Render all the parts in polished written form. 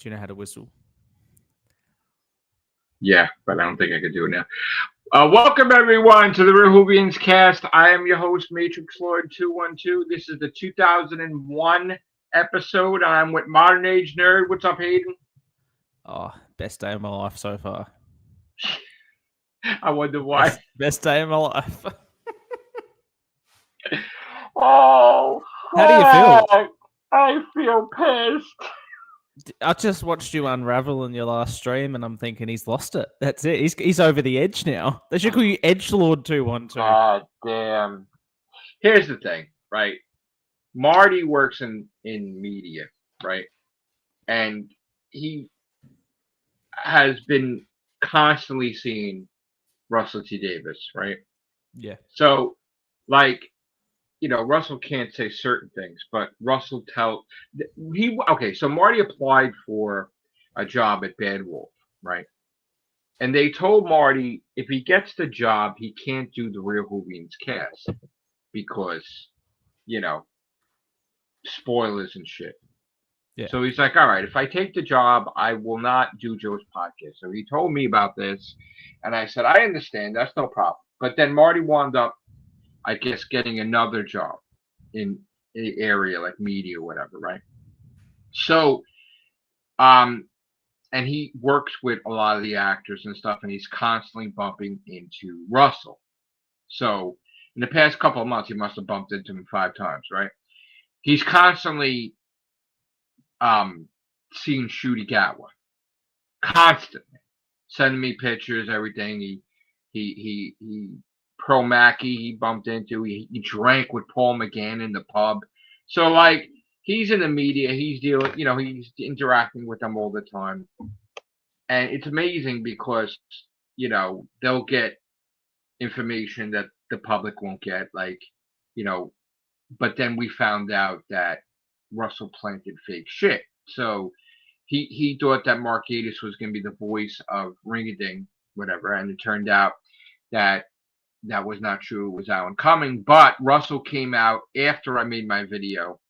Do you know how to whistle? Yeah, but I don't think I could do it now. Welcome everyone to the Real Whovians cast. I am your host, Matrix Lord 212. This is the 2001 episode. I'm with Modern Age Nerd. What's up, Hayden? Oh, best day of my life so far. I wonder why. Best day of my life. Oh, how do you feel? I feel pissed. I just watched you unravel in your last stream, and I'm thinking he's lost it. That's it. He's over the edge now. They should call you Edgelord 212. God damn. Here's the thing, right? Marty works in media, right? And he has been constantly seeing Russell T. Davis, right? Yeah. So, like, Russell can't say certain things, but Russell so Marty applied for a job at Bad Wolf, right? And they told Marty if he gets the job, he can't do the Real Whovians cast because, spoilers and shit. Yeah. So he's like, all right, if I take the job, I will not do Joe's podcast. So he told me about this, and I said, I understand, that's no problem. But then Marty wound up, I guess, getting another job in the area, like media or whatever, right? So, and he works with a lot of the actors and stuff, and he's constantly bumping into Russell. So in the past couple of months, he must have bumped into him 5 times, right? He's constantly seeing Shooty Gatwa, constantly sending me pictures, everything. He Pro Mackey he bumped into. He drank with Paul McGann in the pub. So like he's in the media. He's dealing. He's interacting with them all the time, and it's amazing because they'll get information that the public won't get. Like but then we found out that Russell planted fake shit. So he thought that Mark Gatiss was going to be the voice of Ring-a-Ding, whatever, and it turned out that was not true. It was Alan Cumming. But Russell came out after I made my video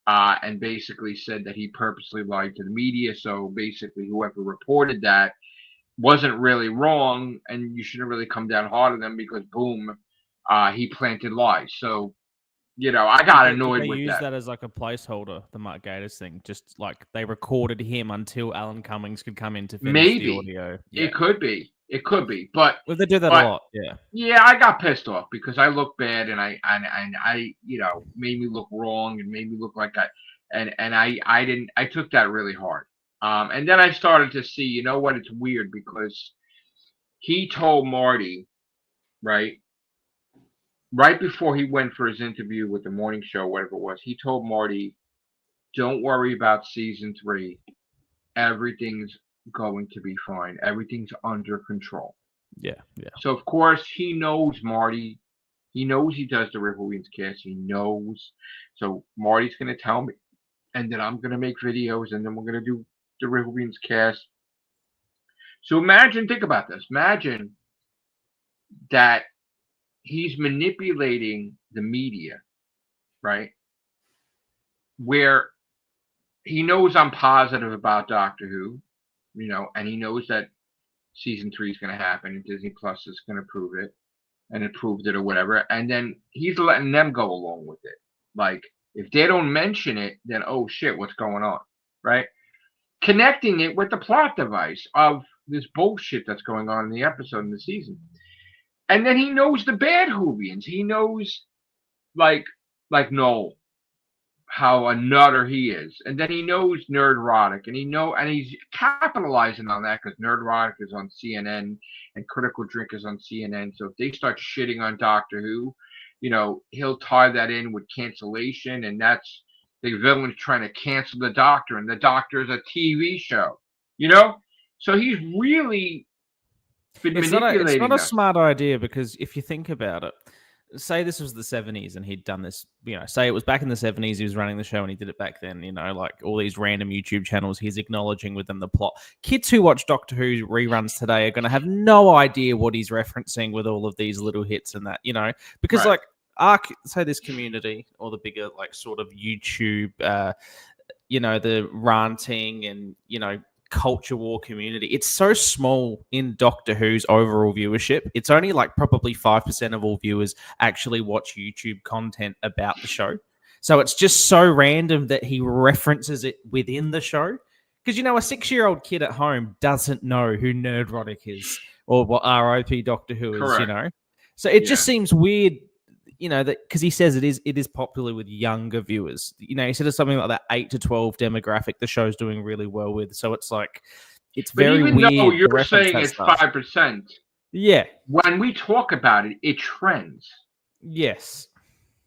and basically said that he purposely lied to the media. So basically, whoever reported that wasn't really wrong, and you shouldn't really come down hard on them because, boom, he planted lies. So I got annoyed with that. They use that as like a placeholder, the Mark Gatiss thing. Just like they recorded him until Alan Cummings could come in to finish the audio. Yeah. It could be. But well, they do that a lot. Yeah. Yeah, I got pissed off because I looked bad and I made me look wrong and made me look like I took that really hard. And then I started to see, it's weird because he told Marty, right before he went for his interview with the morning show, whatever it was, he told Marty, don't worry about season 3. Everything's going to be fine. Everything's under control. Yeah. So, of course, he knows Marty. He knows he does the Real Whovians cast. He knows. So, Marty's going to tell me. And then I'm going to make videos. And then we're going to do the Real Whovians cast. So, think about this. Imagine that he's manipulating the media, right? Where he knows I'm positive about Doctor Who, and he knows that season 3 is going to happen and Disney Plus is going to prove it, and it proved it or whatever. And then he's letting them go along with it. Like, if they don't mention it, then, oh shit, what's going on, right? Connecting it with the plot device of this bullshit that's going on in the episode in the season. And then he knows the bad Whovians. He knows, like Noel, how a nutter he is. And then he knows Nerdrotic. And he's capitalizing on that because Nerdrotic is on CNN and Critical Drink is on CNN. So if they start shitting on Doctor Who, he'll tie that in with cancellation. And that's the villain's trying to cancel the Doctor. And the Doctor is a TV show, So he's really... It's not a smart idea because if you think about it, say this was the 70s and he'd done this, say it was back in the 70s, he was running the show and he did it back then, like all these random YouTube channels, he's acknowledging within the plot. Kids who watch Doctor Who reruns today are going to have no idea what he's referencing with all of these little hits and that, because right. like, say this community or the bigger like sort of YouTube the ranting and, culture war community. It's so small in Doctor Who's overall viewership. It's only like probably 5% of all viewers actually watch YouTube content about the show. So it's just so random that he references it within the show. Because, a 6-year-old kid at home doesn't know who Nerdrotic is or what RIP Doctor Who is, Correct. So it just seems weird, that because he says it is popular with younger viewers. He said it's something like that 8 to 12 demographic the show's doing really well with. So it's like, it's very weird. But even though you're saying it's 5%, yeah, when we talk about it, it trends. Yes.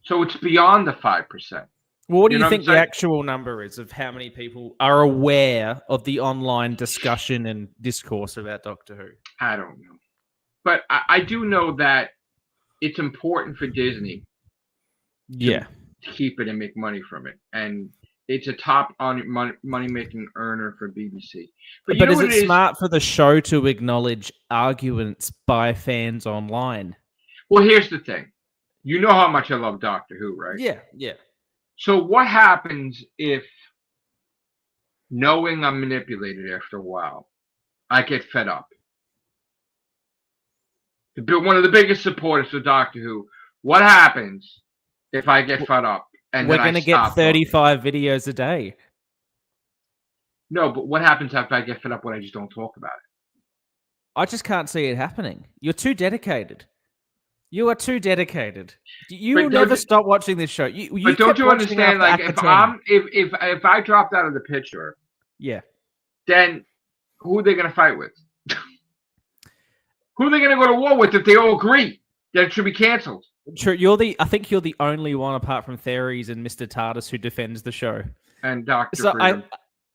So it's beyond the 5%. Well, what do you think the actual number is of how many people are aware of the online discussion and discourse about Doctor Who? I don't know. But I do know that it's important for Disney to keep it and make money from it. And it's a top money-making earner for BBC. But is it smart for the show to acknowledge arguments by fans online? Well, here's the thing. You know how much I love Doctor Who, right? Yeah. So what happens if, knowing I'm manipulated after a while, I get fed up? One of the biggest supporters of Doctor Who, what happens if I get fed up? And we're going to get 35 videos a day. No, but what happens after I get fed up when I just don't talk about it? I just can't see it happening. You're too dedicated. You are too dedicated. You will never stop watching this show. But don't you understand? Like, if I dropped out of the picture, then who are they going to fight with? Who are they going to go to war with if they all agree that it should be canceled? True. I think you're the only one apart from Theories and Mr. TARDIS who defends the show. And Dr. Freedom.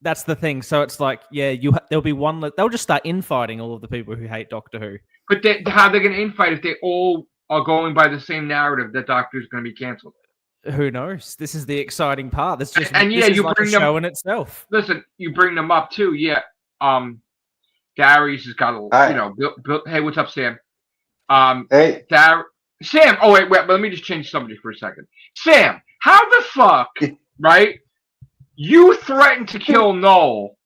That's the thing. So it's like, there'll be one. They'll just start infighting all of the people who hate Doctor Who. But how are they going to infight if they all are going by the same narrative that Doctor is going to be canceled? Who knows? This is the exciting part. This just you like bring a show in itself. Listen, you bring them up too. Yeah. Gary's has got a hey, what's up, Sam? Hey, Sam. Oh wait, let me just change somebody for a second. Sam, how the fuck, right? You threatened to kill Noel,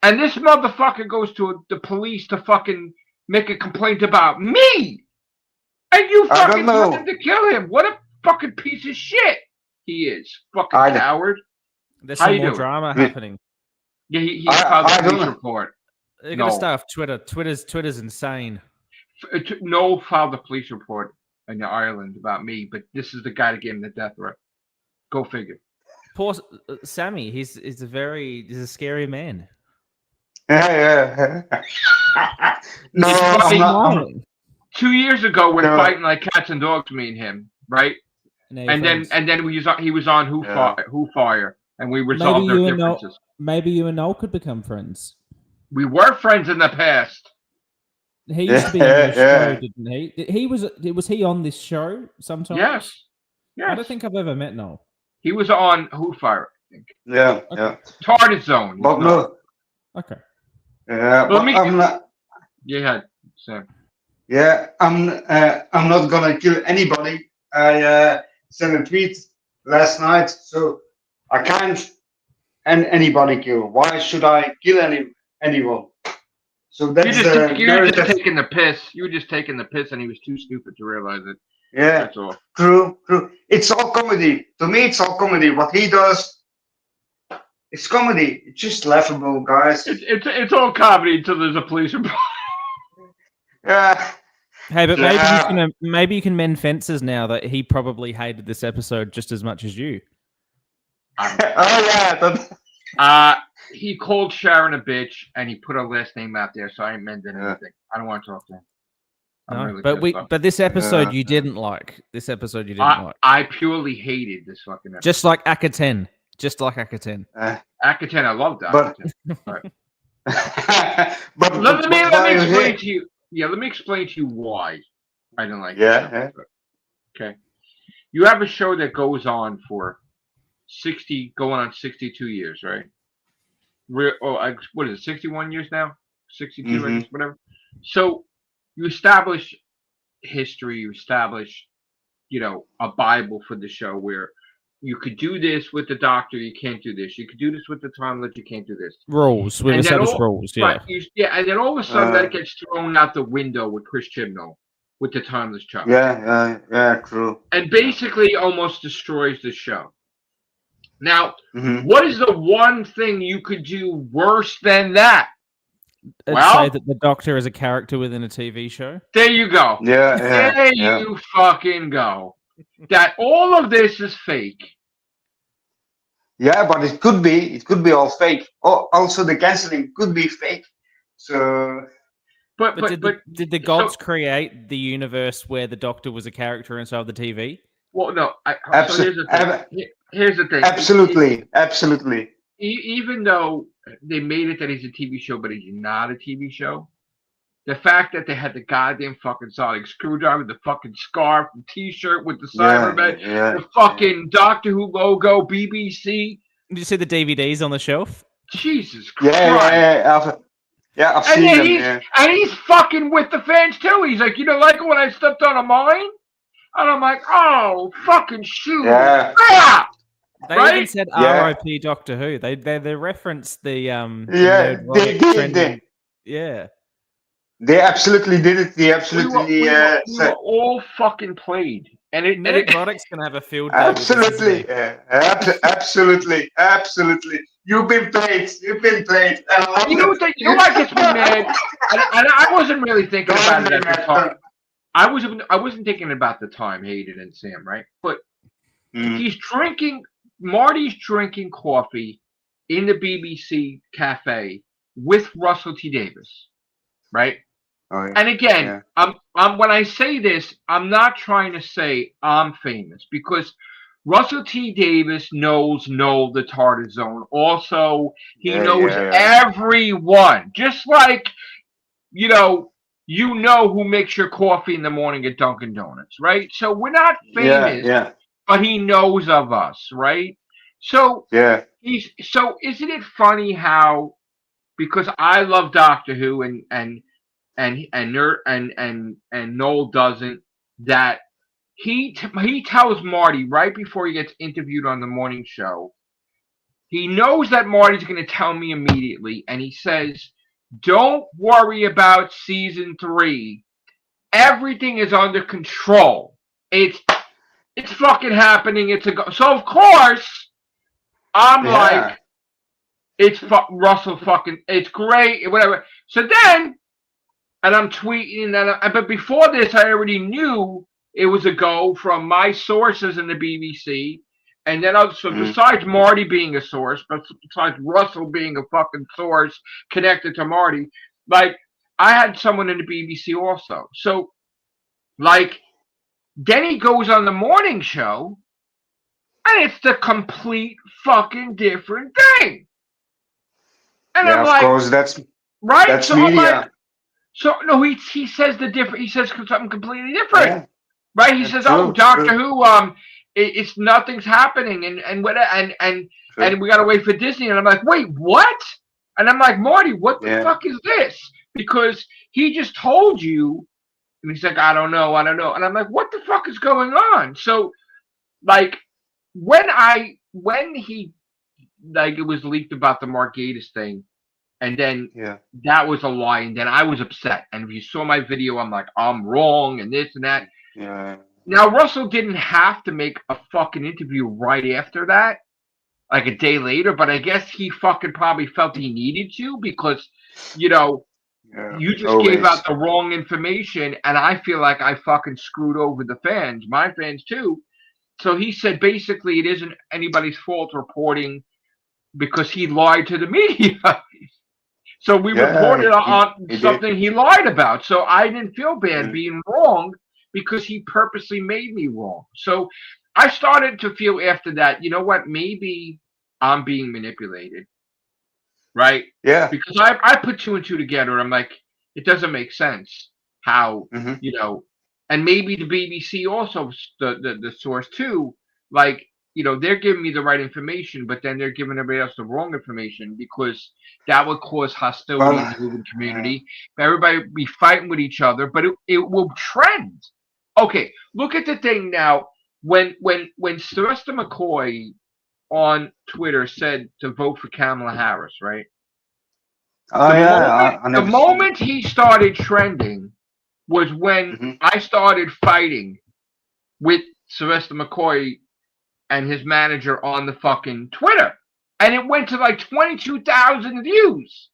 and this motherfucker goes to the police to fucking make a complaint about me, and you fucking threatened to kill him. What a fucking piece of shit he is, fucking coward. There's some more drama happening. Yeah, he filed a police report. They're gonna start off Twitter. Twitter's insane. Noel filed a police report in Ireland about me, but this is the guy that gave him the death threat. Go figure. Poor Sammy. He's a scary man. Yeah. No, I'm not. 2 years ago, we're fighting like cats and dogs, me and him, right? And then he was on Who Fire, and we resolved our differences. Maybe you and Noel could become friends. We were friends in the past. He used to be on this show, didn't he? Was he on this show sometimes? Yes. I don't think I've ever met Noel. He was on Who Fire, I think. Yeah. TARDIS Zone. But no. Okay. Yeah, but I'm not. Yeah, Sam. Yeah, I'm not gonna kill anybody. I sent a tweet last night, so I can't anybody kill. Why should I kill anyone? So that's you were just taking the piss. You were just taking the piss, and he was too stupid to realize it. Yeah, that's all. True. It's all comedy. To me, it's all comedy. What he does, it's comedy. It's just laughable, guys. It's all comedy until there's a police report. Yeah. Hey, but maybe you can mend fences now that he probably hated this episode just as much as you. He called Sharon a bitch, and he put her last name out there, so I ain't mending anything. I don't want to talk to him. But this episode you didn't like. This episode you didn't like. I purely hated this fucking episode. Just like Akaten. Akaten, I loved that. But let me explain to you. Yeah, let me explain to you why I didn't like this episode. Okay. You have a show that goes on for 62 years, right? What is it, 61 years now? 62, I guess, whatever. So you establish history, you establish, a Bible for the show where you could do this with the Doctor, you can't do this. You could do this with the Timeless, you can't do this. Rules. We've established rules, yeah. Right, and then all of a sudden that gets thrown out the window with Chris Chibnall, with the Timeless Child. Yeah, true. And basically almost destroys the show. Now, what is the one thing you could do worse than that? Say that the Doctor is a character within a TV show. There you go. Yeah. You fucking go. That all of this is fake. Yeah, but it could be all fake. Oh, also the canceling could be fake. So, but did the gods create the universe where the Doctor was a character inside the TV? Well, no. So here's the thing. Absolutely. Even though they made it that he's a TV show, but he's not a TV show. The fact that they had the goddamn fucking sonic screwdriver, the fucking scarf, the T-shirt with the Cybermen, the fucking Doctor Who logo, BBC. Did you see the DVDs on the shelf? Jesus Christ! I've seen them. And he's fucking with the fans too. He's like, you know, like when I stepped on a mine, and I'm like, oh, fucking shoot! Yeah. Ah! They even said R.I.P. Doctor Who. They referenced the Yeah. They absolutely did it. They absolutely we were all fucking played. And Roddick's gonna have a field day. Absolutely. Absolutely. You've been played. You know what gets me mad? And I wasn't really thinking about it at the time. I wasn't thinking about the time, Hayden and Sam, right? But Marty's drinking coffee in the BBC cafe with Russell T Davies, right? Oh, yeah. And again, I'm when I say this, I'm not trying to say I'm famous, because Russell T Davies knows Noel the Tartazone. Also, he knows everyone, just like you know who makes your coffee in the morning at Dunkin' Donuts, right? So we're not famous, but he knows of us, right? So isn't it funny how, because I love Doctor Who and Noel doesn't, that he tells Marty right before he gets interviewed on the morning show, he knows that Marty's going to tell me immediately, and he says, don't worry about season 3. Everything is under control. It's fucking happening. So of course I'm like, it's Russell fucking, it's great, whatever. So then, and I'm tweeting that, but before this, I already knew it was a go from my sources in the BBC. And then besides Marty being a source, but besides Russell being a fucking source connected to Marty, like, I had someone in the BBC also. So, like, then he goes on the morning show, and it's the complete fucking different thing. And I'm like, of course, that's right. That's so media. I'm like, so no, he says the different. He says something completely different, right? He says, "Oh, Doctor Who, it's nothing's happening, and we gotta wait for Disney." And I'm like, "Wait, what?" And I'm like, "Marty, what the fuck is this?" Because he just told you, and he's like, I don't know. And I'm like, "What the fuck is going on?" So, like, when it was leaked about the Mark Gatiss thing, and then that was a lie, and then I was upset. And if you saw my video, I'm like, I'm wrong, and this and that. Yeah. Now, Russell didn't have to make a fucking interview right after that, like a day later, but I guess he fucking probably felt he needed to, because, you just gave out the wrong information, and I feel like I fucking screwed over the fans, my fans too. So he said basically it isn't anybody's fault reporting, because he lied to the media. So we reported on something he lied about. So I didn't feel bad being wrong, because he purposely made me wrong. So I started to feel after that, you know what, maybe I'm being manipulated. Right? Yeah. Because I put 2 and 2 together. I'm like, it doesn't make sense how, and maybe the BBC also, the source too, like, they're giving me the right information, but then they're giving everybody else the wrong information, because that would cause hostility in the moving community. Everybody would be fighting with each other, but it will trend. Okay, look at the thing now. when Sylvester McCoy on Twitter said to vote for Kamala Harris, right? Oh yeah, I The never moment he started trending was when I started fighting with Sylvester McCoy and his manager on the fucking Twitter. And it went to like 22,000 views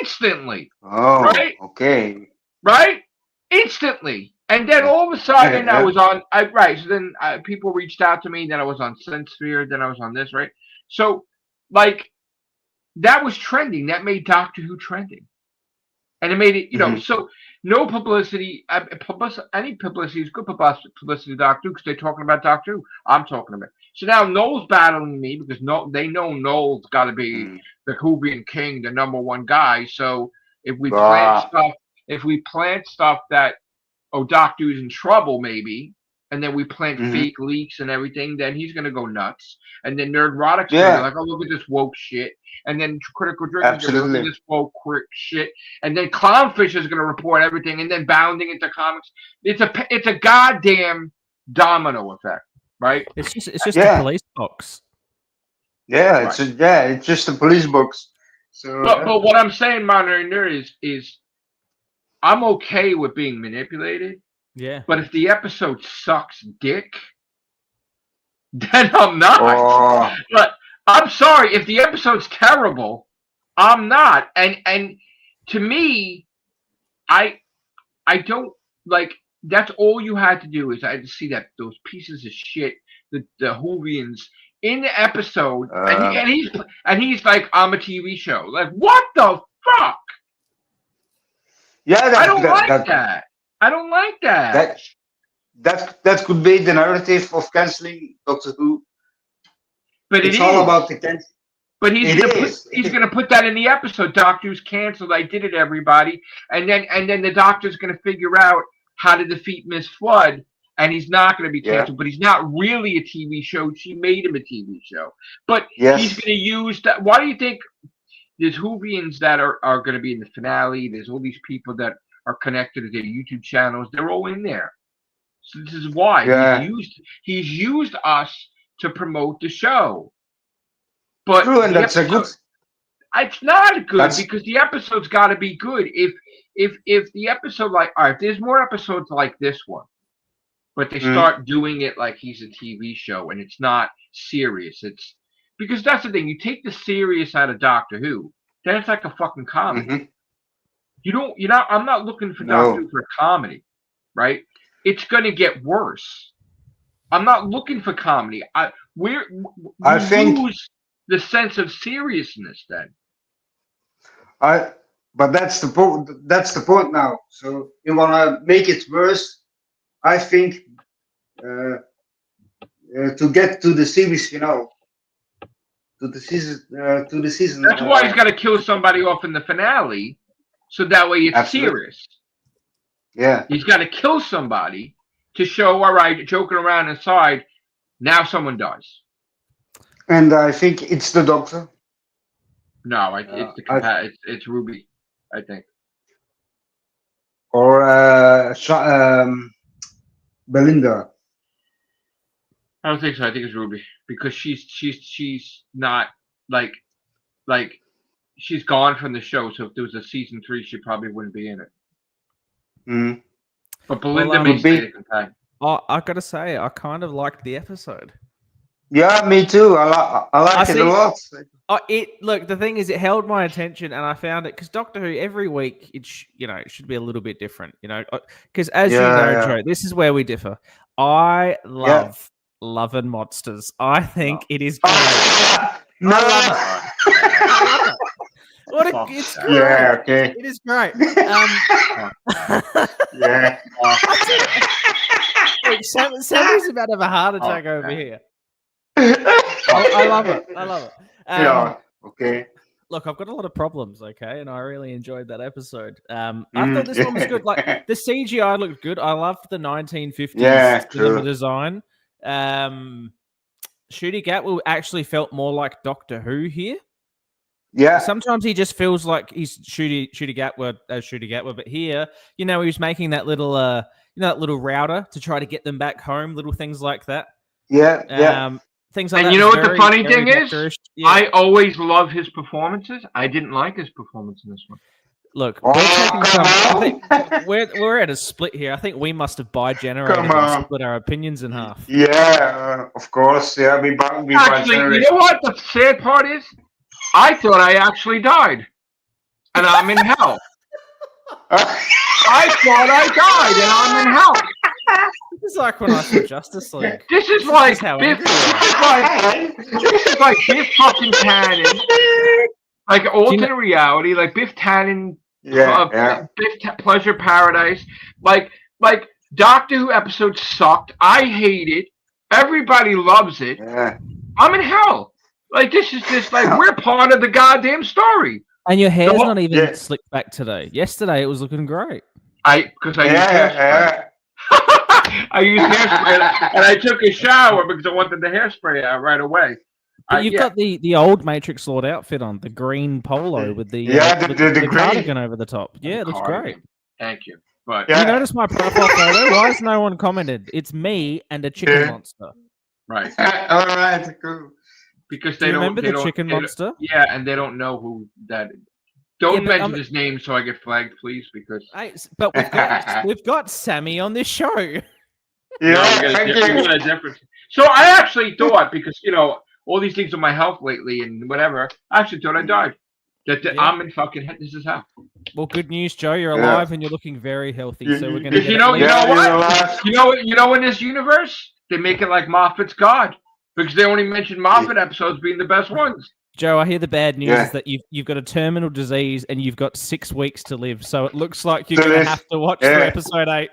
instantly. Oh, right? okay. Right? Instantly. And then all of a sudden I was on, so then people reached out to me. Then I was on Sensphere. Then I was on this, right? So, like, that was trending. That made Doctor Who trending. And it made it, so no publicity. Any publicity is good publicity to Doctor Who because they're talking about Doctor Who. I'm talking about. So now Noel's battling me because they know Noel's got to be the Whovian king, the #1 guy. So if we plant stuff that Doctor Who's in trouble, maybe, and then we plant fake leaks and everything, then he's gonna go nuts. And then Nerdrotic's gonna be like, oh, look at this woke shit. And then Critical Drinker's gonna look at this woke shit. And then Clownfish is gonna report everything. And then bounding into comics, it's a goddamn domino effect, right? It's just a police box. Yeah, it's just a police box. So, but what I'm saying, Modern Nerd, is I'm okay with being manipulated. Yeah. But if the episode sucks dick, then I'm not. But I'm sorry, if the episode's terrible, I'm not. And to me, I don't like. That's all you had to do is I had to see that those pieces of shit, the Whovians in the episode, and he's like, I'm a TV show. Like, what the fuck? Yeah, I don't like that. I don't like that. That could be the narrative of canceling Doctor Who. But it's all about the cancel. But he's gonna put that in the episode. Doctor Who's canceled. I did it, everybody. And then the Doctor's gonna figure out how to defeat Miss Flood, and he's not gonna be canceled. But he's not really a TV show. She made him a TV show. But he's gonna use that. Why do you think there's Whovians that are gonna be in the finale? There's all these people that are connected to their YouTube channels. They're all in there. So this is why he's used us to promote the show. But true, and that's a good. It's not good because the episode's got to be good. If the episode if there's more episodes like this one, but they start doing it like he's a TV show and it's not serious. It's because that's the thing. You take the serious out of Doctor Who, then it's like a fucking comedy. I'm not looking for Doctor Who for a comedy, right? It's going to get worse. I'm not looking for comedy. We lose the sense of seriousness then. But that's the point. That's the point now. So you want to make it worse? I think to get to the series finale, to the season. That's why he's got to kill somebody off in the finale. So that way it's serious. Yeah. He's got to kill somebody to show, all right, joking around inside, now someone dies. And I think it's the Doctor. No, it's Ruby, I think. Or Belinda. I don't think so. I think it's Ruby because she's not like she's gone from the show. So if there was a season 3, she probably wouldn't be in it. But Belinda may stay the companion. Oh, I gotta say, I kind of liked the episode. Yeah, me too. I like it a lot. Look, the thing is, it held my attention, and I found it because Doctor Who every week it should be a little bit different, because as you know, Joe, this is where we differ. I love Love and Monsters. I think it is great. It's great. Yeah, okay. It is great. Yeah. Look, Sammy's about to have a heart attack over here. I love it. Yeah. Okay. Look, I've got a lot of problems, okay, and I really enjoyed that episode. I thought this one was good. Like the CGI looked good. I loved the 1950s cinema design. Ncuti Gatwa actually felt more like Doctor Who here. Yeah. Sometimes he just feels like he's Ncuti Gatwa as Ncuti Gatwa, but here, he was making that little, that little router to try to get them back home. Little things like that. Yeah. Things like And that. you know what the funny very thing is? doctorish. I always love his performances. I didn't like his performance in this one. Look, we're taking some. I think we're at a split here. I think we must have bi-generated and split our opinions in half. Yeah, of course. Yeah, we Actually, you know what? The sad part is, I thought I actually died, and I'm in hell. I thought I died, and I'm in hell. This is like when I saw Justice League. This is like Biff. This is like Biff fucking Tannen. Like alternate reality, like Biff Tannen. Biff Pleasure Paradise. Like Doctor Who episodes sucked. I hate it. Everybody loves it. Yeah. I'm in hell. Like this is just like we're part of the goddamn story. And your hair's not even slicked back today. Yesterday it was looking great. Because I used hairspray. I used hairspray and I took a shower because I wanted the hairspray out right away. But you've got the old Matrix Lord outfit on, the green polo with the the cardigan over the top. Yeah, it looks great. Thank you. But you notice my profile photo? Why has no one commented? It's me and a chicken monster. Right. All right. Cool. Because Do you remember the chicken monster? Yeah, and they don't know who that is. Don't mention his name so I get flagged, please, because. But we've got Sammy on this show. Yeah, So I actually thought, because all these things with my health lately and whatever, I actually thought I died. I'm in fucking head. This is how. Well, good news, Joe. You're alive and you're looking very healthy. So we're gonna. You know what? You know in this universe they make it like Moffat's God because they only mention Moffat episodes being the best ones. Joe, I hear the bad news is that you've got a terminal disease and you've got 6 weeks to live. So it looks like you're going to have to watch through episode 8.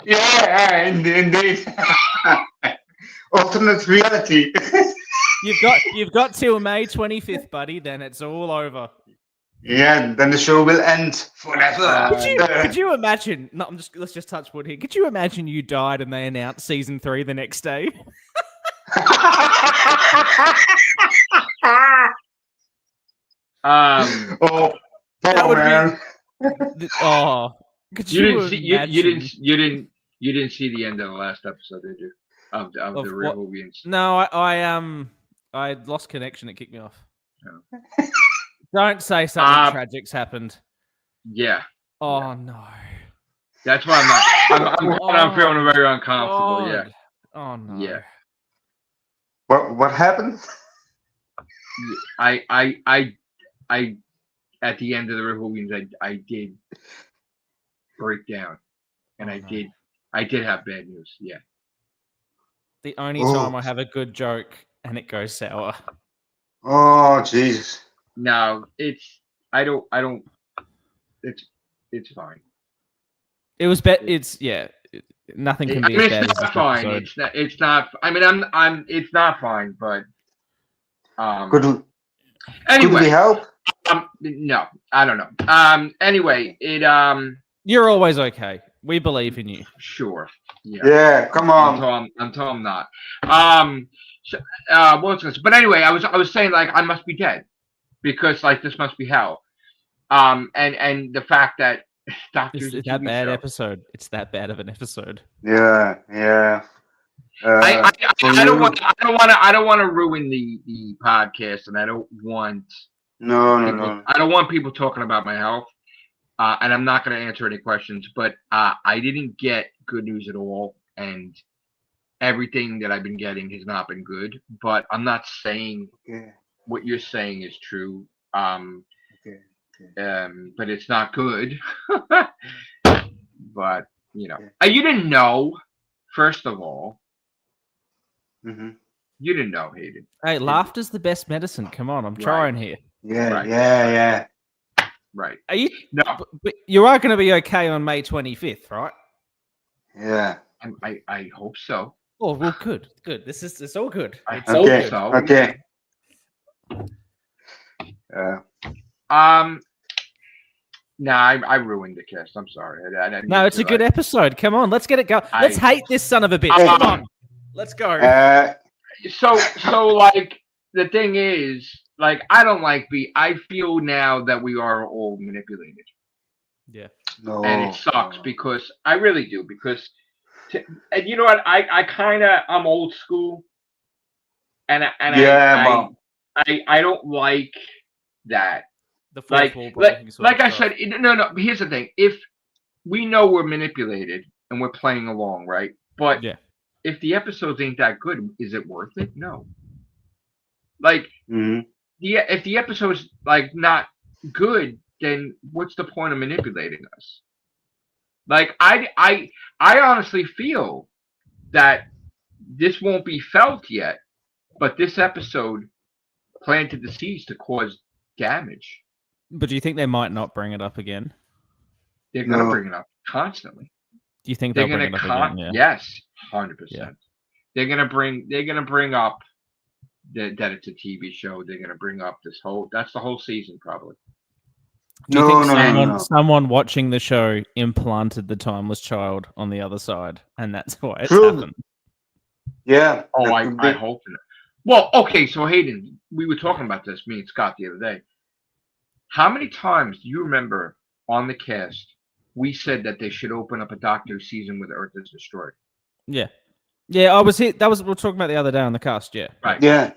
Yeah, indeed. Alternate reality. You've got till May 25th, buddy. Then it's all over. Yeah, then the show will end forever. Could you imagine? No, let's just touch wood here. Could you imagine you died and they announced season 3 the next day? Could you didn't see the end of the last episode, did you? Of the Whovians? No, I lost connection. It kicked me off. Oh. Don't say something tragic's happened. Yeah. Oh no. That's why I'm feeling very uncomfortable. God. Yeah. Oh no. Yeah. What happened? I at the end of the Whovians, I did break down, and I did have bad news. Yeah. The only time I have a good joke and it goes sour. Oh Jesus. No, it's fine. It was nothing can be as bad as not fine. It's not. I mean, it's not fine, but could we help? No, I don't know. Anyway, you're always okay. We believe in you. Sure. Yeah. Come on. Until I'm not. But anyway, I was saying like I must be dead because like this must be hell. And the fact that doctors it's that bad episode. It's that bad of an episode. Yeah. I don't want to ruin the podcast, and I don't want no. I don't want people talking about my health, and I'm not going to answer any questions. But I didn't get good news at all, and everything that I've been getting has not been good. But I'm not saying what you're saying is true. But it's not good. But you didn't know. First of all, you didn't know, Hayden. Hey, laughter's the best medicine. Come on, I'm trying here. Yeah. Right. Are you? No, but you are going to be okay on May 25th, right? Yeah. I hope so. Oh well, good. It's all good. It's all good. So. Okay. No, I ruined the cast. I'm sorry. No, it's a good episode. Come on, let's get it going. Let's hate this son of a bitch. Come on, let's go. So like the thing is, like I don't like I feel now that we are all manipulated. Yeah. No. And it sucks because I really do and you know what? I'm old school. I don't like that. The fourth wall breaking like I said, no. Here's the thing: if we know we're manipulated and we're playing along, right? But if the episodes ain't that good, is it worth it? No. Like, if the episode's like not good, then what's the point of manipulating us? Like, I honestly feel that this won't be felt yet, but this episode planted the seeds to cause damage. But do you think they might not bring it up again? They're going to bring it up constantly. Do you think they'll bring it up again? Yeah. Yes, 100%. Yeah. They're going to bring up that it's a TV show. They're going to bring up that's the whole season probably. Do you think someone watching the show implanted the timeless child on the other side, and that's why it's happened? Yeah. Oh, I hope not. Well, okay, so Hayden, we were talking about this, me and Scott, the other day. How many times do you remember on the cast we said that they should open up a Doctor season where the Earth is destroyed? Yeah. Yeah, I was here. That was we were talking about the other day on the cast. Yeah. Right. Yeah.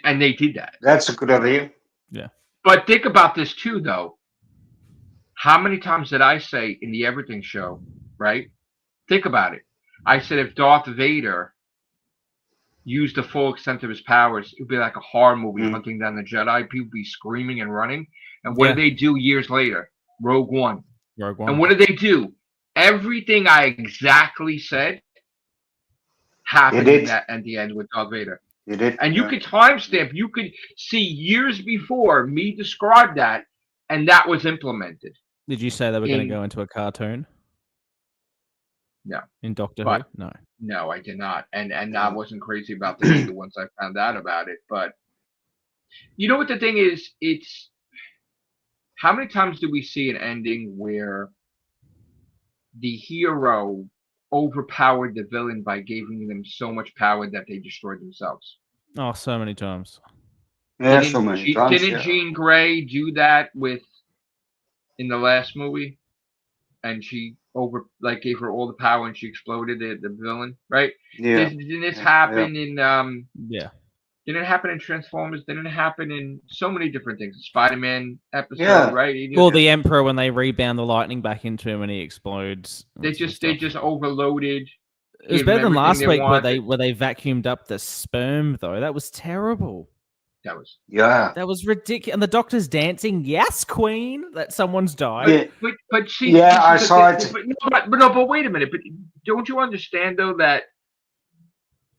And they did that. That's a good idea. Yeah. But think about this too, though. How many times did I say in the Everything show, right? Think about it. I said if Darth Vader used the full extent of his powers, it would be like a horror movie hunting down the Jedi. People would be screaming and running. And what did they do years later? Rogue One. And what did they do? Everything I exactly said happened at the end with Darth Vader. And you could timestamp. You could see years before me describe that, and that was implemented. Did you say they were going to go into a cartoon? No. In Doctor Who? No. No, I did not. And I wasn't crazy about that either once I found out about it. But you know what the thing is? It's how many times do we see an ending where the hero overpowered the villain by giving them so much power that they destroyed themselves? Oh, so many times. Yeah, so many times. Didn't Jean Grey do that in the last movie? And she gave her all the power and she exploded the villain, right? Yeah. Didn't this happen in Yeah. Didn't it happen in Transformers? Didn't it happen in so many different things? Spider-Man episode, right? Or the Emperor when they rebound the lightning back into him and he explodes. They just overloaded. It was better than last week where they vacuumed up the sperm though. That was terrible. That was ridiculous. And the Doctor's dancing. Yes, Queen. That someone's died. Yeah. But see, I saw it. But wait a minute. But don't you understand though that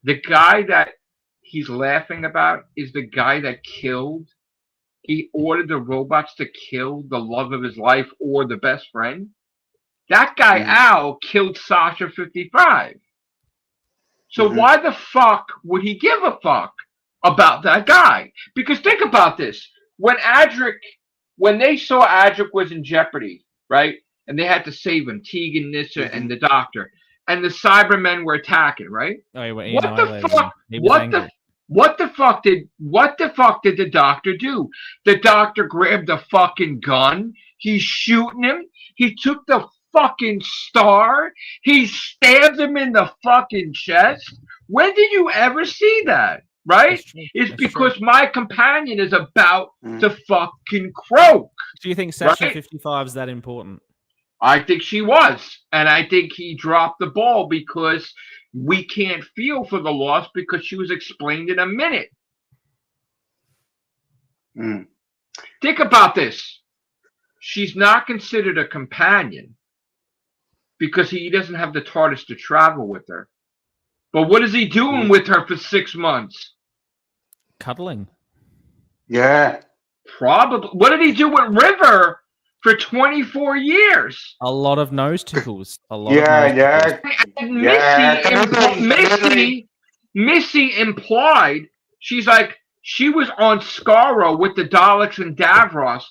the guy that he's laughing about is the guy that killed? He ordered the robots to kill the love of his life or the best friend. That guy Al killed Sasha 55. So why the fuck would he give a fuck about that guy? Because think about this. When they saw Adric was in jeopardy, right? And they had to save him, Tegan, Nyssa, and the Doctor. And the Cybermen were attacking, right? Oh, what the fuck? What the fuck did the Doctor do? The Doctor grabbed the fucking gun. He's shooting him. He took the fucking star. He stabbed him in the fucking chest. When did you ever see that? Right? It's because my companion is about to fucking croak. Do you think Sasha 55 is that important? I think she was. And I think he dropped the ball because we can't feel for the loss because she was explained in a minute. Think about this. She's not considered a companion because he doesn't have the TARDIS to travel with her. But what is he doing with her for 6 months? Cuddling. Yeah. Probably. What did he do with River for 24 years? A lot of nose tickles. Missy implied she's like she was on Skaro with the Daleks and Davros,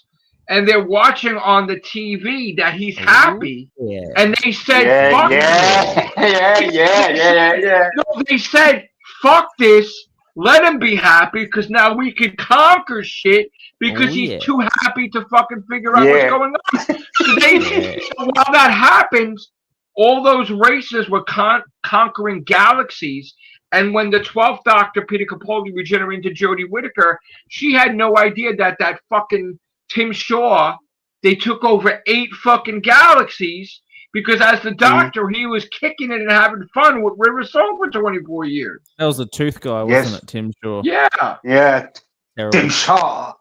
and they're watching on the TV that he's happy, and they said, "Fuck No, they said, "Fuck this." Let him be happy because now we can conquer shit because he's too happy to fucking figure out what's going on. So while that happens, all those races were conquering galaxies And when the 12th Doctor, Peter Capaldi, regenerated into Jodie Whittaker, she had no idea that fucking Tim Shaw, they took over 8 fucking galaxies because as the Doctor, he was kicking it and having fun with River Song for 24 years. That was the tooth guy, wasn't it, Tim Shaw? Yeah. Yeah. Terrible. Tim Shaw.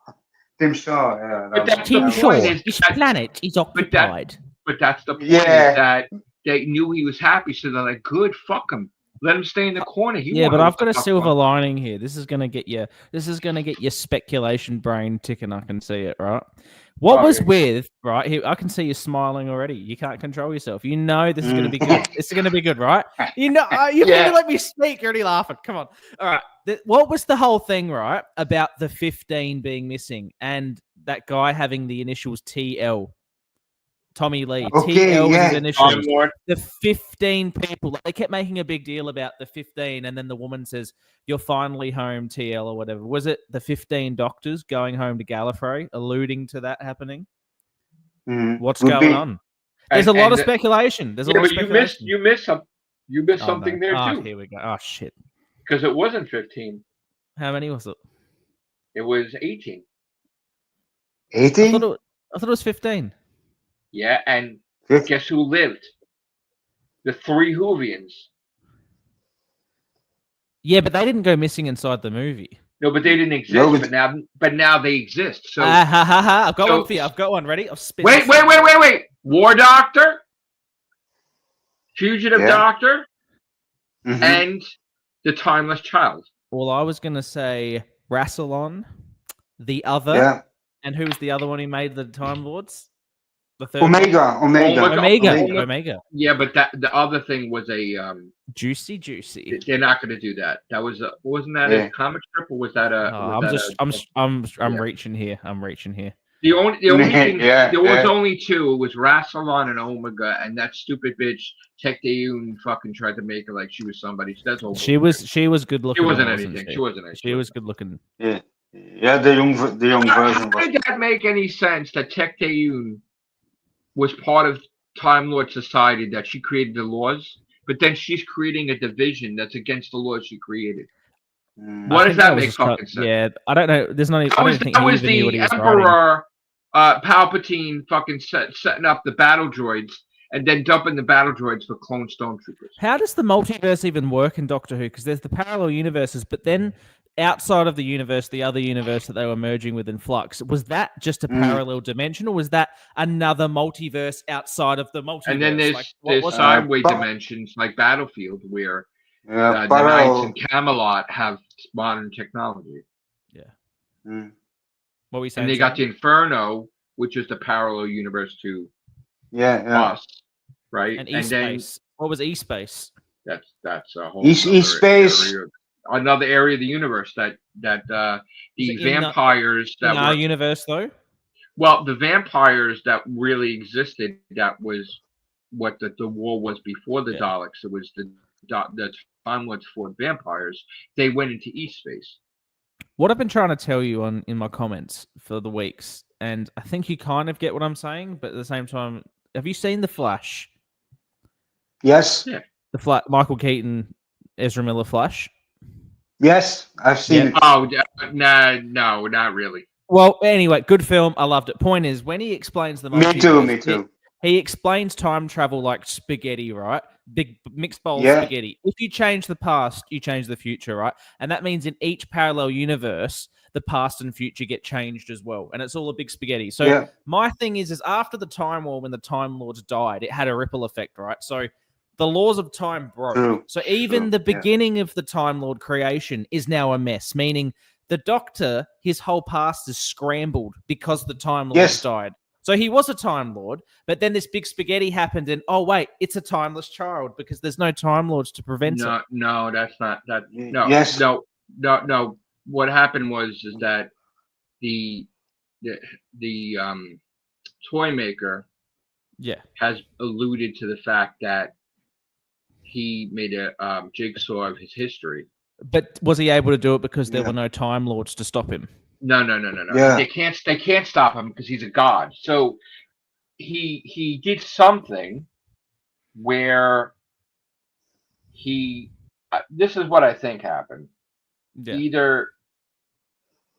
Yeah. But that's Tim the Shaw, point is his that, planet is occupied. but that's the point is that they knew he was happy, so they're like, good, fuck him. Let him stay in the corner. But I've got a silver lining here. This is gonna get your speculation brain ticking. I can see it, right? What was with, right? Here, I can see you smiling already. You can't control yourself. You know this is gonna be good. This is gonna be good, right? You know, you can't let me speak. You're already laughing. Come on. All right. What was the whole thing, right? About the 15 being missing and that guy having the initials TL. Tommy Lee. TL was his initials. The 15 people. They kept making a big deal about the 15, and then the woman says, "You're finally home, TL," or whatever. Was it the 15 doctors going home to Gallifrey, alluding to that happening? What's going on? There's a lot of speculation. There's a lot of speculation. You missed something there too. Here we go. Oh shit. Because it wasn't 15. How many was it? It was 18. 18? I thought it was 15. Yeah, and guess who lived? The 3 Whovians. Yeah, but they didn't go missing inside the movie. No, but they didn't exist. But now they exist. So I've got one for you. I've got one ready. Wait. War Doctor, Fugitive Doctor, and the Timeless Child. Well, I was gonna say Rassilon, the other, and who was the other one who made the Time Lords? The third Omega. Yeah, but the other thing was a juicy. They're not going to do that. That was wasn't that a comic strip or was that a? I'm reaching here. The only thing there was only 2. It was Rassilon and Omega, and that stupid bitch Tech Dayun fucking tried to make her like she was somebody. So that's all. She was good looking. She wasn't anything. She wasn't anything. She was good looking. Yeah, the young version. How did that make any sense that Tech Dayun was part of Time Lord Society, that she created the laws, but then she's creating a division that's against the laws she created? What does that make fucking sense? Yeah, I don't know. There's not. That was the Emperor Palpatine fucking setting up the battle droids and then dumping the battle droids for clone stormtroopers. How does the multiverse even work in Doctor Who? Because there's the parallel universes, but then outside of the universe, the other universe that they were merging with in Flux, was that just a parallel dimension, or was that another multiverse outside of the multiverse? And then there's sideways dimensions like Battlefield, where the Knights and Camelot have modern technology. Yeah. What were you saying? And they got the Inferno, which is the parallel universe to us, right? And E-Space. What was E-Space? That's a whole E-Space. Another area of the universe that the vampires that in our universe though. Well, the vampires that really existed, that was what the war was before the Daleks. It was the Time Lords fought vampires. They went into E-Space. What I've been trying to tell you in my comments for the weeks, and I think you kind of get what I'm saying, but at the same time, have you seen The Flash? Yes. Yeah. The Michael Keaton, Ezra Miller Flash. Yes, I've seen it. Oh, no, not really. Well, anyway, good film. I loved it. Point is, when he explains the multiverse, Me too. He explains time travel like spaghetti, right? Big mixed bowl spaghetti. If you change the past, you change the future, right? And that means in each parallel universe, the past and future get changed as well. And it's all a big spaghetti. So my thing is after the Time War, when the Time Lords died, it had a ripple effect, right? So the laws of time broke. So even the beginning of the Time Lord creation is now a mess, meaning the Doctor, his whole past is scrambled because the Time Lords died. So he was a Time Lord, but then this big spaghetti happened and, oh, wait, it's a timeless child because there's no Time Lords to prevent it. No, that's not that. No. What happened was that the toy maker has alluded to the fact that he made a jigsaw of his history. But was he able to do it because there were no Time Lords to stop him? No. Yeah. They can't stop him because he's a god. So he did something where he this is what I think happened. Yeah.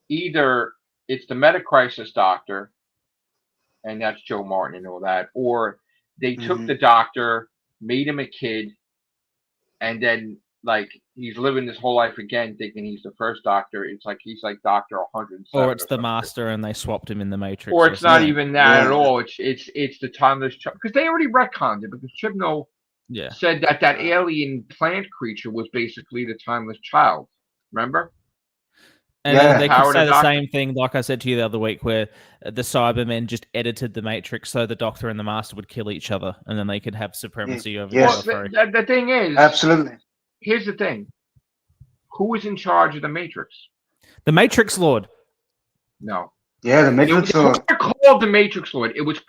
Either it's the meta-crisis doctor, and that's Joe Martin and all that, or they took the doctor, made him a kid, and then like he's living his whole life again, thinking he's the first doctor. It's like he's like Doctor 107. Or it's the Master, and they swapped him in the Matrix. Or it's not even that at all. It's the timeless child, because they already retconned it, because Chibnall said that alien plant creature was basically the timeless child. Remember? And then they could say the same thing, like I said to you the other week, where the Cybermen just edited the Matrix so the Doctor and the Master would kill each other, and then they could have supremacy over the thing is, absolutely. Here's the thing: who is in charge of the Matrix? The Matrix Lord. No. Yeah, the Matrix Lord. They're called the Matrix Lord. It was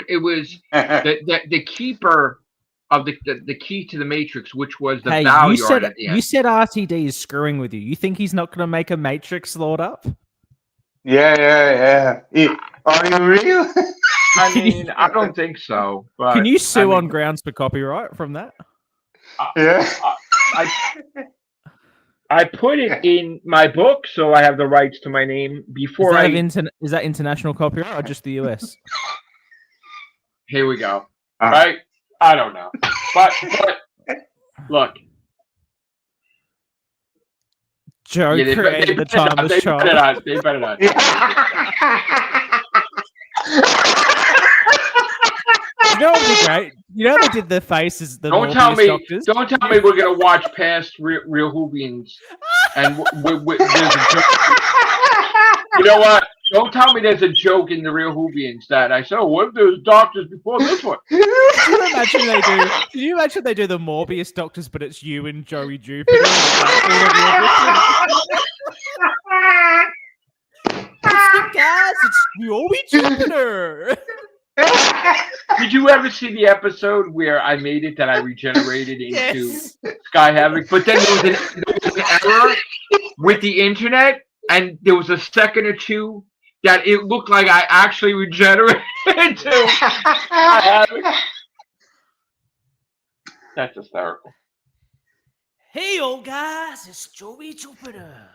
the keeper of the key to the Matrix, which was the value at the end. You said RTD is screwing with you. You think he's not going to make a Matrix Lord up? Yeah. Are you real? I mean, I don't think so. But can you sue on grounds for copyright from that? I put it in my book, so I have the rights to my name before is that international copyright or just the US? Here we go. Right? I don't know. But look. Joe created the timeless child. They better not. You know what would be great? You know they did the faces. Don't tell me we're gonna watch past Real Whovians, and there's a joke. You know what? Don't tell me there's a joke in the Real Whovians that I said, oh, what if there's doctors before this one? Can you imagine they do the Morbius doctors, but it's you and Joey Jupiter? Guys, it's Joey Jupiter. Did you ever see the episode where I made it that I regenerated into Sky Havoc? But then there was an error with the internet, and there was a second or two that it looked like I actually regenerated into Sky Havoc. That's hysterical. Hey, old guys, it's Joey Jupiter.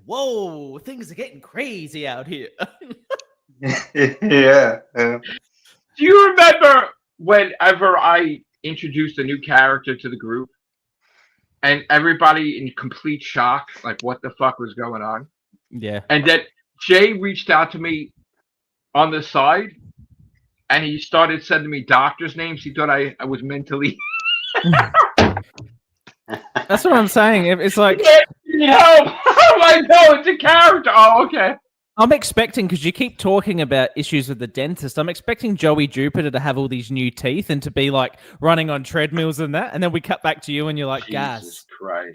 Whoa, things are getting crazy out here. Yeah. Do you remember whenever I introduced a new character to the group and everybody in complete shock, like what the fuck was going on? Yeah. And then Jay reached out to me on the side and he started sending me doctors' names. He thought I was mentally. That's what I'm saying. It's like. Help! I'm like, no, it's a character. Oh, okay. I'm expecting, because you keep talking about issues with the dentist, I'm expecting Joey Jupiter to have all these new teeth and to be like running on treadmills and that. And then we cut back to you and you're like, guys,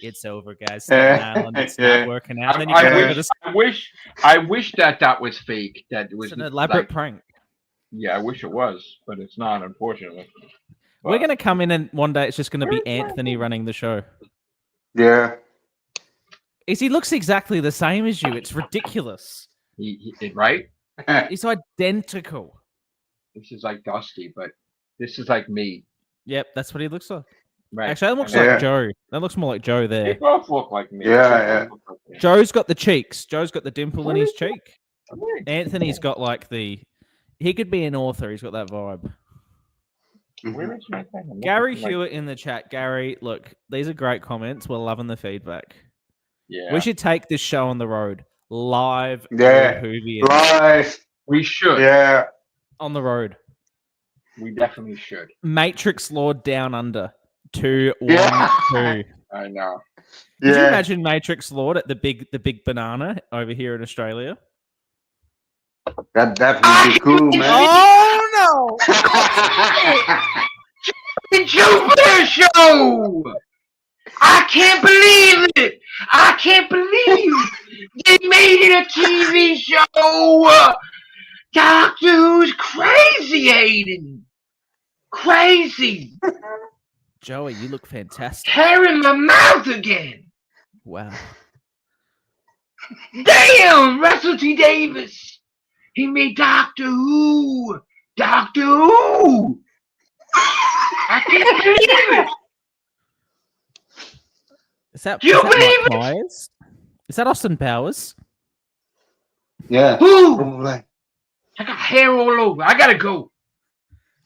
it's over, guys. It's not working out. And then I wish that was fake. That it was an elaborate prank. Yeah, I wish it was, but it's not, unfortunately. We're going to come in and one day it's just going to be Anthony running the show. Yeah. He looks exactly the same as you. It's ridiculous. Right? He's identical. This is like Dusty, but this is like me. Yep, that's what he looks like. Right. Actually, that looks like Joe. That looks more like Joe there. They both look like me. Yeah. Joe's got the cheeks. Joe's got the dimple in his cheek. Anthony's got like the... He could be an author. He's got that vibe. Where is my thing? Gary Hewitt in the chat. Gary, look, these are great comments. We're loving the feedback. Yeah. We should take this show on the road. Live. Yeah. Live. We should. Yeah. On the road. We definitely should. Matrix Lord Down Under. 2, 1, 2. I know. Could you imagine Matrix Lord at the big banana over here in Australia? That would be cool, man. Oh no! Jupiter Show! I can't believe it! I can't believe they made it a TV show! Doctor Who's crazy, Aiden! Crazy! Joey, you look fantastic. Hair in my mouth again! Wow. Damn! Russell T. Davis! He made Doctor Who! Doctor Who! I can't believe it! Is that Do you Mike believe it? Myers? Is that Austin Powers? Yeah. Ooh, Probably. I got hair all over. I gotta go.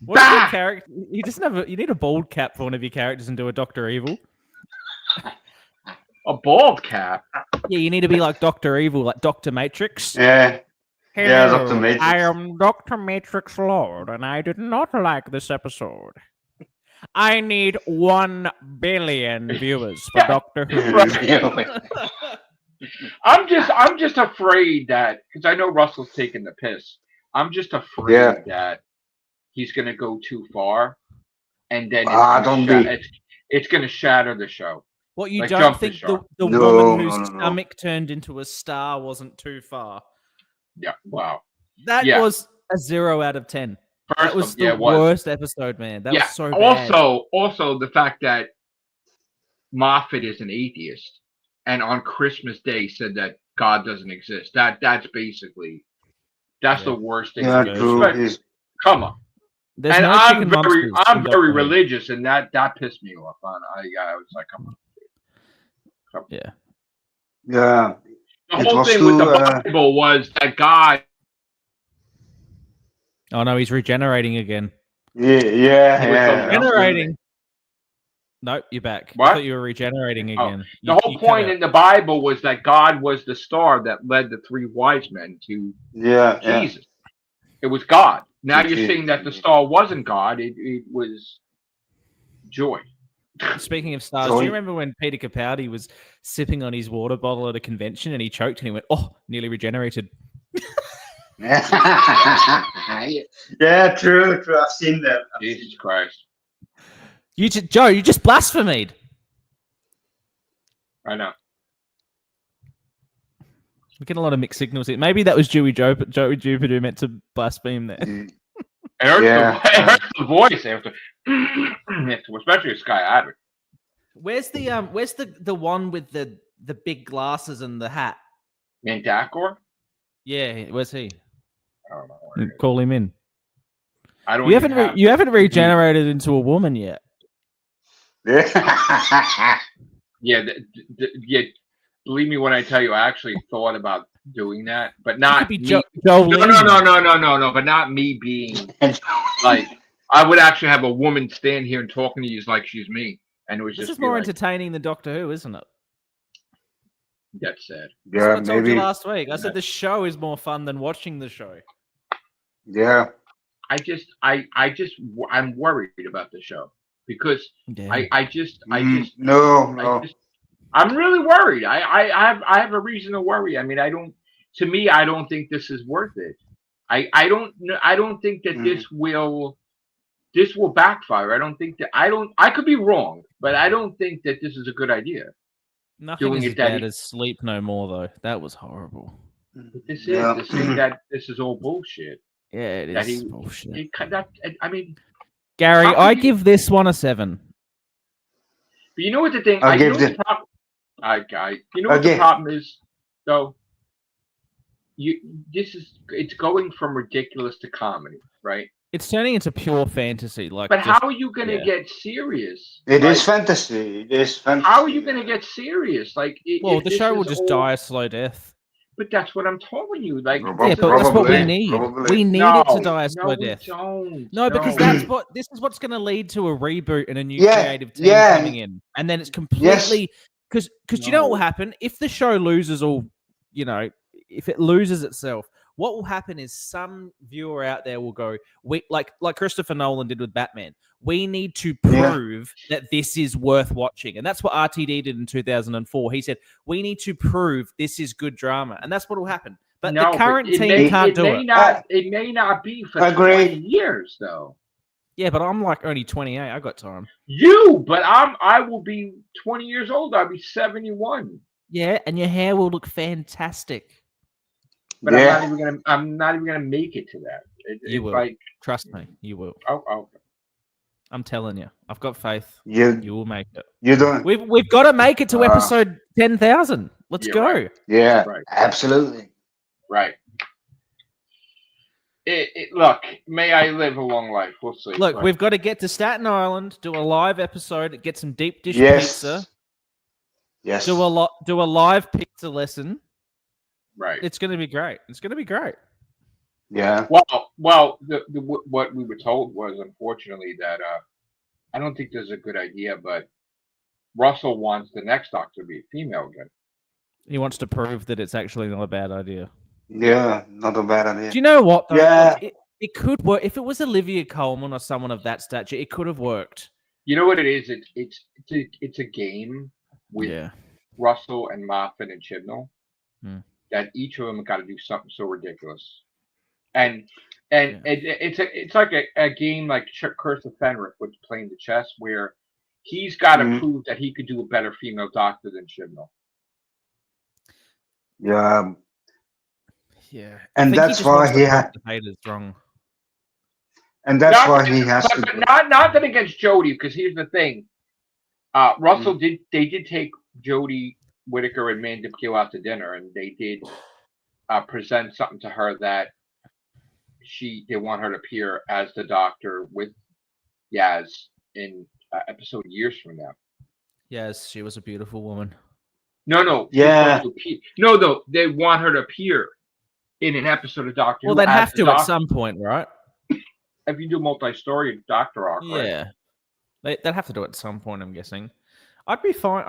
What's your Bah! character? You just have you need a bald cap for one of your characters and do a Doctor Evil. A bald cap. Yeah, you need to be like Doctor Evil, like Doctor Matrix. Yeah. Hello, Yeah, Dr. Matrix. I am Dr. Matrix Lord, and I did not like this episode. I need 1 billion viewers for Doctor Who. I'm just afraid that because I know Russell's taking the piss. I'm just afraid that he's gonna go too far, and then it's gonna shatter the show. What, you Like, don't think the woman whose stomach turned into a star wasn't too far? Yeah, wow. That was a 0 out of 10. That was the worst episode, man. That was so bad. Also the fact that Moffat is an atheist and on Christmas Day said that God doesn't exist. That's basically the worst thing. Yeah, true. Come on. There's and no I'm very religious, and that pissed me off. I was like, come on. Yeah. Yeah. The whole thing with the Bible was that God. Oh no, he's regenerating again. Yeah. Regenerating. Nope, you're back. What? I thought you were regenerating again. The whole point in the Bible was that God was the star that led the 3 wise men to Jesus. It was God. Now you're saying that the star wasn't God. It was joy. Speaking of stars, do you remember when Peter Capaldi was sipping on his water bottle at a convention and he choked and he went, "Oh, nearly regenerated." Yeah, true. I've seen that. Jesus Christ. Joe, you just blasphemed. I know. We get a lot of mixed signals here. Maybe that was Joey Jupiter who meant to blaspheme there. It hurts the voice after, especially Sky Adler. Where's the one with the big glasses and the hat? Mandakor? Yeah, where's he? I don't know. Call him in. I don't. You haven't regenerated into a woman yet. Yeah. Believe me when I tell you, I actually thought about doing that, but not me. No, but not me being like. I would actually have a woman stand here and talking to you like she's me, and it was this just is more entertaining than Doctor Who, isn't it? That's sad. Yeah, that's what I told you last week. I said the show is more fun than watching the show. Yeah. I'm worried about the show because no. I'm really worried. I have a reason to worry. I mean, I don't think this is worth it. I don't think that this will backfire. I don't think that I could be wrong, but I don't think that this is a good idea. Nothing is as bad as Sleep No More, though. That was horrible. But this is to say that this is all bullshit. Yeah, it is bullshit. I mean, Gary, I give this one a 7. But you know what the thing? The problem is, though. It's going from ridiculous to comedy, right? It's turning into pure fantasy. But how are you going to get serious? It is fantasy. It is fantasy. How are you going to get serious? The show will just die a slow death. But that's what I'm telling you. But that's what we need. We need it to die a slow death. Because this is what's going to lead to a reboot and a new creative team coming in, and then it's completely because you know what will happen if the show loses all, if it loses itself. What will happen is some viewer out there will go, "We like Christopher Nolan did with Batman. We need to prove that this is worth watching," and that's what RTD did in 2004. He said, "We need to prove this is good drama," and that's what will happen. But the current team can't do it. It may not be for 20 years, though. Yeah, but I'm like only 28. I got time. But I will be 20 years old. I'll be 71. Yeah, and your hair will look fantastic. But I'm not even gonna make it to that. You will. Trust me, you will. Oh. I'm telling you, I've got faith. You will make it. You don't. We've got to make it to episode 10,000. Let's go. Right. Yeah, absolutely. Right. Look, may I live a long life. We'll see. Look, we've got to get to Staten Island, do a live episode, get some deep dish pizza. Yes. Do a live pizza lesson. Right. It's going to be great. It's going to be great. Yeah. Well, what we were told was, unfortunately, that I don't think this is a good idea, but Russell wants the next Doctor to be a female again. He wants to prove that it's actually not a bad idea. Yeah, not a bad idea. Do you know what, though? Yeah. It could work. If it was Olivia Colman or someone of that stature, it could have worked. You know what it is? It's a game with Russell and Moffat and Chibnall that each of them got to do something so ridiculous, and it's like a game like Curse of Fenric, which playing the chess, where he's got to prove that he could do a better female Doctor than Chibnall. Yeah. Yeah. And that's why he had the haters wrong. And that's why he has to. Not that against Jodie, because here's the thing. Russell did take Jodie Whittaker and Mandy Patil out to dinner, and they did present something to her that they want her to appear as the Doctor with Yaz in episode years from now. Yes, she was a beautiful woman. No. Yeah. No, though they want her to appear in an episode of Doctor Who. Well, they'd have to at some point, right? If you do multi-story Doctor arc, yeah, right? They'd have to do it at some point. I'm guessing. I'd be fine.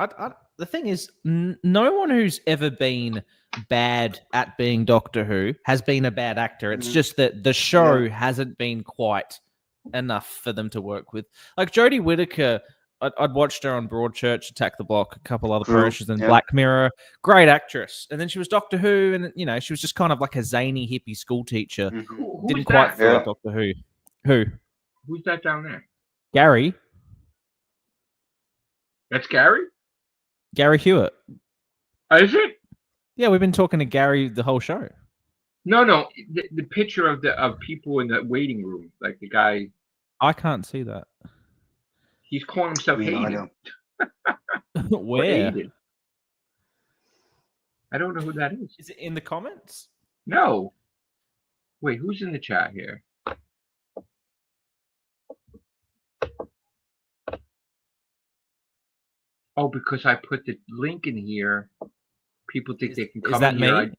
The thing is, no one who's ever been bad at being Doctor Who has been a bad actor. It's just that the show hasn't been quite enough for them to work with. Like Jodie Whittaker, I'd watched her on Broadchurch, Attack the Block, a couple other shows, and Black Mirror. Great actress. And then she was Doctor Who, and she was just kind of like a zany hippie school teacher. Didn't quite fit like Doctor Who. Who? Who's that down there? Gary. That's Gary? Gary Hewitt. Is it? Yeah, we've been talking to Gary the whole show. No. The picture of people in the waiting room, like the guy. I can't see that. He's calling himself Hayden. Where? Hayden. I don't know who that is. Is it in the comments? No. Wait, who's in the chat here? Oh, because I put the link in here. People think they can come is that in me? here.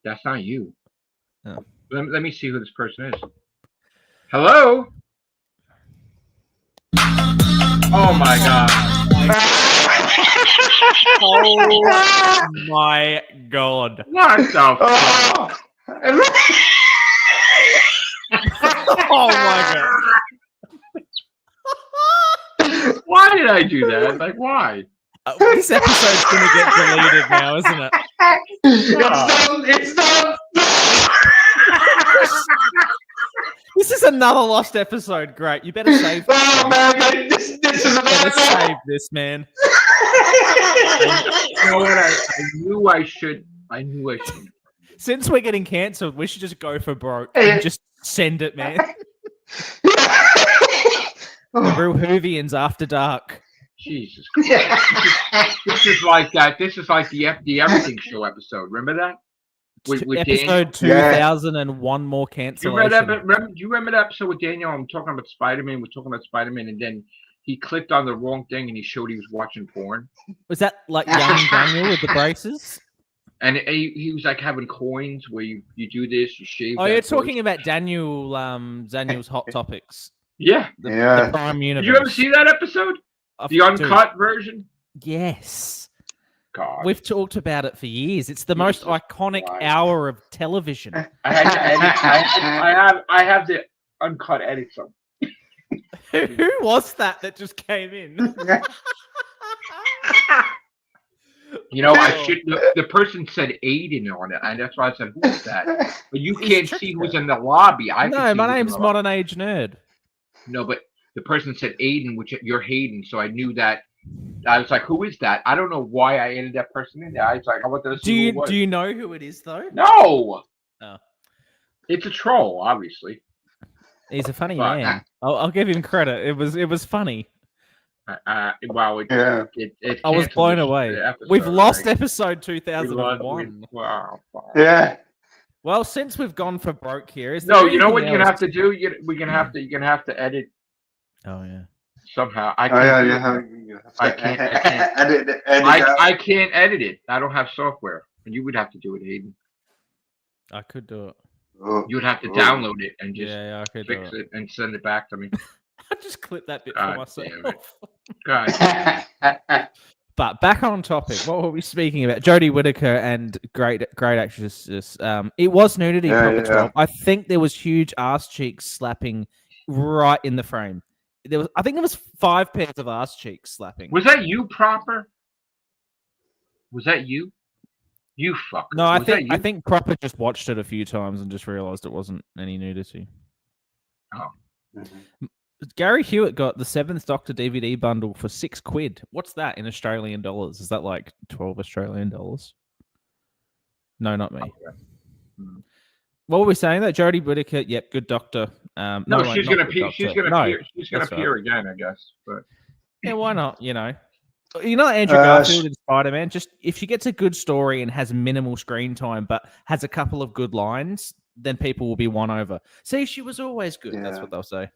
That's not you. Oh. Let me see who this person is. Hello? Oh my god. Oh my god. What the fuck? Oh my god. Why did I do that? Like, why? This episode's gonna get deleted now, isn't it? It's done. This is another lost episode. Great. You better save this. Oh man, this is better save this, man. You know what? I knew I should. Since we're getting cancelled, we should just go for broke and just send it, man. The real Whovians after dark. Jesus Christ. This is like that. This is like the Everything Show episode. Remember that? With episode 2001 more cancellation. Do you remember that episode with Daniel? I'm talking about Spider-Man. We're talking about Spider-Man, and then he clicked on the wrong thing, and he showed he was watching porn. Was that like young Daniel with the braces? And he was like having coins where you do this, you shave. Oh, you're talking about Daniel's Hot Topics. Yeah. The Prime Universe. Did you ever see that episode? The uncut version? Yes. God. We've talked about it for years. It's the most iconic hour of television. I have the uncut edits of. Who was that just came in? You know, I should. The person said Aiden on it, and that's why I said, "Who's that?" But you can't see who's in the lobby. No, my name's Modern Age Nerd. No, but the person said Aiden, which you're Hayden, so I knew that. I was like, "Who is that?" I don't know why I added that person in there. I was like, "I want to see who it was." Do you know who it is though? No. Oh. It's a troll, obviously. He's a funny man. I'll give him credit. It was funny. Wow. I was blown away. We've lost episode 2001. Wow. Yeah. Well, since we've gone for broke here, you know what you're gonna have to do? You're gonna have to edit. Oh yeah. somehow. I Oh, can't. you have I to can't. edit out. I can't edit it. I don't have software, and you would have to do it, Hayden. I could do it. Oh, You would have to oh. download it and just Yeah, I could fix do it and send it back to me. I just clip that bit for God myself. damn it. God damn it. But back on topic, what were we speaking about? Jodie Whittaker and great actresses. It was nudity, Yeah, Proper yeah. 12. I think there was huge ass cheeks slapping right in the frame. I think there was 5 pairs of ass cheeks slapping. Was that you, Proper? Was that you? You fucker. No, I Was that you? I think Proper just watched it a few times and just realized it wasn't any nudity. Oh. Mhm. Gary Hewitt got the 7th Doctor DVD bundle for £6. What's that in Australian dollars? Is that like 12 Australian dollars? No, not me. Okay. What were we saying? That Jodie Whittaker, yep, good doctor. No, she's gonna appear. She's gonna appear. She's gonna that's appear right. again, I guess. But Yeah, why not? You know, Andrew Garfield in Spider-Man. Just if she gets a good story and has minimal screen time, but has a couple of good lines, then people will be won over. See, she was always good. That's Yeah. what they'll say.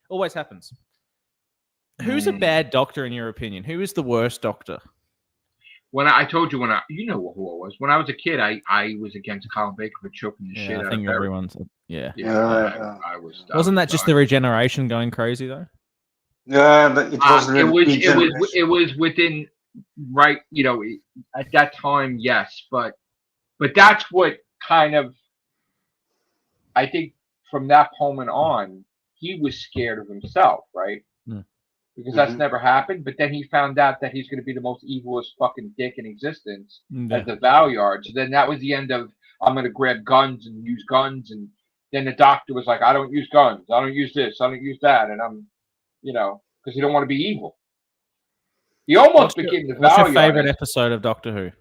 Always happens. Who's a bad doctor in your opinion? Who is the worst doctor? when I told you you know who I was. When I was a kid, I was against Colin Baker for choking the shit out I think of Barry. everyone's. Yeah. I was. Wasn't that just the regeneration going crazy though? Yeah, but it was it was within right. You know, at that time, yes, but that's what kind of. I think from that moment on, he was scared of himself, right? Because that's never happened. But then he found out that he's going to be the most evilest fucking dick in existence as the Valyard. So then that was the end of I'm going to grab guns and use guns. And then the doctor was like, I don't use guns. I don't use this. I don't use that. And I'm, because he don't want to be evil. He almost became the Valyard. What's your favorite episode of Doctor Who?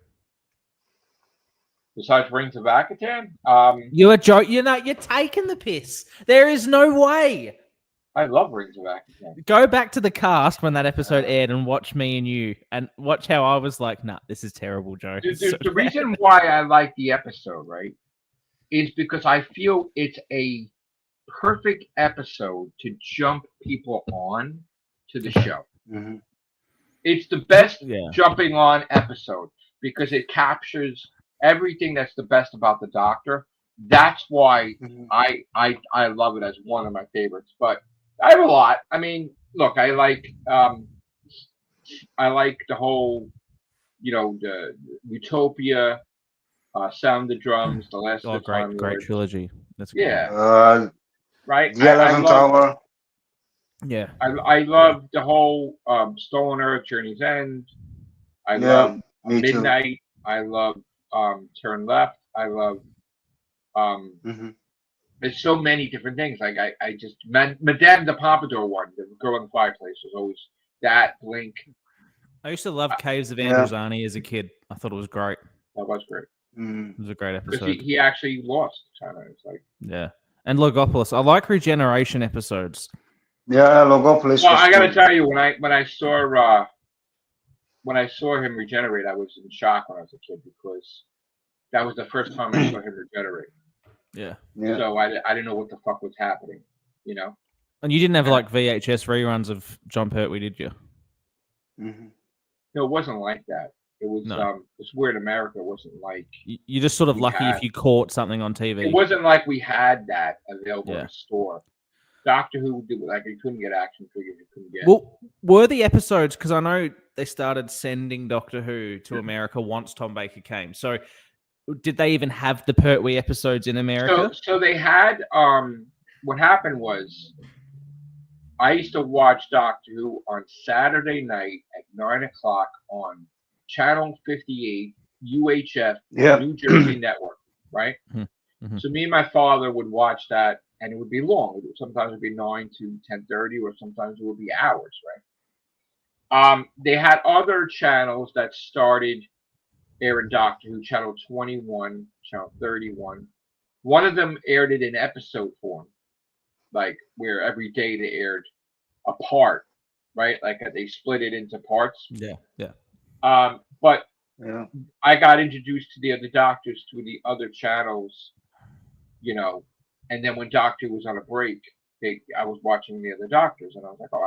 Besides Rings of Akatan? You're a joke. You're taking the piss. There is no way. I love Rings of Akatan. Go back to the cast when that episode aired and watch me and you and watch how I was like, nah, this is terrible, Joe. The reason why I like the episode, right, is because I feel it's a perfect episode to jump people on to the show. Mm-hmm. It's the best jumping on episode because it captures everything that's the best about the Doctor. That's why I love it as one of my favorites. But I have a lot. I mean, look, I like the whole, the Utopia, Sound the Drums, The Last of the Time Lord. Great trilogy. That's good. Yeah. Right. The 11th Hour. Yeah. I love the whole Stolen on Earth, Journey's End. I love Midnight. I love Turn Left. I love there's so many different things. Like I just Madame de Pompadour one, the Girl in the Fireplace was always that. Blink. I used to love Caves of Androzani as a kid. I thought it was great. That was great. It was a great episode. Because he actually lost. It's like and Logopolis. I like regeneration episodes. Yeah, Logopolis. Well, I gotta tell you, when I saw him regenerate, I was in shock when I was a kid because that was the first time I saw him regenerate. Yeah. So I didn't know what the fuck was happening, And you didn't have like VHS reruns of John Pertwee, did you? Mm-hmm. No, it wasn't like that. It was it's weird in America. It wasn't like you're just sort of lucky if you caught something on TV. It wasn't like we had that available in a store. Doctor Who would do it like you couldn't get action figures. You couldn't get. Well, were the episodes because I know they started sending Doctor Who to America once Tom Baker came. So did they even have the Pertwee episodes in America? So they had. What happened was, I used to watch Doctor Who on Saturday night at 9:00 on Channel 58 UHF New Jersey Network, right? Mm-hmm. So me and my father would watch that, and it would be long. Sometimes it would be 9 to 10:30, or sometimes it would be hours, right? They had other channels that started airing Doctor Who, Channel 21, Channel 31. One of them aired it in episode form, like where every day they aired a part, right? Like they split it into parts. Yeah. But I got introduced to the other Doctors through the other channels, and then when Doctor was on a break, I was watching the other doctors, and I was like, oh,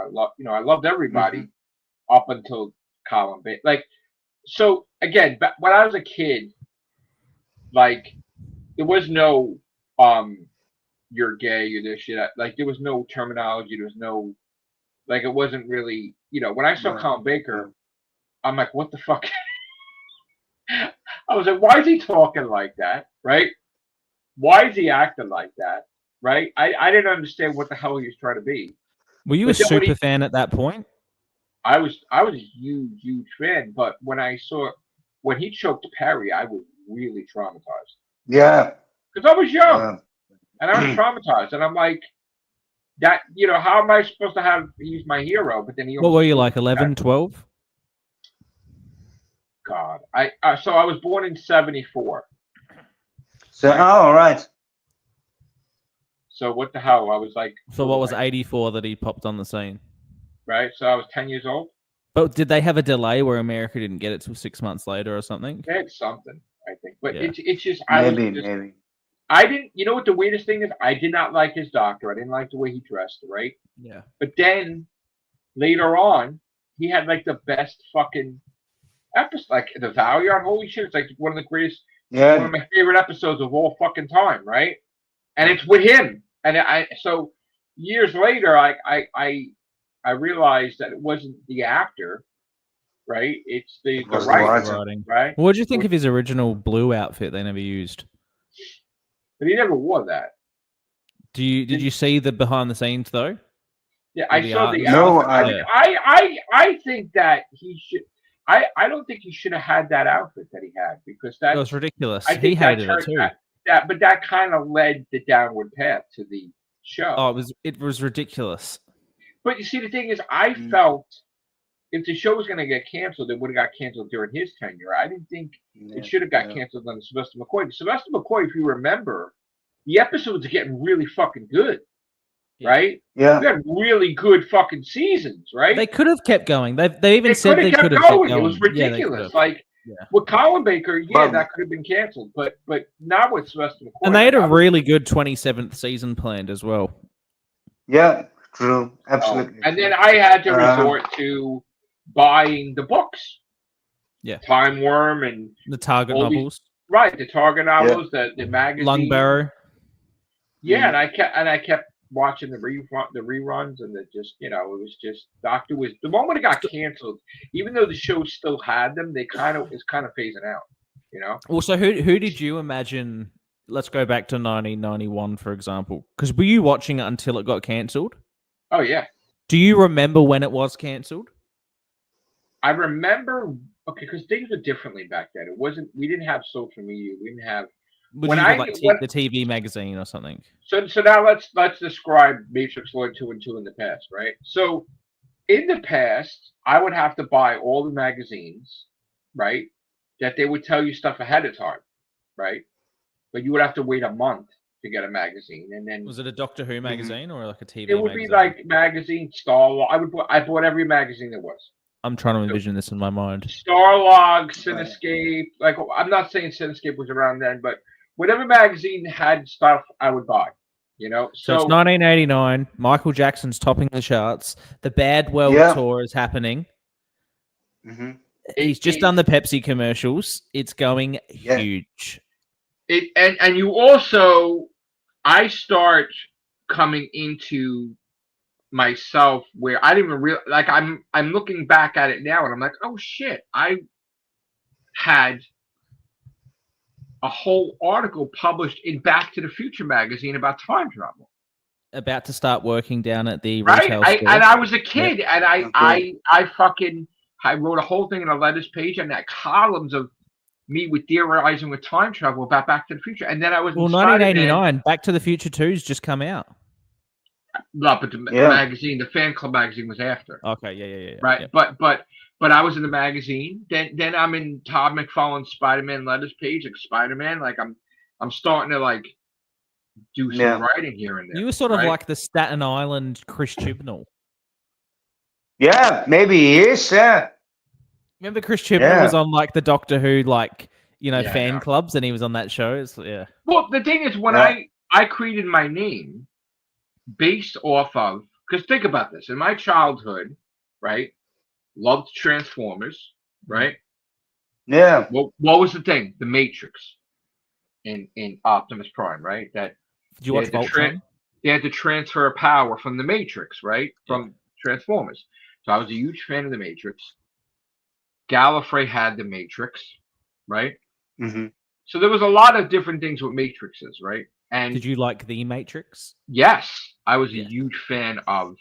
I loved everybody up until Colin Baker. Like, so again, when I was a kid, like, there was no you're gay, you're this shit. Like, there was no terminology. There was no, like, it wasn't really, when I saw Colin Baker, I'm like, what the fuck? I was like, why is he talking like that, right? Why is he acting like that, right? I didn't understand what the hell he was trying to be. Were you a super fan at that point? I was a huge fan, but when he choked Perry, I was really traumatized. Yeah. Because I was young, and I was traumatized, and I'm like, that, how am I supposed to he's my hero, but then he... What were you, like 11, 12? God. So I was born in 74. So, all right. So what the hell? I was like... So what was 84 that he popped on the scene? Right? So I was 10 years old. But did they have a delay where America didn't get it till 6 months later or something? They had something, I think. But it's just... Maybe. I didn't... You know what the weirdest thing is? I did not like his doctor. I didn't like the way he dressed, right? Yeah. But then, later on, he had, like, the best fucking episode. Like, the Valeyard, holy shit. It's, like, one of the greatest... One of my favorite episodes of all fucking time, right? And it's with him. And so, years later, I realized that it wasn't the actor, right? It's the writing, right? What did you think of his original blue outfit they never used? But he never wore that. Did you see the behind the scenes though? Yeah, I saw the outfit. No, I think that he should. I don't think he should have had that outfit that he had, because that was ridiculous. He hated it too. But that kind of led the downward path to the show. Oh, it was ridiculous. But you see, the thing is, I felt if the show was going to get canceled, it would have got canceled during his tenure. I didn't think it should have got canceled on Sylvester McCoy. Sylvester McCoy, if you remember, the episodes are getting really fucking good, right? Yeah. We had really good fucking seasons, right? They could have kept going. They even said they could have kept going. It was ridiculous. With Colin Baker, that could have been canceled, but not with Sylvester McCoy. And they had a really good 27th season planned as well. Yeah, true. Absolutely. And then I had to resort to buying the books. Yeah. Time Worm and the Target novels. Right, the Target novels, the magazine. Lungbarrow. Yeah, and I kept watching the reruns, and it just, it was just the moment it got canceled, even though the show still had them, it's kind of phasing out, Well, so who did you imagine? Let's go back to 1991, for example, because were you watching it until it got cancelled? Oh yeah. Do you remember when it was cancelled? I remember, because things were differently back then. We didn't have social media. We didn't have. The TV magazine or something. So now let's describe Matrix Lord 2 and 2 in the past, right? So in the past, I would have to buy all the magazines, right? That they would tell you stuff ahead of time, right? But you would have to wait a month to get a magazine, and then was it a Doctor Who magazine or like a TV? It would be like magazine Star Wars. I bought every magazine there was. I'm trying to envision this in my mind. Starlog, Cinescape. Like, I'm not saying Cinescape was around then, but whatever magazine had stuff, I would buy. So it's 1989. Michael Jackson's topping the charts. The Bad World Tour is happening. Mm-hmm. He's just done the Pepsi commercials. It's going huge. And you also, I start coming into myself where I didn't even realize, like, I'm looking back at it now and I'm like, oh shit, I had a whole article published in Back to the Future magazine about time travel. About to start working down at the retail store. And I was a kid, and I wrote a whole thing in a letters page, and that columns of me with theorizing with time travel about Back to the Future. And then I was 1989, Back to the Future 2's just come out. No, but the magazine, the fan club magazine, was after. Okay, yeah. Right, yeah. But I was in the magazine. Then I'm in Todd McFarlane's Spider-Man letters page, like Spider-Man. Like I'm starting to like do some writing here and there. You were sort of like the Staten Island Chris Chibnall. Yeah, maybe he is. Yeah. Remember Chris Chibnall was on like the Doctor Who fan clubs, and he was on that show. Well, the thing is, when I created my name, based off of, because think about this. In my childhood, right, loved Transformers, right? Yeah. What was the thing? The Matrix in Optimus Prime, right? That Did you they watch had to Voltron? they had to transfer power from the Matrix, right? Yeah. From Transformers. So I was a huge fan of the Matrix. Gallifrey had the Matrix, right? Mm-hmm. So there was a lot of different things with Matrixes, right? And Did you like the Matrix? yes, I was a Yeah. huge fan of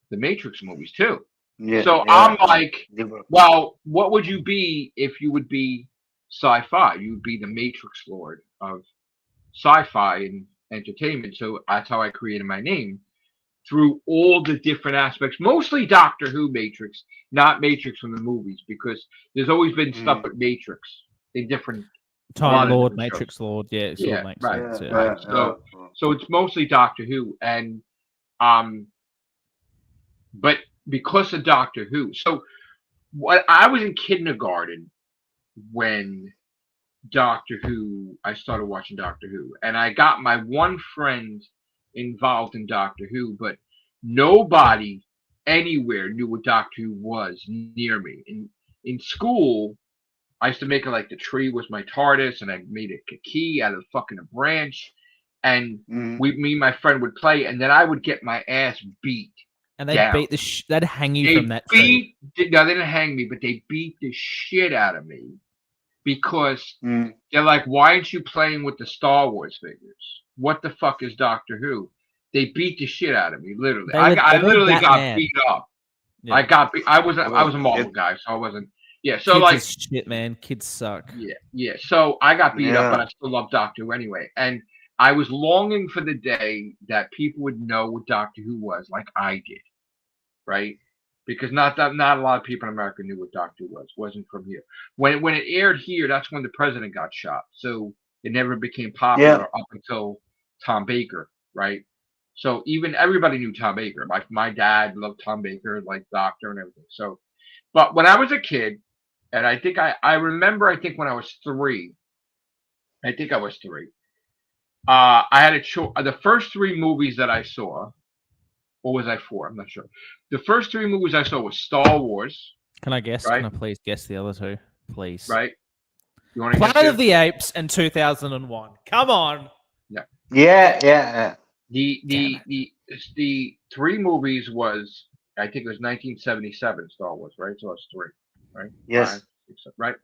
the Matrix movies too. Yeah. So yeah, I'm like, they were- well, what would you be if you would be sci-fi? You would be the Matrix Lord of sci-fi and entertainment. So that's how I created my name through all the different aspects, mostly Doctor Who Matrix, not Matrix from the movies, because there's always been stuff with Matrix in different a lot Time of Lord, different shows. Matrix Lord. Yeah, it sort Yeah, of makes right, sense. Yeah. right. So it's mostly Doctor Who, and but because of Doctor Who, so what I was in kindergarten when Doctor Who, I started watching Doctor Who, and I got my one friend involved in Doctor Who, but nobody anywhere knew what Doctor Who was near me. In school, I used to make it like the tree was my TARDIS, and I made a key out of fucking a branch, and me and my friend would play, and then I would get my ass beat. And they down. beat they'd hang you from that tree. No, they didn't hang me, but they beat the shit out of me because they're like, "Why aren't you playing with the Star Wars figures? What the fuck is Doctor Who?" They beat the shit out of me, literally. I literally got beat up. Yeah. I was a Marvel guy, so I wasn't. Yeah, so kids like is shit, man. Kids suck. Yeah. So I got beat up, but I still love Doctor Who anyway. And I was longing for the day that people would know what Doctor Who was, like I did, right? Because not a lot of people in America knew what Doctor Who was. Wasn't from here. When it aired here, that's when the president got shot. So it never became popular up until Tom Baker, right? So even everybody knew Tom Baker. My dad loved Tom Baker, like Doctor and everything. So, but when I was a kid, and I think I remember, I think when I was 3, I think I was 3. I had the first 3 movies that I saw, or was I 4? I'm not sure. The first 3 movies I saw was Star Wars. Can I guess? Right? Can I please guess the other 2, please? Right. You want to guess? Planet of the Apes and 2001. Come on. Yeah. The 3 movies was, I think it was 1977 Star Wars, right? So it's 3, right? Yes. 5, 6, 7, right.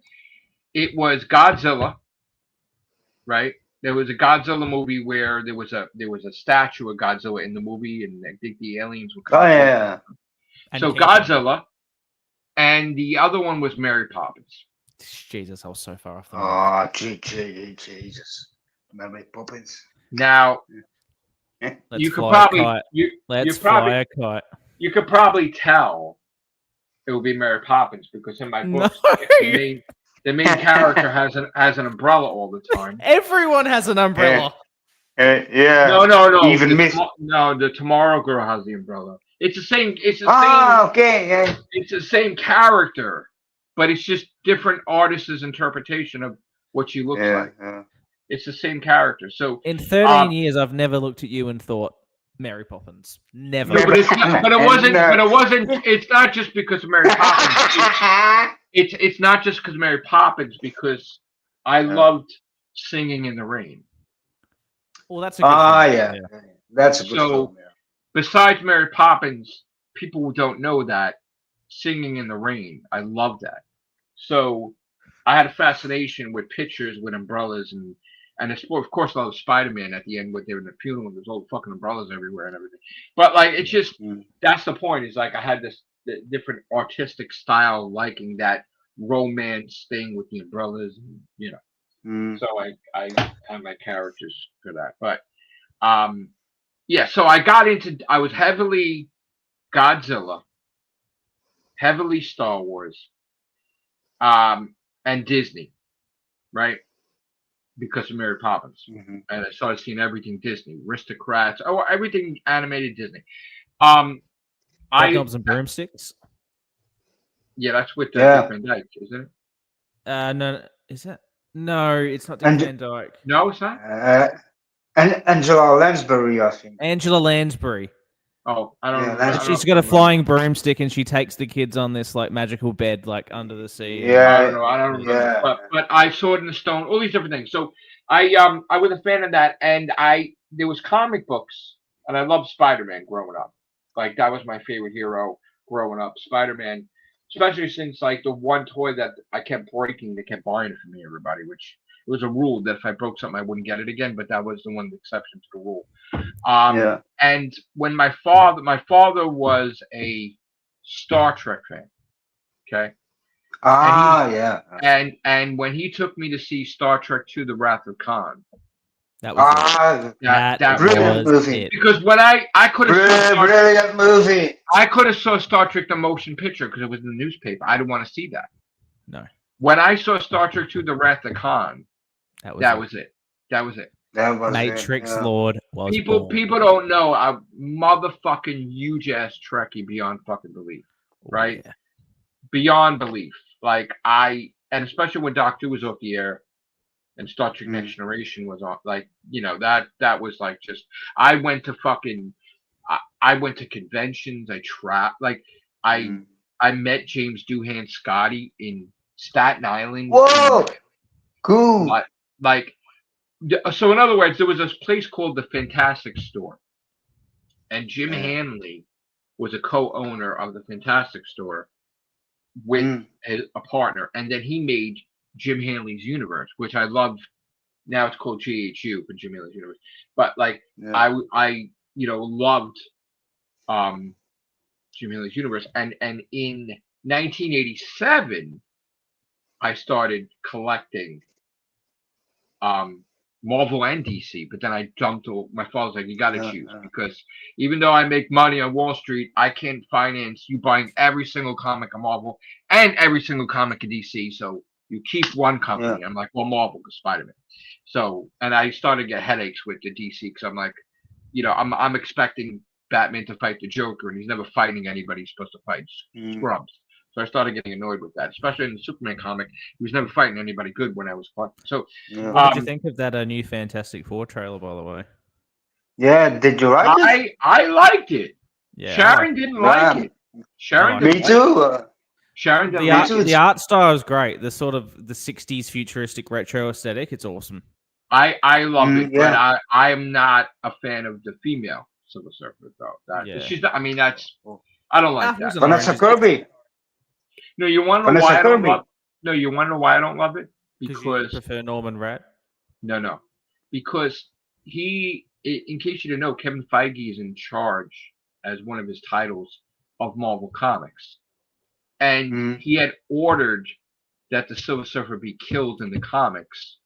It was Godzilla, right? There was a Godzilla movie where there was a statue of Godzilla in the movie, and I think the aliens were coming. Oh yeah. So Godzilla, and the other one was Mary Poppins. Jesus, I was so far off the mark. Oh, Jesus. Mary Poppins. Now, you could probably fly a kite. You could probably tell it would be Mary Poppins because in my books, the main character has an umbrella all the time. Everyone has an umbrella. Yeah. No. Even the Tomorrow Girl has the umbrella. It's the same. Okay. Yeah. It's the same character, but it's just different artists' interpretation of what she looks like. Yeah. It's the same character. So in 13 years, I've never looked at you and thought Mary Poppins. Never. No, but it wasn't. It's not just because of Mary Poppins. It's not just because of Mary Poppins, because I loved Singing in the Rain. Well, that's a good film. Yeah. That's a good film. Yeah. Besides Mary Poppins, people who don't know that Singing in the Rain, I love that. So I had a fascination with pictures with umbrellas and of course, all the Spider-Man at the end when they were in the funeral, there's all fucking umbrellas everywhere and everything. But like, it's just that's the point. Is like I had this different artistic style, liking that romance thing with the umbrellas, and So I have my characters for that. But so I was heavily Godzilla, heavily Star Wars, and Disney, right? Because of Mary Poppins, and I started seeing everything Disney, Aristocrats, everything animated Disney. Knobs and Broomsticks. Yeah, that's with Dick Van Dyke, isn't it? No, is it? No, it's not Dick Van Dyke. No, it's not. And Angela Lansbury, I think. Angela Lansbury. Oh, I don't Yeah, remember. that's- She's got a flying broomstick and she takes the kids on this like magical bed like under the sea. Yeah. I don't know. I don't remember. Yeah. But I Sword in the Stone, all these different things. So I was a fan of that, and there was comic books, and I loved Spider-Man growing up. Like that was my favorite hero growing up, Spider-Man. Especially since like the one toy that I kept breaking, they kept buying it for me, everybody, which it was a rule that if I broke something, I wouldn't get it again. But that was the one exception to the rule. Yeah. And when my father was a Star Trek fan. Okay. Yeah. And when he took me to see Star Trek II: The Wrath of Khan, That was it. that brilliant was movie. it. because when I could have Brilliant movie. I could have saw Star Trek the motion picture because it was in the newspaper. I didn't want to see that. No. When I saw Star Trek II: The Wrath of Khan, That was it. That was it. That was Matrix it, yeah. Lord was People born. don't know I'm motherfucking huge ass Trekkie beyond fucking belief. Right? Yeah. Beyond belief. Like and especially when Doctor was off the air and Star Trek Next Generation was on, like, that was like just I went to conventions, I met James Doohan Scotty in Staten Island. Whoa! Cool. So in other words, there was this place called the Fantastic Store, and Jim Hanley was a co-owner of the Fantastic Store with a partner, and then he made Jim Hanley's Universe, which I love. Now it's called GHU, but Jim Hanley's Universe. But I loved Jim Hanley's Universe, and in 1987, I started collecting Marvel and DC, but then I jumped to my father's like, you got to choose because even though I make money on Wall Street, I can't finance you buying every single comic of Marvel and every single comic of DC. So you keep one company. I'm like, well, Marvel because Spider-Man. So, and I started to get headaches with the DC because I'm like, I'm expecting Batman to fight the Joker and he's never fighting anybody he's supposed to fight. Scrubs. So I started getting annoyed with that, especially in the Superman comic. He was never fighting anybody good when I was collecting. So, what did you think of that new Fantastic Four trailer, by the way? Yeah, did you like it? I liked it. Yeah, Sharon didn't like it. Sharon, me too. Sharon didn't like it. The art style is great. The sort of the '60s futuristic retro aesthetic. It's awesome. I love it, but I am not a fan of the female Silver Surfer though. She's not, I mean, that's I don't like that. Vanessa Kirby. No, you want to know why I don't love? No, you want to know why I don't love it? Because you prefer Norman Radd. No, because he, in case you didn't know, Kevin Feige is in charge as one of his titles of Marvel Comics, and he had ordered that the Silver Surfer be killed in the comics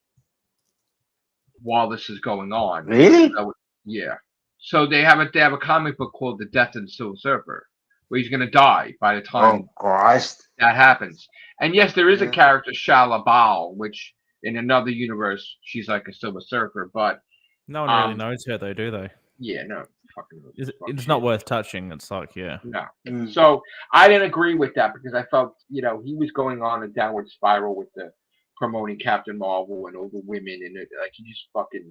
while this is going on. Really? So, yeah. So they have a comic book called The Death of the Silver Surfer, where he's going to die by the time that happens. And yes, there is a character, Shala Bal, which in another universe, she's like a Silver Surfer, but no one really knows her, though, do they? Yeah, no. It's not worth touching. It's like, yeah. No. So I didn't agree with that because I felt, he was going on a downward spiral with the promoting Captain Marvel and all the women, and he just fucking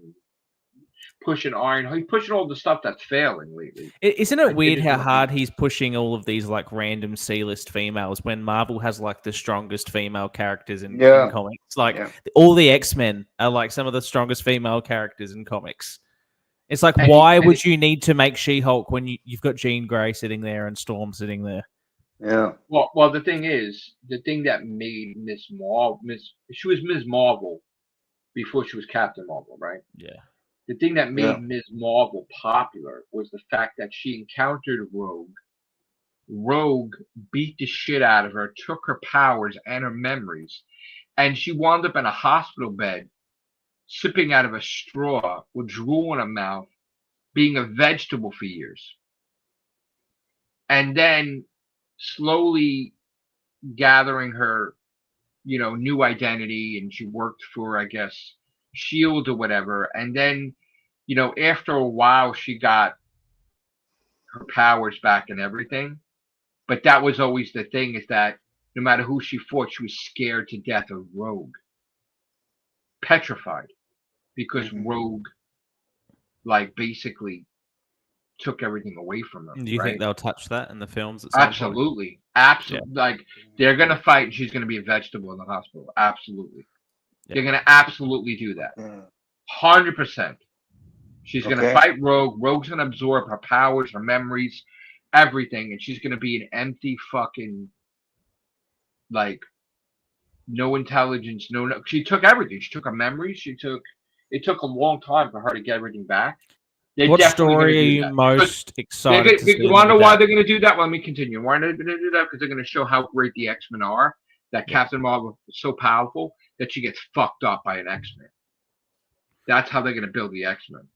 pushing iron. He's pushing all the stuff that's failing lately. Isn't it weird how hard he's pushing all of these like random C-list females when Marvel has like the strongest female characters in comics? Like all the X-Men are like some of the strongest female characters in comics. It's like, why would you need to make She-Hulk when you've got Jean Grey sitting there and Storm sitting there? Yeah. Well, the thing is, the thing that made she was Ms. Marvel before she was Captain Marvel, right? Yeah. The thing that made Ms. Marvel popular was the fact that she encountered Rogue. Rogue beat the shit out of her, took her powers and her memories, and she wound up in a hospital bed, sipping out of a straw with drool in her mouth, being a vegetable for years. And then slowly gathering her, new identity, and she worked for, I guess, S.H.I.E.L.D. or whatever. And then, after a while, she got her powers back and everything. But that was always the thing, is that no matter who she fought, she was scared to death of Rogue. Petrified. Because Rogue like basically took everything away from them. Do you right? think they'll touch that in the films at some point? Absolutely. Like they're gonna fight and she's gonna be a vegetable in the hospital. Absolutely. Yeah. They're gonna absolutely do that. 100%. She's gonna fight Rogue. Rogue's gonna absorb her powers, her memories, everything, and she's gonna be an empty fucking like no intelligence, no. She took everything. She took her memories. It took a long time for her to get everything back. What story are you most excited to see? You want to know why they're going to do that? Well, let me continue. Why are they going to do that? Because they're going to show how great the X-Men are. That Captain Marvel is so powerful that she gets fucked up by an X-Men. That's how they're going to build the X-Men.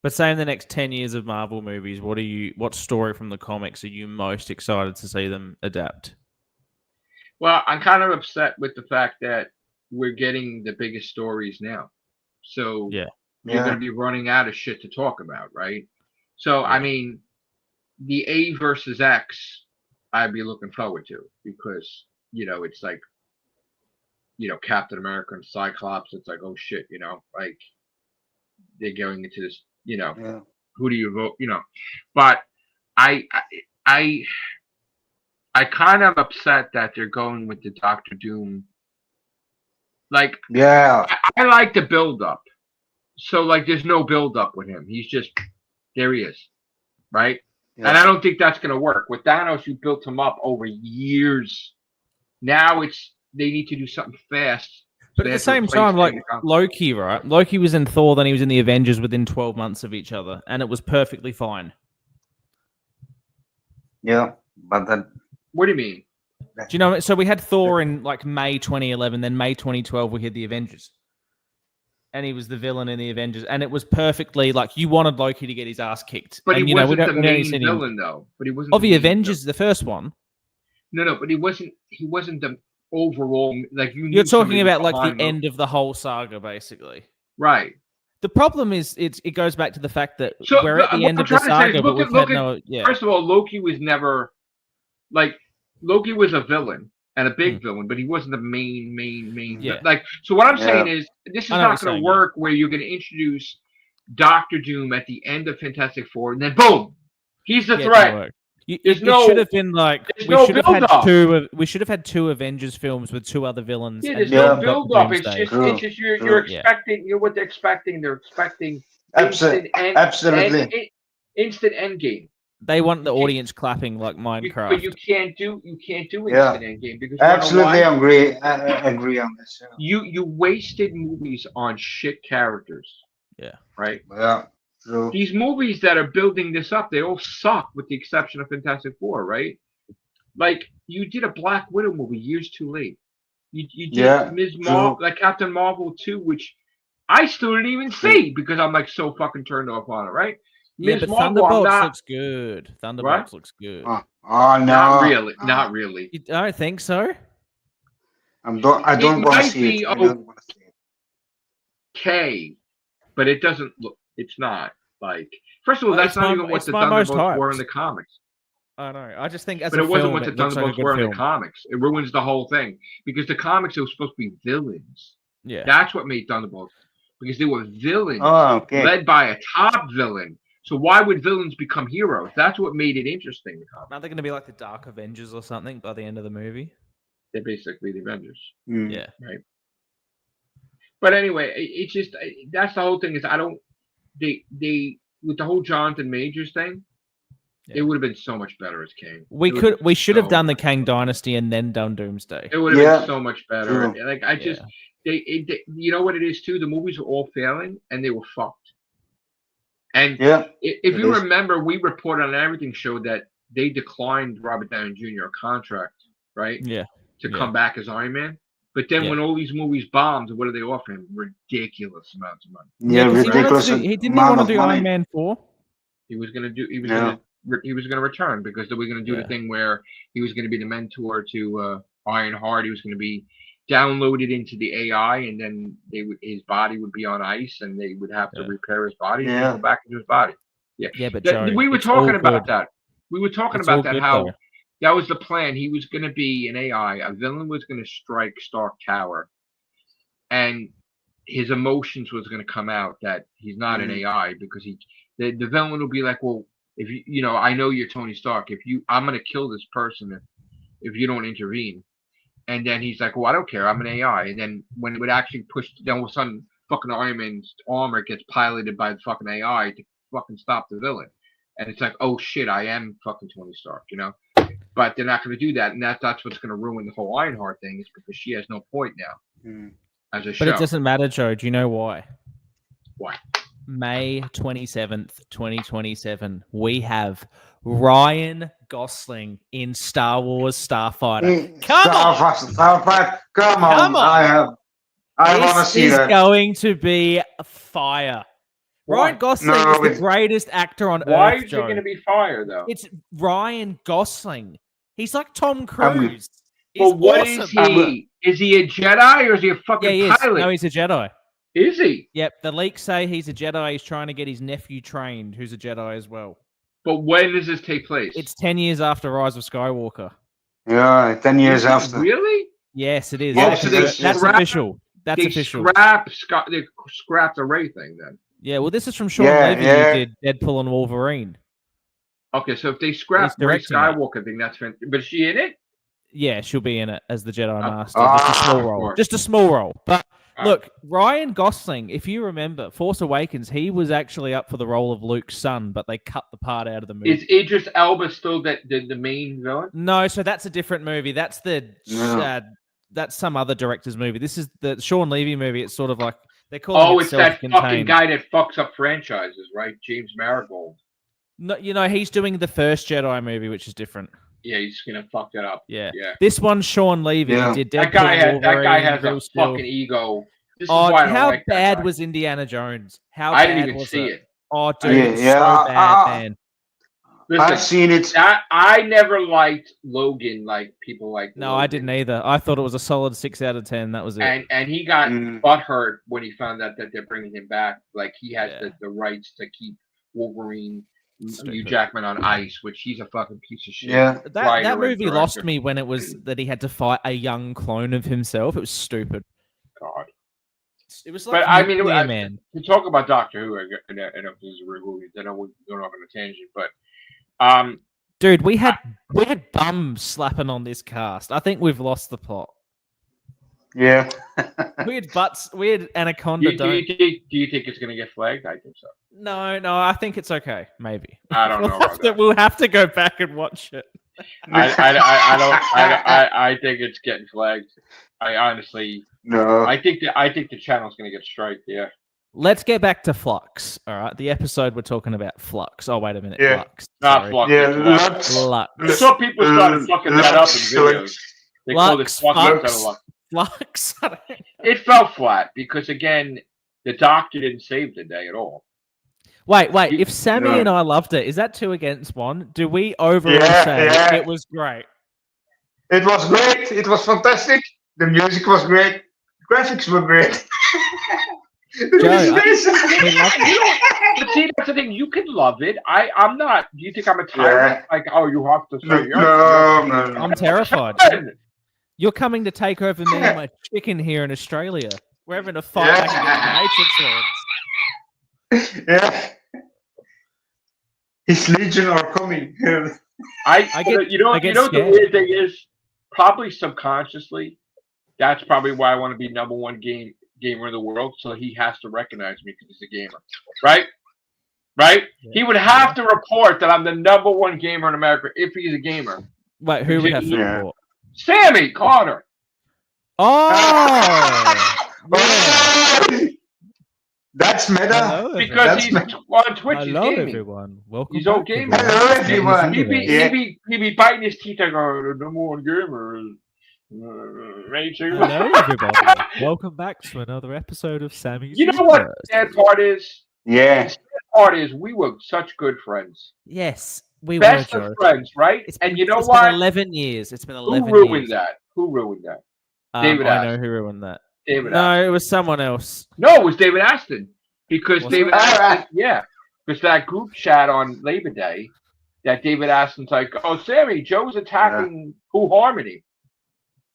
But say in the next 10 years of Marvel movies, what story from the comics are you most excited to see them adapt? Well, I'm kind of upset with the fact that we're getting the biggest stories now. So you're going to be running out of shit to talk about, right? So, I mean, the A versus X, I'd be looking forward to because, it's like, Captain America and Cyclops. It's like, oh shit, like they're going into this, who do you vote, But I kind of upset that they're going with the Doctor Doom. Like, I like the build up. So, like, there's no build up with him. He's just, there he is, right? Yeah. And I don't think that's going to work. With Thanos, you built him up over years. Now they need to do something fast. But at the same time, like Loki, right? Loki was in Thor, then he was in the Avengers within 12 months of each other, and it was perfectly fine. Yeah, but then... What do you mean? Do you know? So we had Thor in like May 2011, then May 2012 we had the Avengers. And he was the villain in the Avengers, and it was perfectly like you wanted Loki to get his ass kicked. But and, he wasn't the main villain, though. But he wasn't of the Avengers, the first one. No, but he wasn't. He wasn't the overall like you. You're talking about like the end of the whole saga, basically. Right. The problem is it goes back to the fact that we're at the end of the saga, but we've had no. Yeah. First of all, Loki was never like Loki was a villain. And a big villain, but he wasn't the main. Yeah. Like, so what I'm saying is, this is not going to work where you're going to introduce Doctor Doom at the end of Fantastic Four, and then boom, he's the threat. It should have been like we should have had two Avengers films with two other villains. Yeah, there's no build up. It's just you're expecting. What they're expecting. They're expecting absolutely instant end game. They want the audience clapping like Minecraft. But you can't do instant endgame because absolutely agree on this. You wasted movies on shit characters. Yeah. Right? Yeah. True. These movies that are building this up, they all suck with the exception of Fantastic Four, right? Like you did a Black Widow movie years too late. You did Ms. Marvel, like Captain Marvel 2, which I still didn't even see because I'm like so fucking turned off on it, right? Yeah, but Thunderbolts looks good. Thunderbolts looks good. Oh no, not really. You don't think so? I don't want to see it. Okay, but it doesn't look. It's not like. First of all, that's not even what the Thunderbolts were in the comics. I know. I just think, but it wasn't what the Thunderbolts were in the comics. It ruins the whole thing because the comics, it was supposed to be villains. Yeah, that's what made Thunderbolts because they were villains led by a top villain. So why would villains become heroes? That's what made it interesting. Now they're going to be like the Dark Avengers or something by the end of the movie. They're basically the Avengers. Yeah. Right. But anyway, it's just that's the whole thing. Is I don't. They with the whole Jonathan Majors thing, it would have been so much better as Kang. We should have done the Kang Dynasty and then done Doomsday. It would have been so much better. Like I just they you know what it is too. The movies were all failing and they were fucked. And if you remember, we reported on Everything Show that they declined Robert Downey Jr. a contract, right? Yeah. To come back as Iron Man. But then when all these movies bombed, what do they offer him? Ridiculous amounts of money. Yeah, ridiculous. He didn't want to do Iron Man 4. He was going to return because they were going to do the thing where he was going to be the mentor to Ironheart. He was going to be downloaded into the AI, and then his body would be on ice, and they would have to repair his body and go back into his body. Yeah, but we were talking about that. We were talking about that. How that was the plan. He was going to be an AI. A villain was going to strike Stark Tower, and his emotions was going to come out that he's not an AI because the villain will be like, well, if I know you're Tony Stark. I'm going to kill this person if you don't intervene. And then he's like, well, I don't care. I'm an AI. And then when it would actually push, then all of a sudden, fucking Iron Man's armor gets piloted by the fucking AI to fucking stop the villain. And it's like, oh shit, I am fucking Tony Stark, But they're not going to do that, and that's what's going to ruin the whole Ironheart thing, is because she has no point now as a show. But it doesn't matter, Joe. Do you know why? Why? May 27th, 2027, we have Ryan Gosling in Star Wars Starfighter. Come on! Starfighter. Come on! I want to see that. This is going to be fire. Ryan Gosling is the greatest actor on Earth. Why is he going to be fire, though? It's Ryan Gosling. He's like Tom Cruise. But what is he? Is he a Jedi or is he a fucking pilot? No, he's a Jedi. Is he? Yep, the leaks say he's a Jedi. He's trying to get his nephew trained, who's a Jedi as well. But when does this take place? It's 10 years after Rise of Skywalker. Yeah, 10 years after. Really? Yes, it is. Oh, that's official. That's official. They scrapped the Rey thing then. Yeah, well, this is from Sean Levy, who did Deadpool and Wolverine. Okay, so if they scrap Rey Skywalker thing, that's fantastic. But is she in it? Yeah, she'll be in it as the Jedi Master. Just a small role. Just a small role. But look, Ryan Gosling, if you remember, Force Awakens, he was actually up for the role of Luke's son, but they cut the part out of the movie. Is Idris Elba still the main villain? No, so that's a different movie. That's that's some other director's movie. This is the Sean Levy movie. It's sort of like they call it. It's that fucking guy that fucks up franchises, right? James Marigold. No, he's doing the first Jedi movie, which is different. Yeah, he's gonna fuck that up. Yeah. This one's Sean Levy. Yeah. Did that guy has a fucking ego. This is why how bad was Indiana Jones? I didn't even see it. Oh, dude, so bad, man. Listen, I've seen it. I never liked Logan like people like. No, Logan. I didn't either. I thought it was a solid 6 out of 10. That was it. And he got butthurt when he found out that they're bringing him back. Like he has the rights to keep Wolverine, Hugh Jackman on ice, which he's a fucking piece of shit. Yeah, that movie lost me when it was that he had to fight a young clone of himself. It was stupid. God. It was like, but I mean, man. To talk about Doctor Who, I know this is a real movie. I know we're going off on a tangent, but dude, we had bums slapping on this cast. I think we've lost the plot. Yeah. we had Anaconda. Do you think it's going to get flagged? I think so. No, I think it's okay. Maybe. I don't know. We'll have to go back and watch it. I think it's getting flagged. I honestly no. I think the channel's going to get striked. Yeah. Let's get back to Flux. All right, the episode we're talking about Flux. Oh, wait a minute. Yeah. Flux. Not Flux. Yeah, Flux. I saw people started fucking that up in videos. They called it Flux. Flux. It fell flat because again, the Doctor didn't save the day at all. Wait. If Sammy and I loved it, is that 2 against 1? Do we overall say it was great? It was great. It was fantastic. The music was great. The graphics were great. Joe, see, that's the thing. You can love it. I'm not. Do you think I'm a tyrant? Like, oh, you have to say no. I'm terrified. You're coming to take over me and my chicken here in Australia. We're having a fight against the Matrix Lords. Yeah. His Legion are coming. The weird thing is, probably subconsciously, that's probably why I want to be #1 gamer in the world. So he has to recognize me because he's a gamer, right? Yeah. He would have to report that I'm the #1 gamer in America if he's a gamer. Wait, who would have to report? Sammy Connor. Oh. That's meta. Hello, because he's on Twitch. Hello, everyone. Welcome. He's on gaming. Hello, everyone. He be biting his teeth and going, "The #1 gamer." Hello, everybody. Welcome back to another episode of Sammy's. You know what the sad part is? Yeah. The sad part is we were such good friends. Yes, we Best were. of friends, right? And you know what? what? Been 11 years. It's been 11 years. Who ruined that? David I Aston. know who ruined that. David no, Aston. It was someone else. No, it was David Aston. Because because that group chat on Labor Day, that David Aston's like, "Oh, Sammy, Joe's attacking Who Harmony,"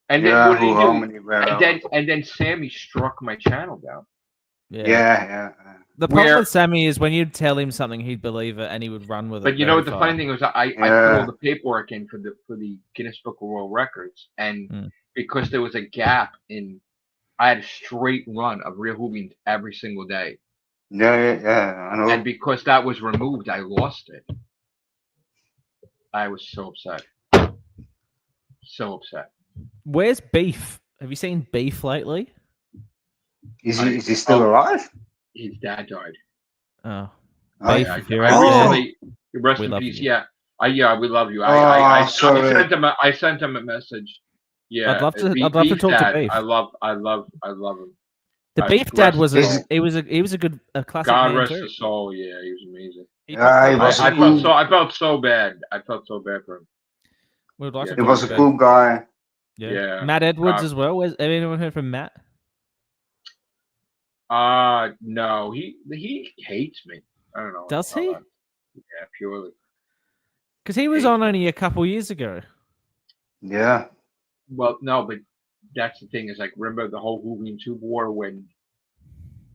and then what did he do? And then Sammy struck my channel down. Yeah. The problem with Sammy is when you'd tell him something, he'd believe it and he would run with it. But you know what the funny thing was? I put all the paperwork in for the Guinness Book of World Records, and because there was a gap in, I had a straight run of Real Whovians every single day. Yeah. I know. And because that was removed, I lost it. I was so upset. So upset. Where's Beef? Have you seen Beef lately? Is he still alive? His dad died. Oh. Beef, if you're out there, rest in peace. You. Yeah, we love you. I sent him a message. Yeah, I'd love to talk Dad, to Beef. I love him. The Beef Dad was he was a good classic God man rest too. his soul. Yeah, he was amazing. I felt so bad. I felt so bad for him. He was a cool guy. Yeah. Matt Edwards as well. Have anyone heard from Matt? No, he hates me. I don't know. Does he? Yeah, purely. Because he was on only a couple years ago. Yeah. Well, no, but that's the thing is like, remember the whole Whovian Tube War when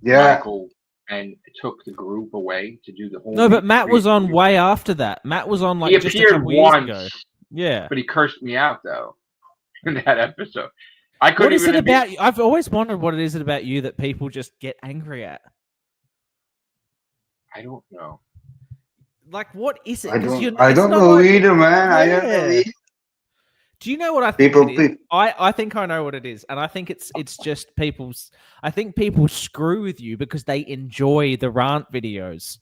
Michael and took the group away to do the whole. No, but Matt was on way after that. Matt was on like he just a appeared couple once, years ago. Yeah, but he cursed me out though in that episode. I couldn't. What is it about? I've always wondered what it is about you that people just get angry at. I don't know. Like, what is it? I don't know either, man. Yeah. I don't know either. Do you know what I think it is? I think I know what it is, and I think it's just people's. I think people screw with you because they enjoy the rant videos.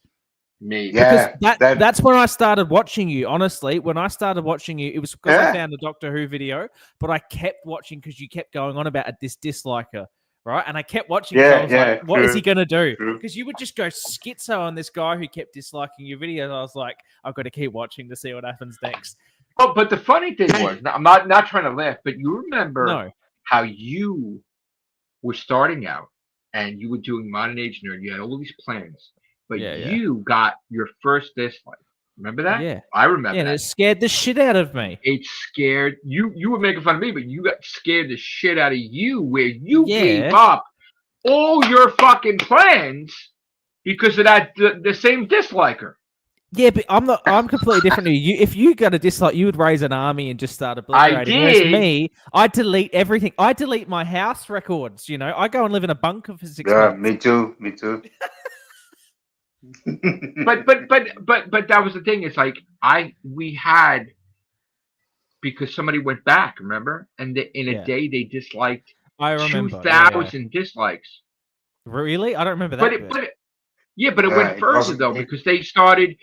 Maybe. Yeah, that's when I started watching you. Honestly, when I started watching you, it was because I found a Doctor Who video, but I kept watching because you kept going on about a disliker, right? And I kept watching. I was like, what is he gonna do? Because you would just go schizo on this guy who kept disliking your videos. I was like, I've got to keep watching to see what happens next. Oh, but the funny thing was, I'm not trying to laugh, but you remember how you were starting out and you were doing Modern Age Nerd. You had all these plans, but you got your first dislike. Remember that? Yeah, I remember. Yeah, that. It scared the shit out of me. It scared you. You were making fun of me, but you got scared the shit out of you, where you gave up all your fucking plans because of that the same disliker. Yeah, but I'm completely different to you. If you got a dislike, you would raise an army and just start obliterating. I did. Whereas me, I delete everything. I delete my house records. You know, I go and live in a bunker for 6 months. Me too. but that was the thing. It's like we had, because somebody went back, remember, and in a day they disliked 2,000 dislikes. Really, I don't remember that. But it went further though, because they started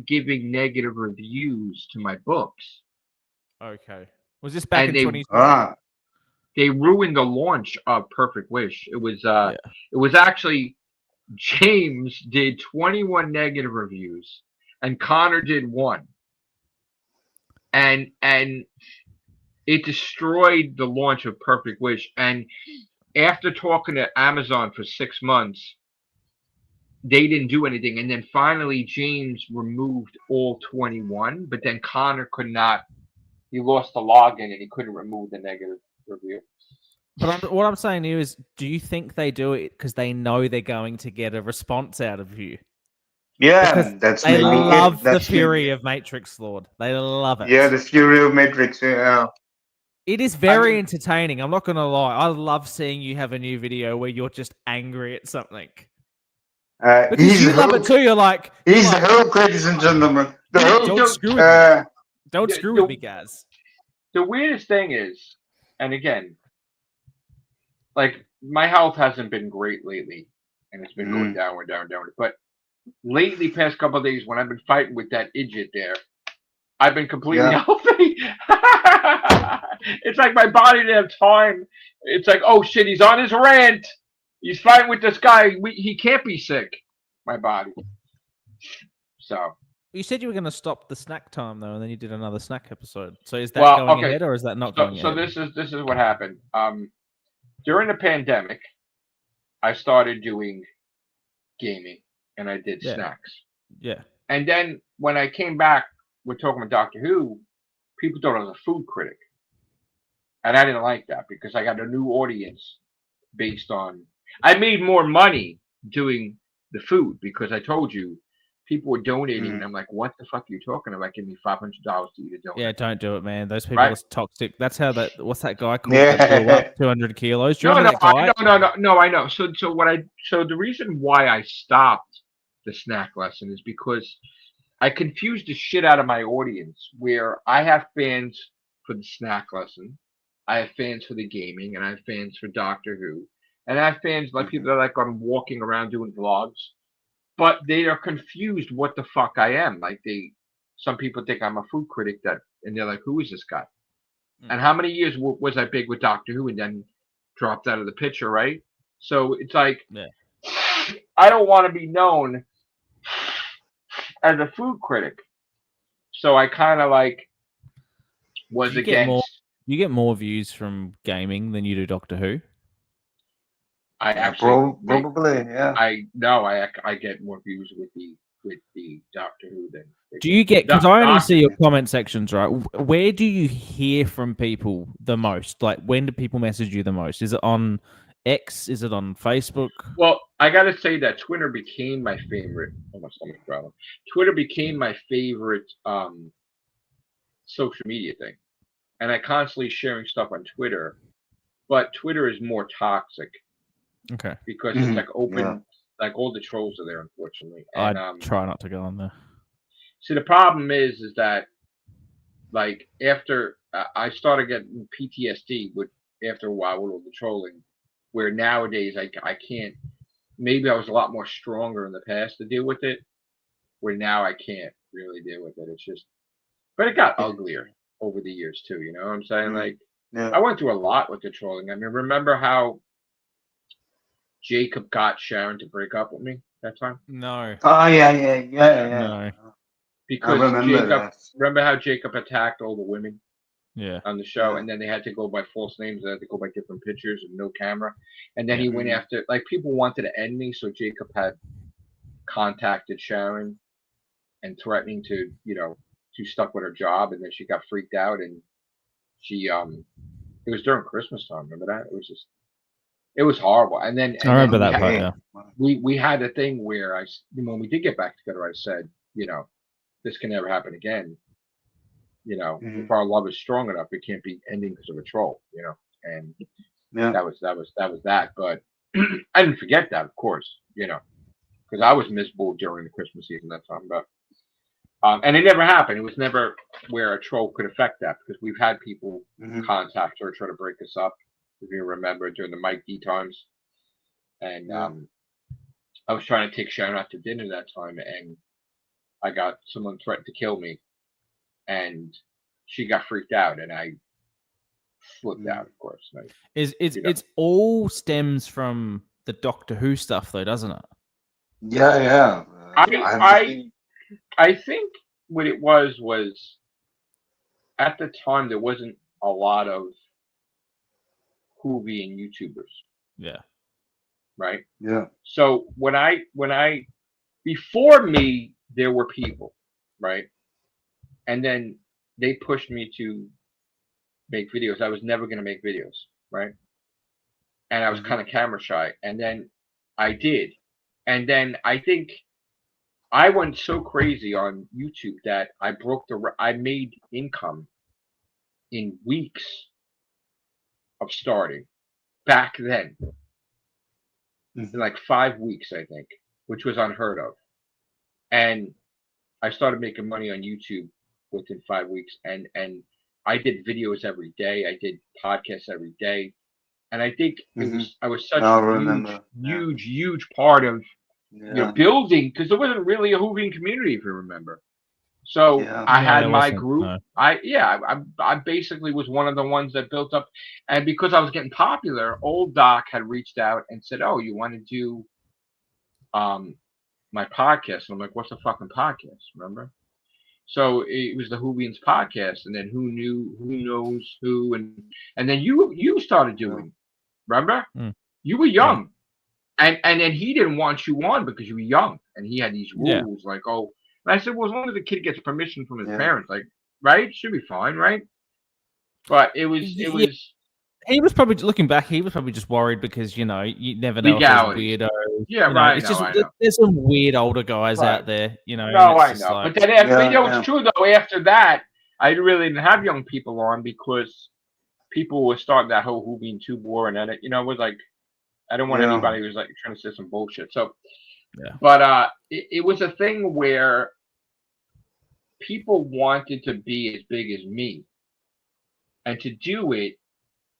giving negative reviews to my books. Okay, was this back in 2020? They ruined the launch of Perfect Wish. It was actually James did 21 negative reviews, and Connor did 1, and it destroyed the launch of Perfect Wish. And after talking to Amazon for 6 months, they didn't do anything, and then finally James removed all 21, but then Connor could not. He lost the login and he couldn't remove the negative review. But what I'm saying to you is, do you think they do it because they know they're going to get a response out of you? Yeah, because they love the fury of Matrix Lord. They love it. Yeah, the fury of Matrix. Yeah. It is very entertaining. I'm not going to lie. I love seeing you have a new video where you're just angry at something. Because you love it too. You're like, he's the Hulk, ladies and gentlemen. Don't screw with me. Don't screw with me, guys. The weirdest thing is, and again, like, my health hasn't been great lately, and it's been going downward. But lately, past couple of days, when I've been fighting with that idiot there, I've been completely healthy. It's like my body didn't have time. It's like, oh shit, he's on his rant. He's fighting with this guy. He can't be sick. My body. So. You said you were going to stop the snack time though, and then you did another snack episode. So is that going ahead, or is that not going ahead? So this is what happened. During the pandemic, I started doing gaming, and I did snacks. Yeah. And then when I came back, we're talking about Doctor Who. People thought I was a food critic, and I didn't like that because I got a new audience based on I made more money doing the food because I told you people were donating, and I'm like, what the fuck are you talking about? Give me $500 to eat a donut. Yeah, don't do it, man. Those people Right? are toxic. That's how what's that guy called that blew up 200 kilos? Do you remember that guy? No, I know. So the reason why I stopped the snack lesson is because I confused the shit out of my audience. Where I have fans for the snack lesson, I have fans for the gaming, and I have fans for Doctor Who, and I have fans like people that like I'm walking around doing vlogs, but they are confused what the fuck I am. Like some people think I'm a food critic and they're like, who is this guy? And how many years was I big with Doctor Who and then dropped out of the picture, right? So it's like, I don't want to be known as a food critic. So I kind of like was against. You get more views from gaming than you do Doctor Who? I actually probably, yeah. I get more views with the Doctor Who than. Do you get, because I only see your comment sections, right? Where do you hear from people the most? Like, when do people message you the most? Is it on X? Is it on Facebook? Well, I got to say that Twitter became my favorite. Twitter became my favorite social media thing. And I constantly sharing stuff on Twitter. But Twitter is more toxic. Okay. Because it's like open, like all the trolls are there, unfortunately. And, I try not to go on there. See, the problem is that, like, after I started getting PTSD after a while with all the trolling, where nowadays I can't. Maybe I was a lot more stronger in the past to deal with it, where now I can't really deal with it. It's just, but it got uglier over the years too. You know what I'm saying? Like, I went through a lot with the trolling. I mean, remember how Jacob got Sharon to break up with me that time? No. Oh yeah. No. Because remember how Jacob attacked all the women on the show, and then they had to go by false names, they had to go by different pictures and no camera, and then he went after, like, people wanted to end me, so Jacob had contacted Sharon and threatening to, she's stuck with her job, and then she got freaked out, and she it was during Christmas time, remember that? It was horrible. And then I remember that part. Yeah, we had a thing where when we did get back together, I said, this can never happen again. If our love is strong enough, it can't be ending because of a troll. And that was that. But I didn't forget that, of course. Because I was miserable during the Christmas season that time. But and it never happened. It was never where a troll could affect that, because we've had people contact her, try to break us up. If you remember, during the Mike D times, and I was trying to take Sharon out to dinner that time, and I got someone threatened to kill me, and she got freaked out, and I flipped out, of course. It's all stems from the Doctor Who stuff, though, doesn't it? Yeah. I think what it was at the time there wasn't a lot of Whovian YouTubers. Yeah. Right? Yeah. So when I before me there were people, right? And then they pushed me to make videos. I was never going to make videos, right? And I was kind of camera shy, and then I did. And then I think I went so crazy on YouTube that I made income in weeks of starting back then. In like 5 weeks, I think, which was unheard of. And I started making money on YouTube within 5 weeks, and I did videos every day. I did podcasts every day, and I think I was such a huge part of building, because there wasn't really a Whovian community, if you remember. So I had my group. No. I basically was one of the ones that built up, and because I was getting popular, old Doc had reached out and said, "Oh, you want to do my podcast?" And I'm like, "What's a fucking podcast?" Remember? So it was the Whovians podcast, and then who knows who, and then you started doing. Remember? You were young, and then he didn't want you on because you were young, and he had these rules like, oh. And I said, well, as long as the kid gets permission from his parents, like, right, should be fine, right? But it was. He was probably looking back. He was probably just worried because you never know Legality. if there's weirdo. Yeah, right. It's just there's some weird older guys out there. No, I know. Like, but then, it's true though. After that, I really didn't have young people on because people were starting that whole Whovian tube war, and then it was like I don't want anybody who's like trying to say some bullshit. So, but it was a thing where people wanted to be as big as me, and to do it,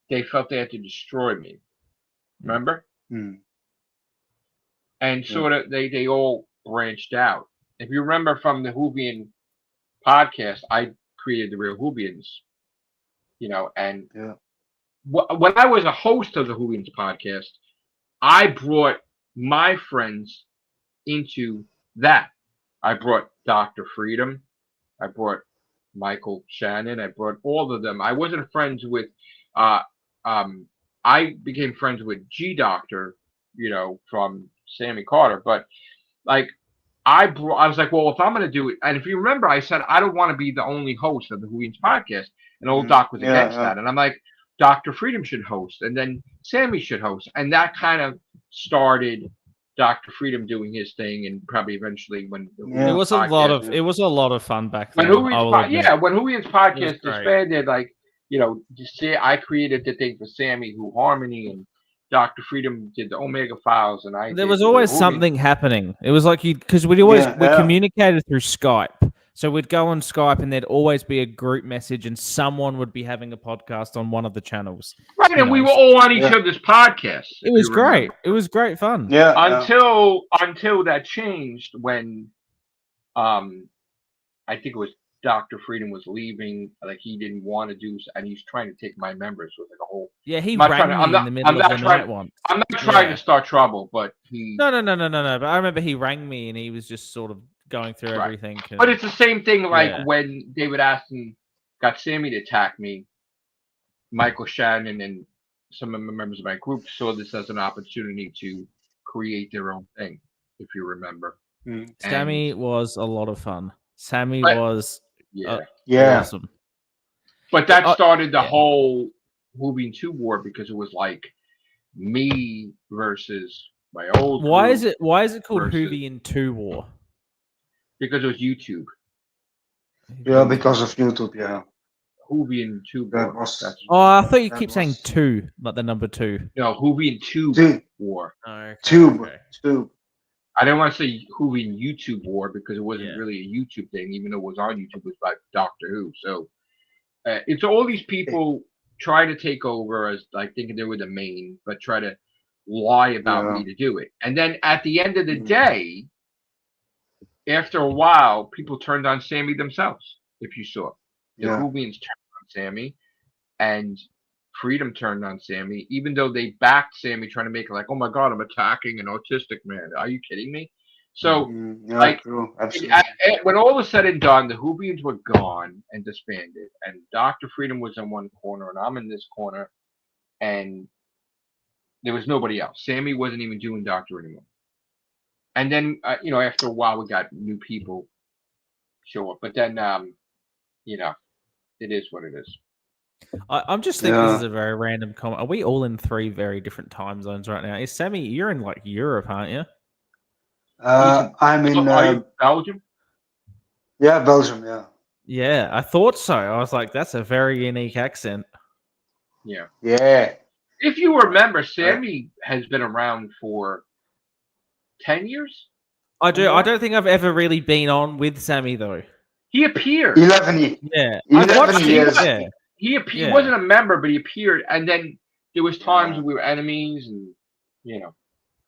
they felt they had to destroy me. Remember? And sort of they all branched out. If you remember from the Whovian podcast, I created the Real Whovians, and when I was a host of the Whovians podcast, I brought my friends into that. I brought Dr. Freedom. I brought Michael Shannon. I brought all of them. I wasn't friends with I became friends with G Doctor, from Sammy Carter. But like I was like, well, if I'm going to do it, and if you remember, I said I don't want to be the only host of the Whovians podcast, and old Doc was against that, and I'm like, Dr. Freedom should host, and then Sammy should host, and that kind of started Dr. Freedom doing his thing, and probably eventually when it was a lot of fun back then. When Whovians podcast disbanded, like I created the thing for Sammy Who Harmony, and Dr. Freedom did the Omega Files, and there was always something happening. It was like because we communicated through Skype. So we'd go on Skype and there'd always be a group message and someone would be having a podcast on one of the channels. Right, and we were all on each other's podcasts. It was great. It was great fun. Yeah. Until that changed when I think it was Dr. Freedom was leaving, like he didn't want to do, and he's trying to take my members with like a whole. Yeah, he rang me in the middle of the night once. I'm not trying to start trouble, but he. No. But I remember he rang me and he was just sort of going through everything. But it's the same thing like when David Aston got Sammy to attack me, Michael Shannon and some of the members of my group saw this as an opportunity to create their own thing, if you remember. Sammy was a lot of fun. Sammy was awesome. But that started the whole Whovian 2 war because it was like me versus my old Why is it called Whovian 2 war? Because it was YouTube. Yeah, because of YouTube, Whovian 2 war. I thought you keep saying 2, like the number 2. No, Whovian 2 war. Okay. Tube. I didn't want to say Whovian YouTube war because it wasn't really a YouTube thing, even though it was on YouTube. It was about Doctor Who. So it's all these people try to take over as like thinking they were the main, but try to lie about me to do it. And then at the end of the day, after a while, people turned on Sammy themselves. If you saw, the Whovians turned on Sammy, and Freedom turned on Sammy, even though they backed Sammy, trying to make it like, "Oh my God, I'm attacking an autistic man." Are you kidding me? So, when all was said and done, the Whovians were gone and disbanded, and Dr. Freedom was in one corner, and I'm in this corner, and there was nobody else. Sammy wasn't even doing Doctor anymore. And then, after a while, we got new people show up. But then, it is what it is. I'm just thinking this is a very random comment. Are we all in 3 very different time zones right now? Is Sammy, you're in like Europe, aren't you? I'm in Belgium. Yeah, Belgium. Yeah. Yeah, I thought so. I was like, that's a very unique accent. Yeah. Yeah. If you remember, Sammy has been around for 10 years. I do. I don't think I've ever really been on with Sammy though. He appeared. 11 years. Yeah. 11 years. He appeared. He wasn't a member, but he appeared. And then there was times when we were enemies, and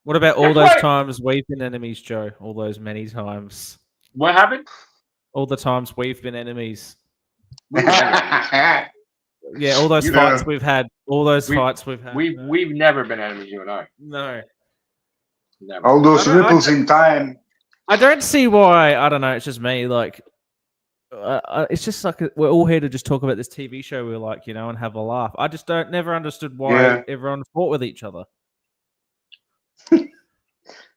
What about all those times we've been enemies, Joe? All those many times. What happened? All the times we've been enemies. Yeah, all those fights we've had. All those fights we've had. We've never been enemies, you and I. No. Never. All those ripples in time. I don't see why. I don't know. It's just me. Like, it's just like we're all here to just talk about this TV show we like, and have a laugh. I just never understood why everyone fought with each other.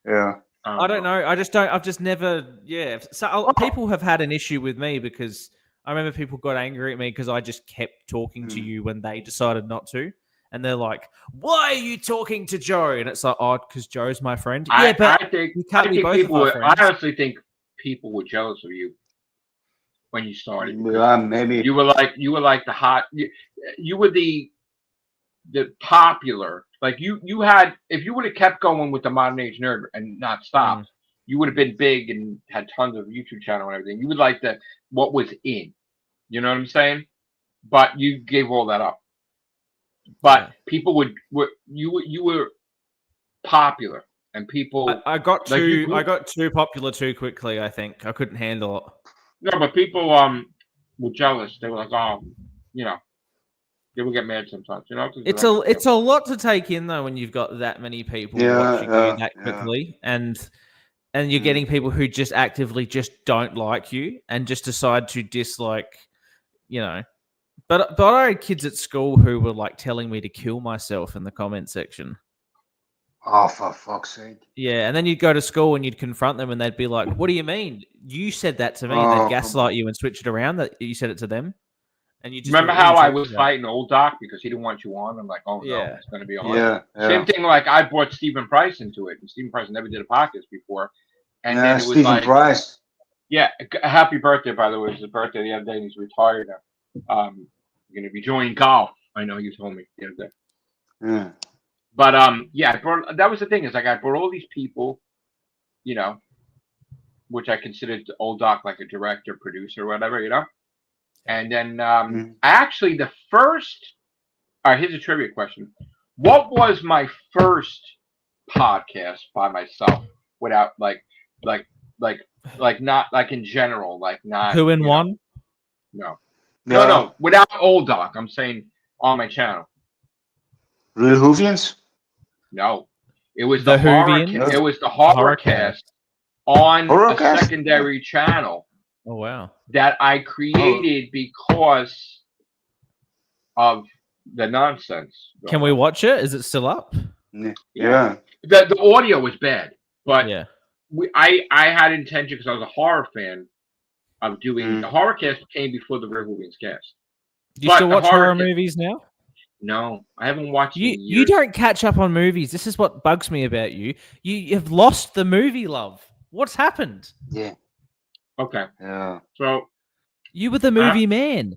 Yeah. I don't know. I've just never. Yeah. So people have had an issue with me because I remember people got angry at me because I just kept talking to you when they decided not to. and they're like, "Why are you talking to Joe?" And it's like, "Oh, because Joe's my friend." I you can't be both of our friends. I honestly think people were jealous of you when you started. Maybe you were like the hot. You were the popular. Like you had, if you would have kept going with the Modern Age Nerd and not stopped, you would have been big and had tons of YouTube channel and everything. You would like what was in. You know what I'm saying? But you gave all that up. But people you were popular, and people. I got too popular too quickly. I think I couldn't handle it. No, but people were jealous. They were like, oh, you know, they would get mad sometimes. You know, it's a lot to take in though when you've got that many people watching you that quickly, and you're getting people who just actively just don't like you and just decide to dislike, you know. But I had kids at school who were like telling me to kill myself in the comment section. Oh, for fuck's sake. Yeah, and then you'd go to school and you'd confront them and they'd be like, "What do you mean? You said that to me." And they'd gaslight you and switch it around that you said it to them. And you just remember how I was fighting old Doc because he didn't want you on? I'm like, oh no, it's going to be on. Yeah. Same thing, like I brought Stephen Price into it, and Stephen Price never did a podcast before. And then it was Stephen Price. Yeah, happy birthday, by the way. It was his birthday the other day, and he's retired now. Going to be joining golf. I know you told me the other day. Yeah. But that was the thing, is like I brought all these people, you know, which I considered old Doc like a director, producer, whatever, you know. And then actually the first. All right, here's a trivia question. What was my first podcast by myself without like not like in general, like not Who in One? No, without old Doc. I'm saying on my channel. Real Whovians? No, it was the Whovians. It was the Horrorcast on a secondary channel. Oh wow! That I created because of the nonsense. Can we watch it? Is it still up? Yeah. The audio was bad, but yeah, I had intention because I was a horror fan of doing the Horrorcast came before the Whovians cast. Do you still watch horror movies now? No, I haven't watched. You don't catch up on movies. This is what bugs me about you. You've lost the movie love. What's happened? Yeah. Okay. Yeah. So you were the movie man.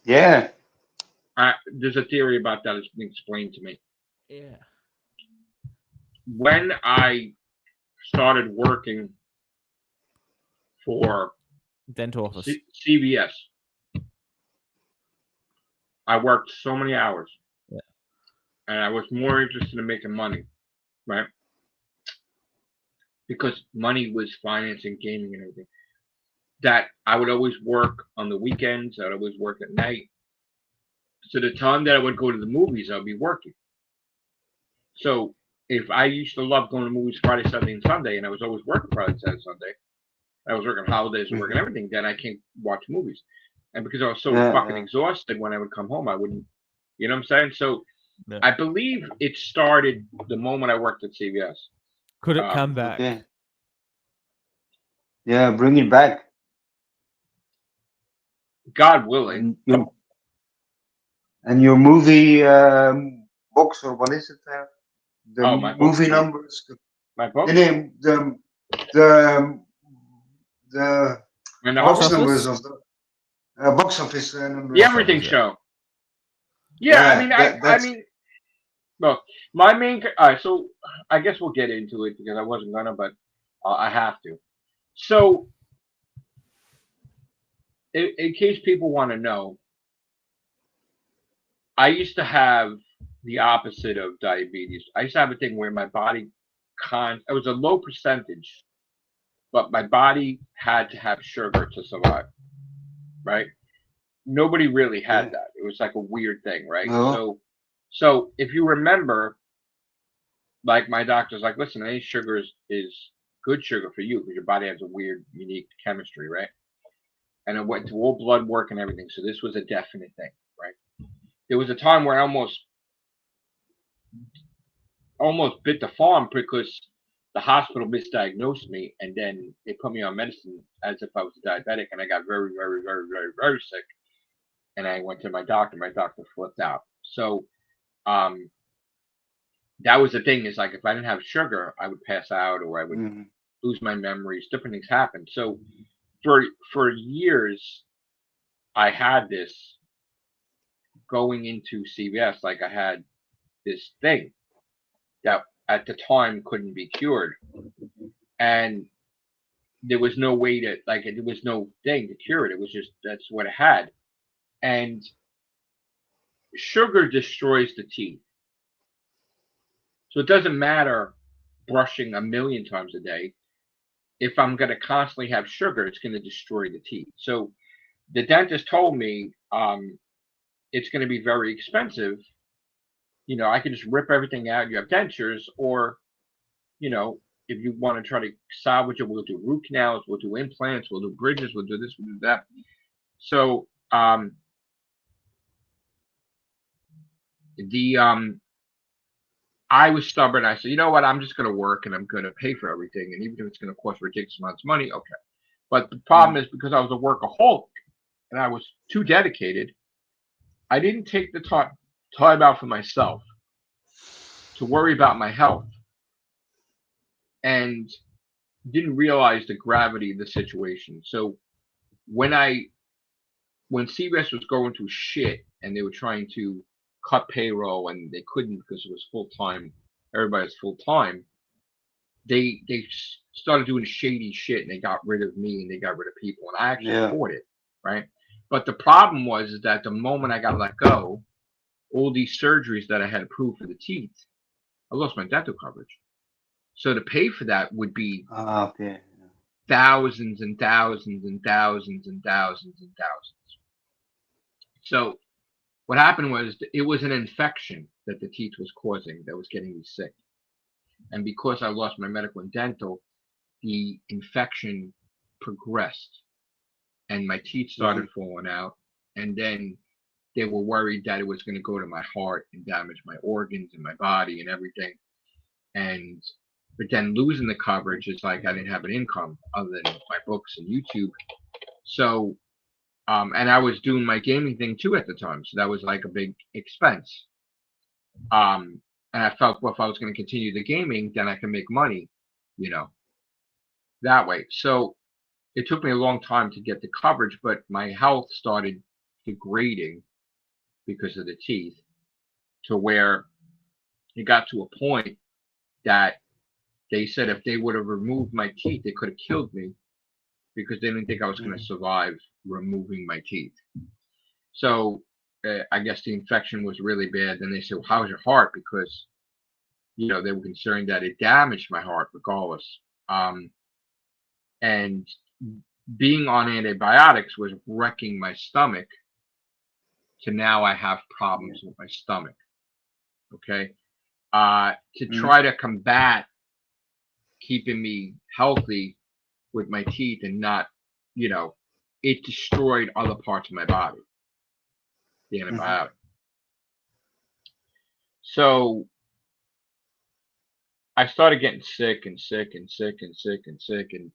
Yeah. There's a theory about that that's been explained to me. Yeah. When I started working for dental office CVS, I worked so many hours, and I was more interested in making money, right? Because money was financing gaming and everything. That I would always work on the weekends. I would always work at night. So the time that I would go to the movies, I would be working. So if I used to love going to movies Friday, Saturday, and Sunday, and I was always working Friday, Saturday, Sunday, I was working holidays and working everything, then I can't watch movies. And because I was so fucking exhausted when I would come home, I wouldn't, you know what I'm saying? So I believe it started the moment I worked at CVS. Could it come back? Yeah, bring it back. God willing. And your movie box, or what is it? My movie numbers. My book. The name, the box numbers of the box office numbers. The Everything Show. Yeah, I mean, well, my main. All right, so I guess we'll get into it because I wasn't gonna, but I have to. So, in case people want to know, I used to have the opposite of diabetes. I used to have a thing where my body it was a low percentage, but my body had to have sugar to survive, right? Nobody really had that. It was like a weird thing, right? So if you remember, like my doctor's like, listen, any sugar is good sugar for you because your body has a weird, unique chemistry, right? And I went to all blood work and everything. So this was a definite thing, right? There was a time where I almost bit the farm because the hospital misdiagnosed me, and then they put me on medicine as if I was a diabetic, and I got very, very, very, very, very sick. And I went to my doctor. My doctor flipped out. So that was the thing, is like if I didn't have sugar, I would pass out or I would Mm-hmm. lose my memories. Different things happened. So for years, I had this going into CVS. Like I had this thing that at the time couldn't be cured, and there was no way to like there was no thing to cure it. It was just that's what it had, and sugar destroys the teeth. So it doesn't matter brushing a million times a day. If I'm going to constantly have sugar, it's going to destroy the teeth. So the dentist told me it's going to be very expensive. You know, I can just rip everything out. You have dentures, or you know, if you want to try to salvage it, we'll do root canals, we'll do implants, we'll do bridges, we'll do this, we'll do that. So I was stubborn. I said, you know what? I'm just going to work and I'm going to pay for everything. And even if it's going to cost ridiculous amounts of money, okay. But the problem is because I was a workaholic and I was too dedicated, I didn't take the time out for myself to worry about my health and didn't realize the gravity of the situation. So when CBS was going through shit and they were trying to cut payroll and they couldn't because it was full time, everybody's full time. They started doing shady shit and they got rid of me and they got rid of people and I actually fought it, right? But the problem was that the moment I got let go, all these surgeries that I had approved for the teeth, I lost my dental coverage. So to pay for that would be thousands and thousands and thousands and thousands and thousands. So what happened was it was an infection that the teeth was causing that was getting me sick. And because I lost my medical and dental, the infection progressed and my teeth started falling out. And then they were worried that it was going to go to my heart and damage my organs and my body and everything. But then losing the coverage is like I didn't have an income other than my books and YouTube. So, and I was doing my gaming thing too at the time. So that was like a big expense. And I felt, well, if I was going to continue the gaming, then I can make money, you know, that way. So it took me a long time to get the coverage, but my health started degrading because of the teeth to where it got to a point that they said if they would have removed my teeth, they could have killed me because they didn't think I was going to survive removing my teeth. So I guess the infection was really bad. Then they said, well, how's your heart? Because, you know, they were concerned that it damaged my heart regardless. And being on antibiotics was wrecking my stomach to now I have problems with my stomach. Okay. To try to combat keeping me healthy with my teeth and not, you know, it destroyed other parts of my body, the antibiotic. So I started getting sick and sick and sick and sick and sick, and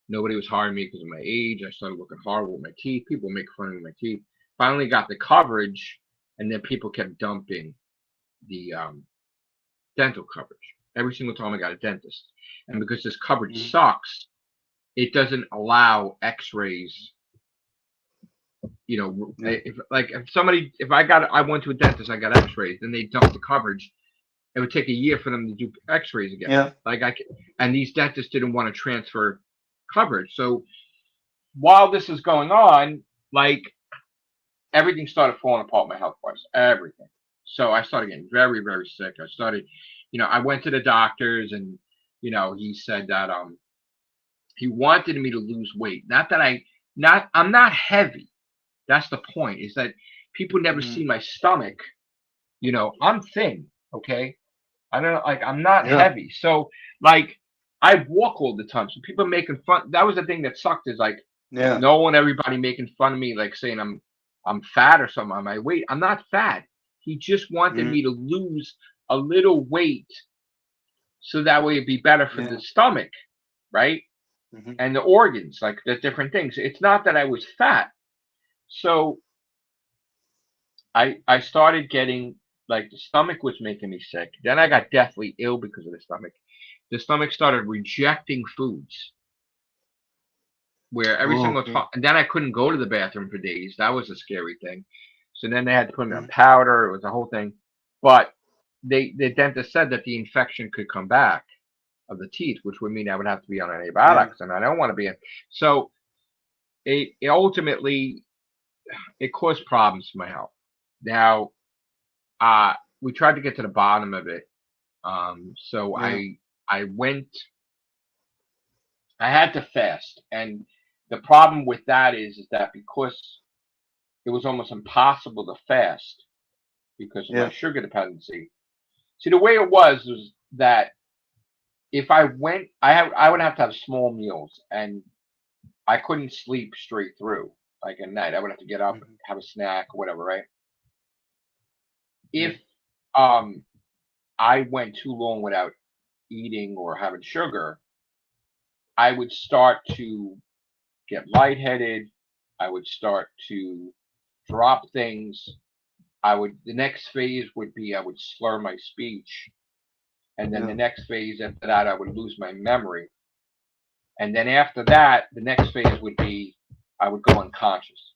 nobody was hiring me because of my age. I started looking horrible with my teeth. People make fun of me with my teeth. Finally got the coverage, and then people kept dumping the dental coverage. Every single time I got a dentist. And because this coverage sucks, it doesn't allow x-rays. You know, if I went to a dentist, I got x-rays, then they dumped the coverage. It would take a year for them to do x-rays again. Yeah. And these dentists didn't want to transfer coverage. So while this is going on, like everything started falling apart, my health wise, everything. So I started getting very, very sick. I started, you know, I went to the doctors and, you know, he said that he wanted me to lose weight. I'm not heavy. That's the point, is that people never see my stomach. You know, I'm thin, okay? I'm not heavy. So like I walk all the time. So people making fun. That was the thing that sucked, is like everybody making fun of me, like saying I'm fat or something on my weight. I'm not fat. He just wanted me to lose a little weight so that way it'd be better for the stomach, right? And the organs, like the different things. It's not that I was fat. So I started getting like the stomach was making me sick. Then I got deathly ill because of the stomach. The stomach started rejecting foods. Where every single time, and then I couldn't go to the bathroom for days. That was a scary thing. So then they had to put me on powder. It was a whole thing. But the dentist said that the infection could come back of the teeth, which would mean I would have to be on antibiotics, and I don't want to be in. So it ultimately it caused problems for my health. Now, we tried to get to the bottom of it. So I went. I had to fast, and the problem with that is that because it was almost impossible to fast because of my sugar dependency. See, the way it was that if I went, I would have to have small meals, and I couldn't sleep straight through. Like at night, I would have to get up and have a snack or whatever, right? If I went too long without eating or having sugar, I would start to get lightheaded. I would start to drop things. The next phase would be I would slur my speech. And then the next phase after that, I would lose my memory. And then after that, the next phase would be I would go unconscious,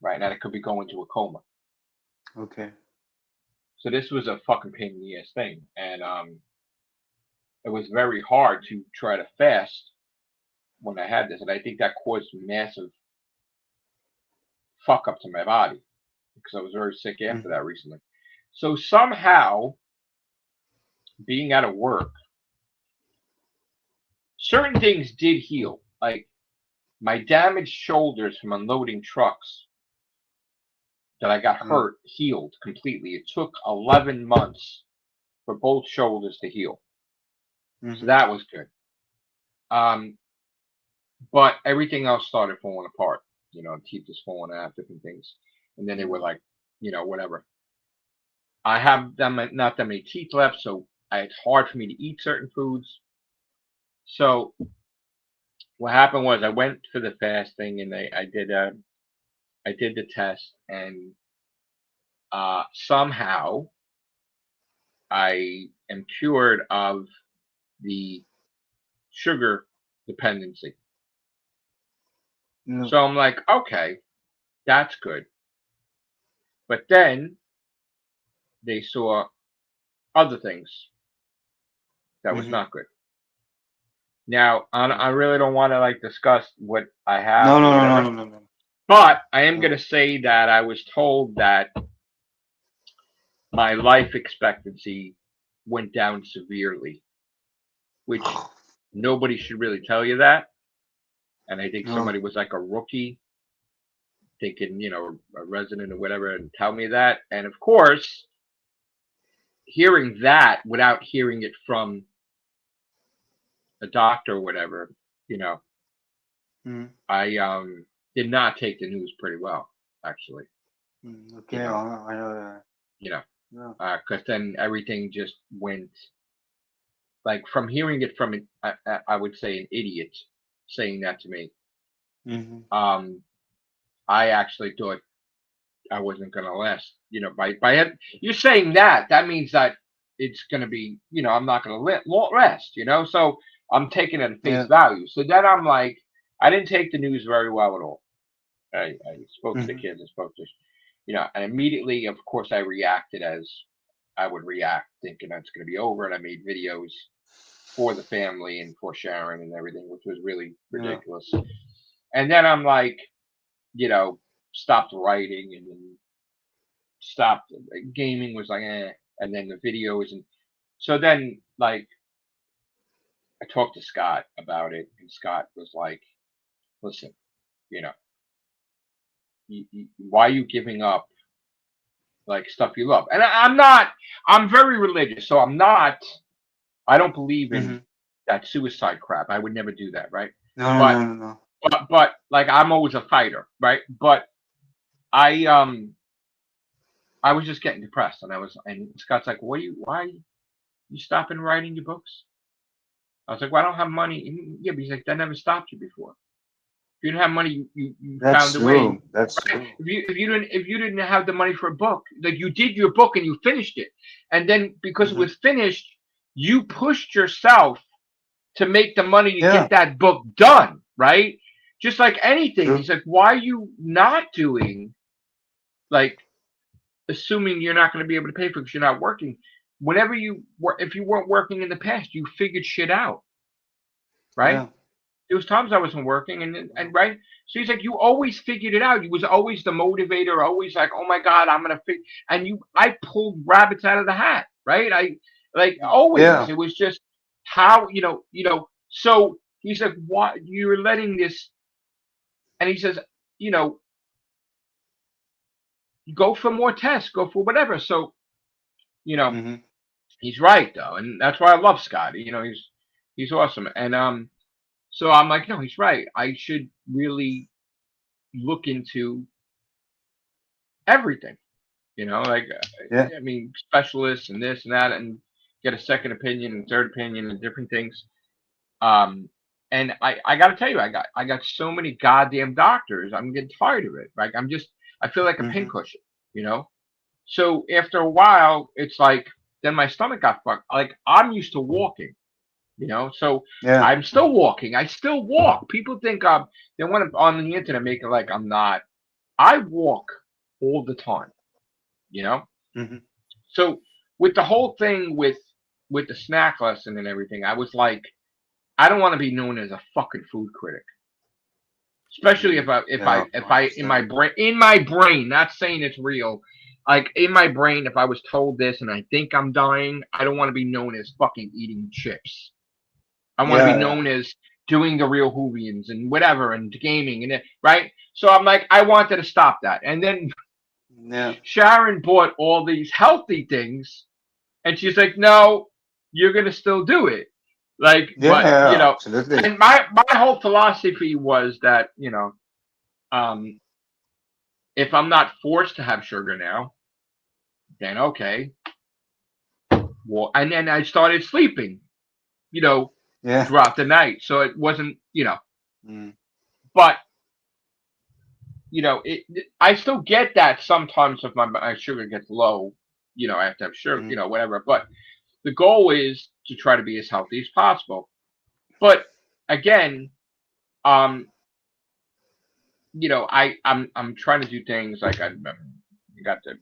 right? And I could be going to a coma. Okay. So this was a fucking pain in the ass thing. And it was very hard to try to fast when I had this. And I think that caused massive fuck up to my body because I was very sick after that recently. So somehow, being out of work, certain things did heal. Like my damaged shoulders from unloading trucks that I got hurt healed completely. It took 11 months for both shoulders to heal. So that was good. But everything else started falling apart. You know, teeth was falling out, different things. And then they were like, you know, whatever. I have not that many teeth left, so it's hard for me to eat certain foods. So what happened was I went for the fasting and I did the test, and somehow I am cured of the sugar dependency. So I'm like, okay, that's good. But then they saw other things that was not good. Now, I really don't want to like discuss what I have. No. But I am going to say that I was told that my life expectancy went down severely, which nobody should really tell you that. And I think somebody was like a rookie thinking, you know, a resident or whatever, and tell me that. And of course, hearing that without hearing it from a doctor or whatever, you know, I did not take the news pretty well, actually. Okay, you know, I know that. You know, because then everything just went, like from hearing it from, I would say an idiot saying that to me. I actually thought I wasn't going to last. You know, by you saying that means that it's going to be, you know, I'm not going to rest, you know, so I'm taking it at face value. So then I'm like, I didn't take the news very well at all. I spoke to the kids, I spoke to, you know, and immediately, of course, I reacted as I would react, thinking that's going to be over. And I made videos for the family and for Sharon and everything, which was really ridiculous. And then I'm like, you know, stopped writing and then stopped. Gaming was like, and then the videos. And so then, like, I talked to Scott about it, and Scott was like, listen, you know, why are you giving up like stuff you love? And I'm very religious, so I don't believe in that suicide crap. I would never do that, right? No. But like I'm always a fighter, right? But I was just getting depressed, and Scott's like, why are you stopping writing your books? I was like, well, I don't have money. Yeah, but he's like, that never stopped you before. If you didn't have money, you That's found a way. true. That's true. If you didn't have the money for a book, like you did your book and you finished it, and then because it was finished, you pushed yourself to make the money to get that book done, right? Just like anything. True. He's like, why are you not doing, like, assuming you're not going to be able to pay for it because you're not working? Whenever you were, if you weren't working in the past, you figured shit out, right? Yeah. There was times I wasn't working, and right. So he's like, you always figured it out. You was always the motivator, always like, oh my God, I'm gonna fix. And I pulled rabbits out of the hat, right? I like always. Yeah. It was just how So he's like, why you're letting this? And he says, go for more tests, go for whatever. So, he's right though, and that's why I love Scotty. He's awesome, and so I'm like, no, he's right. I should really look into everything, I mean, specialists and this and that, and get a second opinion and third opinion and different things. And I got to tell you, I got so many goddamn doctors. I'm getting tired of it. Like I feel like a pincushion, So after a while, it's like then my stomach got fucked. Like I'm used to walking. So I'm still walking. I still walk. People think they want to on the internet make it like I'm not. I walk all the time. So with the whole thing with the snack lesson and everything, I was like, I don't want to be known as a fucking food critic. Especially if I in my brain, not saying it's real, like in my brain, if I was told this and I think I'm dying, I don't want to be known as fucking eating chips. I want to be known as doing the real Whovians and whatever and gaming and right. So I'm like, I wanted to stop that. And then Sharon bought all these healthy things, and she's like, "No, you're gonna still do it." Like, but absolutely. And my whole philosophy was that if I'm not forced to have sugar now, then okay. Well, and then I started sleeping, throughout the night. So it wasn't, but I still get that sometimes if my sugar gets low, I have to have sugar, whatever. But the goal is to try to be as healthy as possible. But again, I'm trying to do things like I got the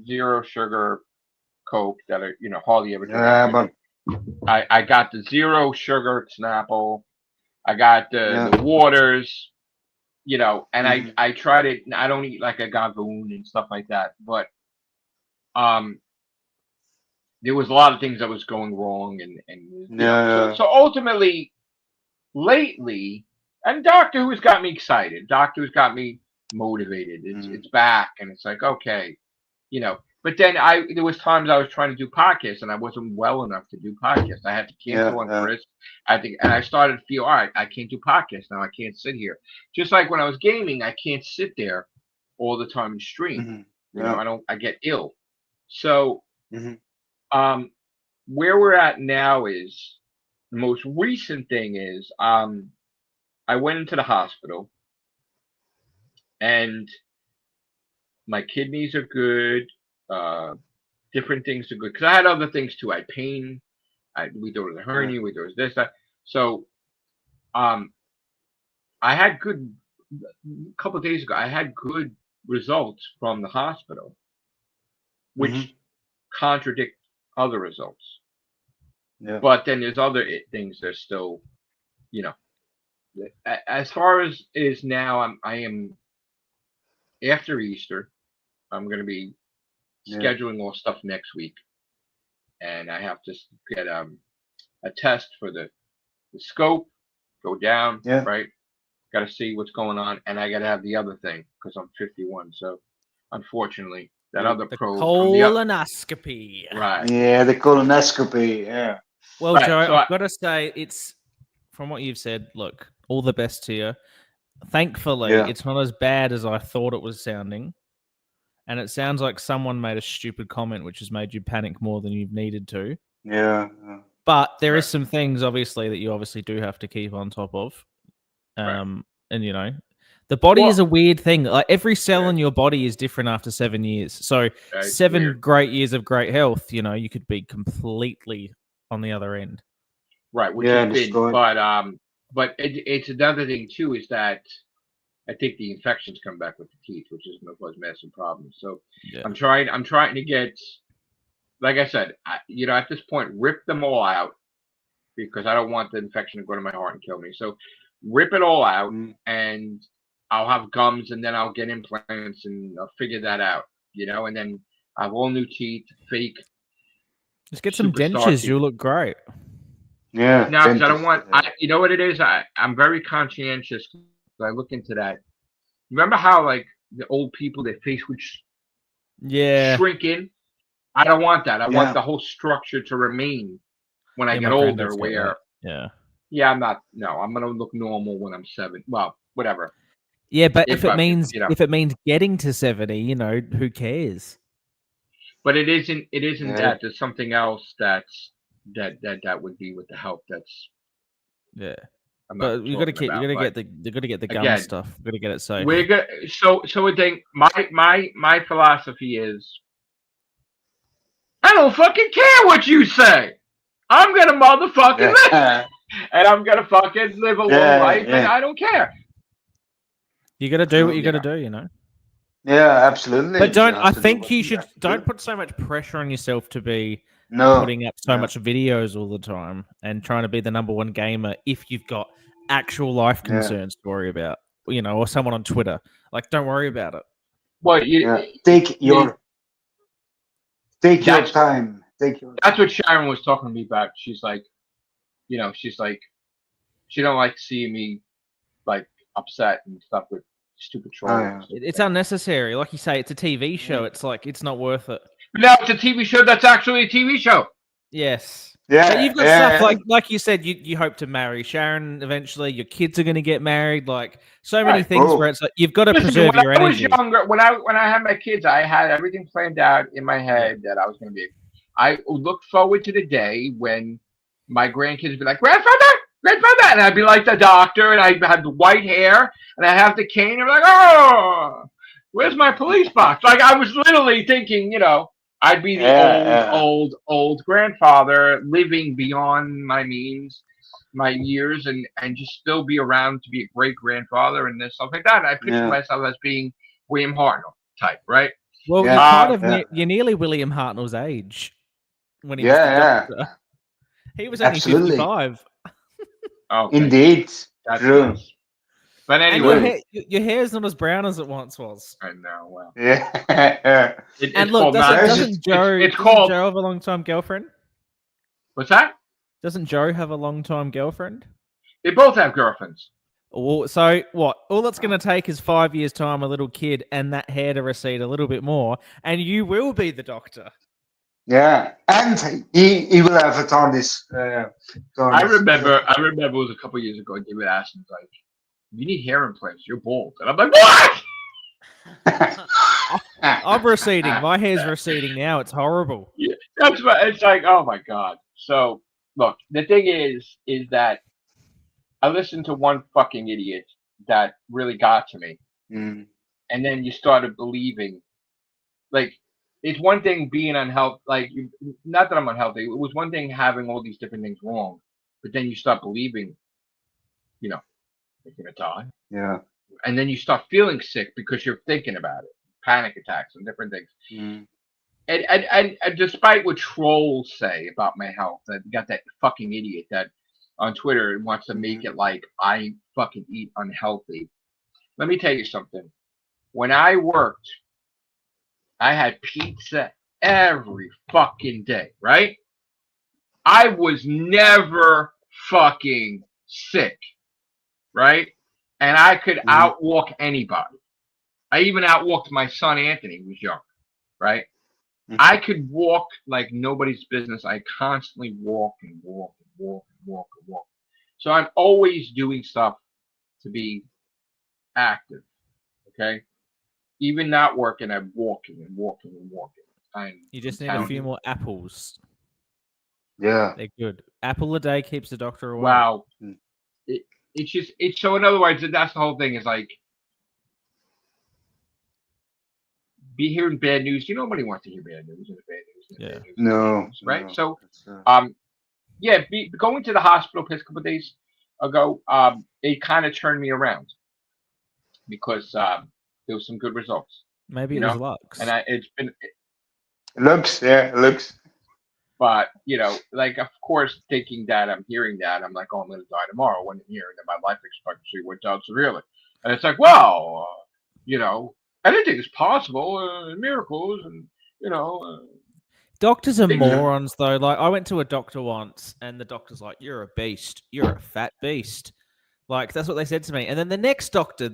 zero sugar Coke that I hardly ever drink. I got the zero sugar Snapple. I got the waters, and I tried it. I don't eat like a gagoon and stuff like that, but there was a lot of things that was going wrong, and so ultimately, lately, and Doctor Who's got me excited. Doctor Who's got me motivated. It's back, and it's like okay, But then there was times I was trying to do podcasts and I wasn't well enough to do podcasts. I had to cancel on Chris. And I started to feel, all right, I can't do podcasts now. I can't sit here. Just like when I was gaming, I can't sit there all the time and stream. I get ill. So, where we're at now is the most recent thing is, I went into the hospital and my kidneys are good. Different things are good because I had other things too. I had pain. We thought it was a hernia. We thought it was this, that. So, I had good. A couple of days ago, I had good results from the hospital, which contradict other results. Yeah. But then there's other things that are still, as far as is now, I am after Easter. I'm going to be scheduling all stuff next week, and I have to get a test for the scope, go down, right? Got to see what's going on, and I got to have the other thing because I'm 51. So, unfortunately, that other probe, colonoscopy, right? Yeah, the colonoscopy. Yeah. Well, right, Joe, so I've got to say, it's from what you've said. Look, all the best to you. Thankfully, it's not as bad as I thought it was sounding. And it sounds like someone made a stupid comment which has made you panic more than you've needed to. Yeah. But there is some things, obviously, that you obviously do have to keep on top of. And the body is a weird thing. Like every cell in your body is different after 7 years. So 7 great years of great health, you could be completely on the other end. Right, which has been, but it's another thing too is that I think the infections come back with the teeth, which is going to cause massive problems. So I'm trying to get, like I said, at this point, rip them all out because I don't want the infection to go to my heart and kill me. So rip it all out, and I'll have gums, and then I'll get implants, and I'll figure that out, and then I have all new teeth, fake. Just get some dentures. Teeth. You'll look great. Yeah. No, because I don't want. You know what it is? I'm very conscientious. I look into that. Remember how like the old people, their face would shrink in? I don't want that. I want the whole structure to remain when I get older. Where I'm not. No, I'm gonna look normal when I'm 7. Well, whatever. Yeah, but if it means getting to 70, who cares? But it isn't. It isn't that. There's something else that would be with the health. That's But you got to get the gum stuff. You got to get it safe. We're good. So a thing. My philosophy is, I don't fucking care what you say. I'm gonna motherfucking live, and I'm gonna fucking live a long life, and I don't care. You got to do what you got to do, Yeah, absolutely. But don't put so much pressure on yourself to be putting up so much videos all the time and trying to be the #1 gamer if you've got actual life concerns to worry about, or someone on Twitter. Like, don't worry about it. Well, take your time. That's what Sharon was talking to me about. She's like, she don't like seeing me like upset and stuff with stupid trolls. It's unnecessary. Like you say, it's a TV show. It's like, it's not worth it. No, it's a TV show that's actually a TV show. Yes. Yeah. But you've got stuff like you said, you hope to marry Sharon eventually. Your kids are going to get married. Like so many things where it's like you've got to preserve your energy. When I was younger, when I had my kids, I had everything planned out in my head that I was going to be. I looked forward to the day when my grandkids would be like, grandfather, and I'd be like the doctor, and I'd have the white hair, and I have the cane, and I'm like, oh, where's my police box? Like I was literally thinking, I'd be the old grandfather living beyond my means, my years, and just still be around to be a great grandfather and stuff like that. And I picture myself as being William Hartnell type, right? Well, you're nearly William Hartnell's age when he was the doctor. He was only 55. Okay. Indeed. That's true. But anyway, your hair's not as brown as it once was. I know. Well, yeah. And look, doesn't Joe have a long-time girlfriend? What's that? Doesn't Joe have a long-time girlfriend? They both have girlfriends. Well, so what? All that's going to take is 5 years' time, a little kid, and that hair to recede a little bit more, and you will be the doctor. Yeah, and he will have a TARDIS. I remember it was a couple years ago. David asked me, like, you need hair implants. You're bald. And I'm like, what? I'm receding. My hair's receding now. It's horrible. Yeah, it's like, oh my God. So look, the thing is that I listened to one fucking idiot that really got to me. Mm. And then you started believing, like, it's one thing being unhealthy, like, not that I'm unhealthy. It was one thing having all these different things wrong, but then you start believing, you're going to die. Yeah. And then you start feeling sick because you're thinking about it. Panic attacks and different things. Mm. And despite what trolls say about my health, that got that fucking idiot that on Twitter wants to make it like I fucking eat unhealthy. Let me tell you something. When I worked, I had pizza every fucking day, right? I was never fucking sick. Right? And I could outwalk anybody. I even outwalked my son Anthony, who was young. Right? Mm-hmm. I could walk like nobody's business. I constantly walk and walk and walk and walk and walk. So I'm always doing stuff to be active. Okay? Even not working, I'm walking and walking and walking. You just need a few more apples. Yeah. They're good. Apple a day keeps the doctor away. Wow. it's so. In other words, that's the whole thing. Is like be hearing bad news. Nobody wants to hear bad news and bad news and bad news. No, Right? no. So, yeah, going to the hospital a couple of days ago, it kind of turned me around because there was some good results. Maybe it was Lux. And it's been looks. But like of course, thinking that I'm hearing that, I'm like, oh, I'm going to die tomorrow. When I'm here, and then my life expectancy went down severely, and it's like, well, anything is possible, miracles, and Doctors are morons, though. Like, I went to a doctor once, and the doctor's like, "You're a beast. You're a fat beast." Like, that's what they said to me. And then the next doctor,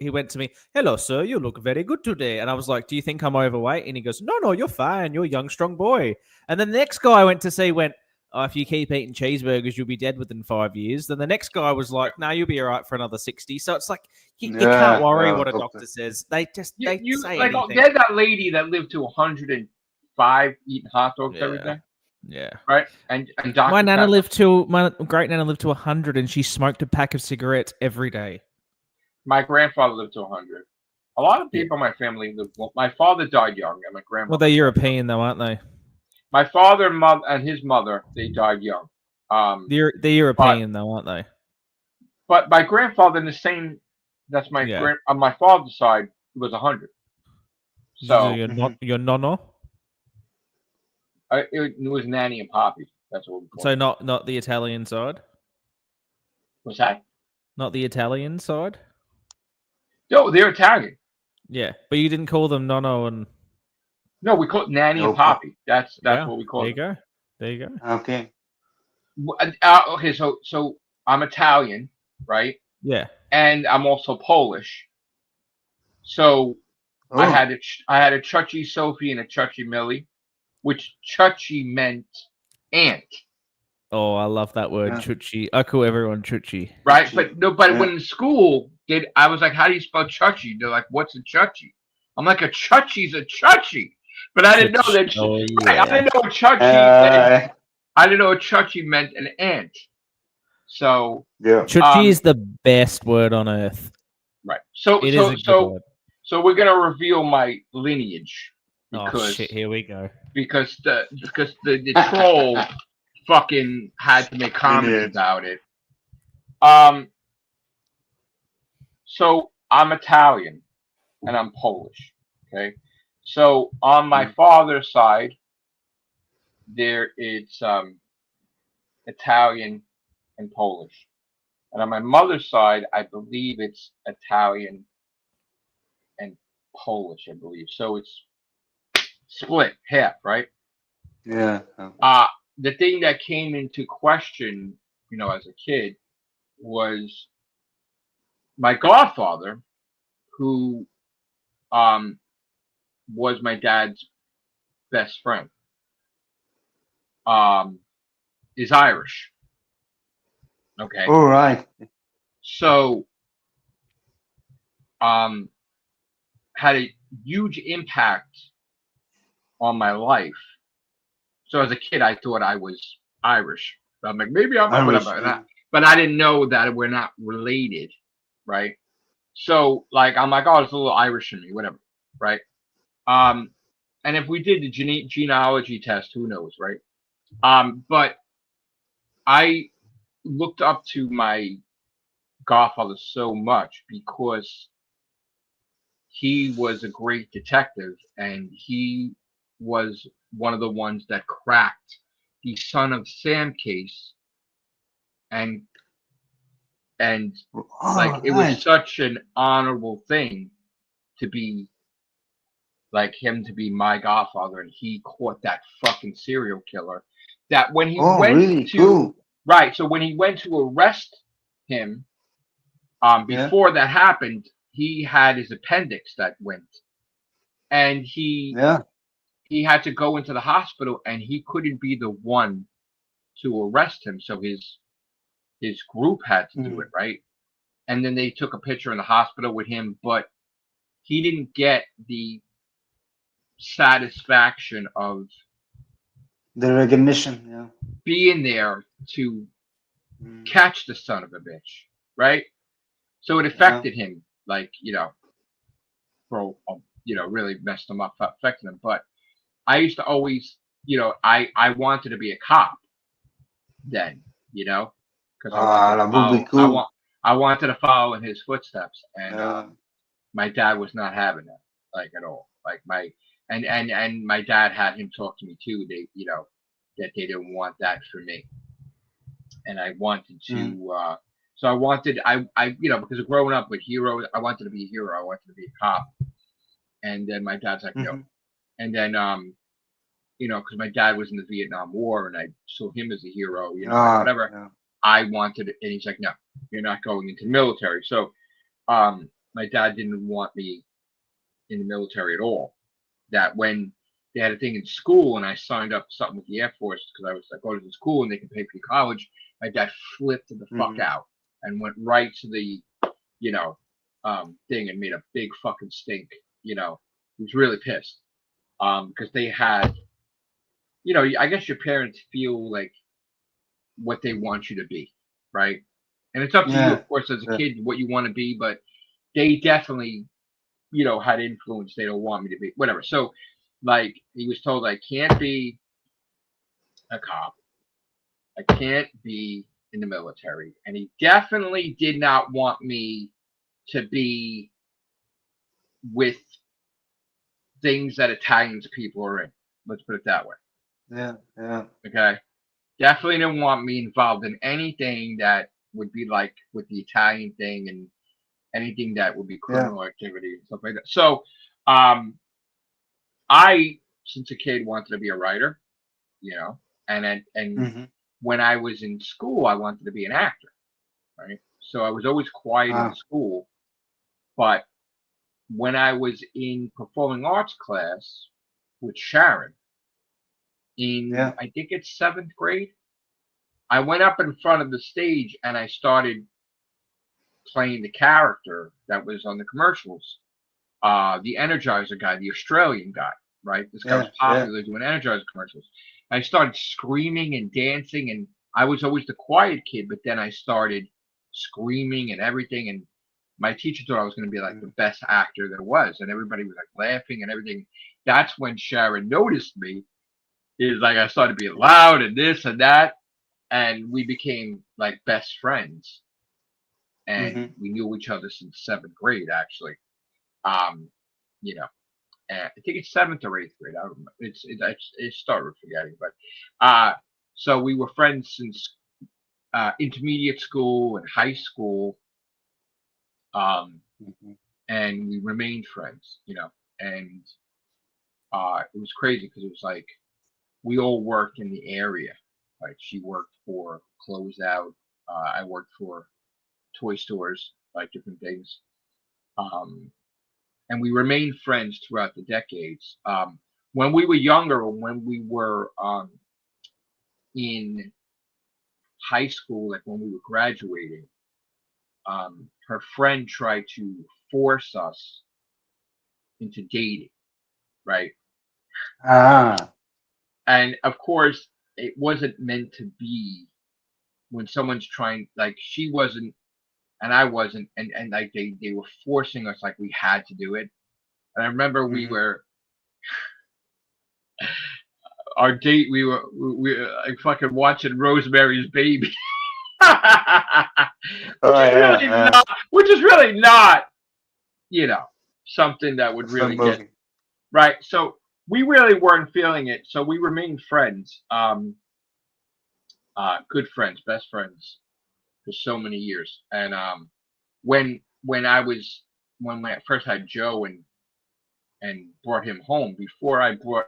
he went to me, "Hello, sir. You look very good today." And I was like, "Do you think I'm overweight?" And he goes, "No, you're fine. You're a young, strong boy." And then the next guy I went to see went, "Oh, if you keep eating cheeseburgers, you'll be dead within 5 years." Then the next guy was like, "No, you'll be all right for another 60. So it's like, you can't worry what a doctor says. They say like, anything. There's that lady that lived to 105 eating hot dogs every day. Yeah. Right. And Dr. my great nana lived to 100, and she smoked a pack of cigarettes every day. My grandfather lived to 100. A lot of people in my family lived. Well, my father died young, and my grandmother. Well, they're European though, aren't they? My father, and his mother, they died young. They're European though, aren't they? But my grandfather, in the same. That's my on my father's side, was 100. So your nonno. It was Nanny and Poppy. That's what we call. So not the Italian side. What's that? Not the Italian side. No, they're Italian. Yeah, but you didn't call them Nonno and. No, we call it Nanny and Poppy. That's what we call it. There you go. Okay. Okay, so I'm Italian, right? Yeah. And I'm also Polish. So I had a Chuchi Sophie and a Chuchi Millie, which Chuchi meant aunt. Oh, I love that word, Chuchi. I call everyone Chuchi. Right, but when in school, I was like, "How do you spell Chuchi?" They're like, "What's a Chuchi?" I'm like, "A Chuchi's a Chuchi," but I didn't know that. I didn't know a Chuchi. I didn't know a Chuchi meant an aunt. So Chuchi is the best word on earth. Right. So we're gonna reveal my lineage. Because, shit! Here we go. Because the troll fucking had to make comments about it. So I'm Italian and I'm Polish. Okay. So on my father's side, it's Italian and Polish, and on my mother's side, I believe it's Italian and Polish. I believe so. It's split half, right? Yeah. The thing that came into question, as a kid, was my godfather, who was my dad's best friend, is Irish. Okay. All right. So, had a huge impact on my life. So as a kid, I thought I was Irish. So I'm like, maybe I'm whatever. But I didn't know that we're not related, right? So like, I'm like, oh, it's a little Irish in me, whatever, right? And if we did the genealogy test, who knows, right? But I looked up to my godfather so much because he was a great detective, and he was one of the ones that cracked the Son of Sam case, and like it was such an honorable thing to be like him to be my godfather, and he caught that fucking serial killer. That when he went to right, so when he went to arrest him, before that happened, he had his appendix that went, and he had to go into the hospital, and he couldn't be the one to arrest him, so his group had to do it, right? And then they took a picture in the hospital with him, but he didn't get the satisfaction of the recognition, being there to catch the son of a bitch. right? So it affected him, like, for really messed him up, affected him. But I used to always, I wanted to be a cop then, because that would be cool. I wanted to follow in his footsteps, and my dad was not having that, like, at all. Like and my dad had him talk to me too. They, that they didn't want that for me, and I wanted to. So I wanted, because of growing up with heroes, I wanted to be a hero. I wanted to be a cop, and then my dad's like, no, and then because my dad was in the Vietnam War, and I saw him as a hero, whatever. Yeah. I wanted it, and he's like, no, you're not going into the military. So, my dad didn't want me in the military at all. That when they had a thing in school, and I signed up something with the Air Force because I was like, go to the school and they can pay for your college. My dad flipped the fuck out and went right to the, thing and made a big fucking stink. He was really pissed, because they had, I guess your parents feel like what they want you to be, right? And it's up to you, of course, as a kid, what you want to be, but they definitely, had influence. They don't want me to be, whatever. So, like, he was told I can't be a cop. I can't be in the military. And he definitely did not want me to be with things that Italians people are in. Let's put it that way. Yeah. Okay. Definitely didn't want me involved in anything that would be like with the Italian thing and anything that would be criminal activity and stuff like that. So, I, since a kid, wanted to be a writer, and when I was in school, I wanted to be an actor, right? So I was always quiet in school, but when I was in performing arts class with Sharon I think it's 7th grade, I went up in front of the stage and I started playing the character that was on the commercials. The Energizer guy, the Australian guy, right? This guy was popular doing Energizer commercials. I started screaming and dancing, and I was always the quiet kid, but then I started screaming and everything, and my teacher thought I was going to be like the best actor there was, and everybody was like laughing and everything. That's when Sharon noticed me. Is like I started being loud and this and that, and we became like best friends, and we knew each other since 7th grade, actually. And I think it's 7th or 8th grade. I don't remember. It started forgetting, but so we were friends since intermediate school and high school, and we remained friends, and it was crazy because it was like we all worked in the area. Like she worked for Closeout, I worked for toy stores, like different things. And we remained friends throughout the decades. When we were younger, when we were in high school, like when we were graduating, her friend tried to force us into dating, right? And of course, it wasn't meant to be. When someone's trying, like she wasn't, and I wasn't, and like they were forcing us, like we had to do it. And I remember we were our date. We were like fucking watching Rosemary's Baby, which is really not, something that would really get right. So we really weren't feeling it. So we remained friends, good friends, best friends for so many years. And when I first had Joe and brought him home, before I brought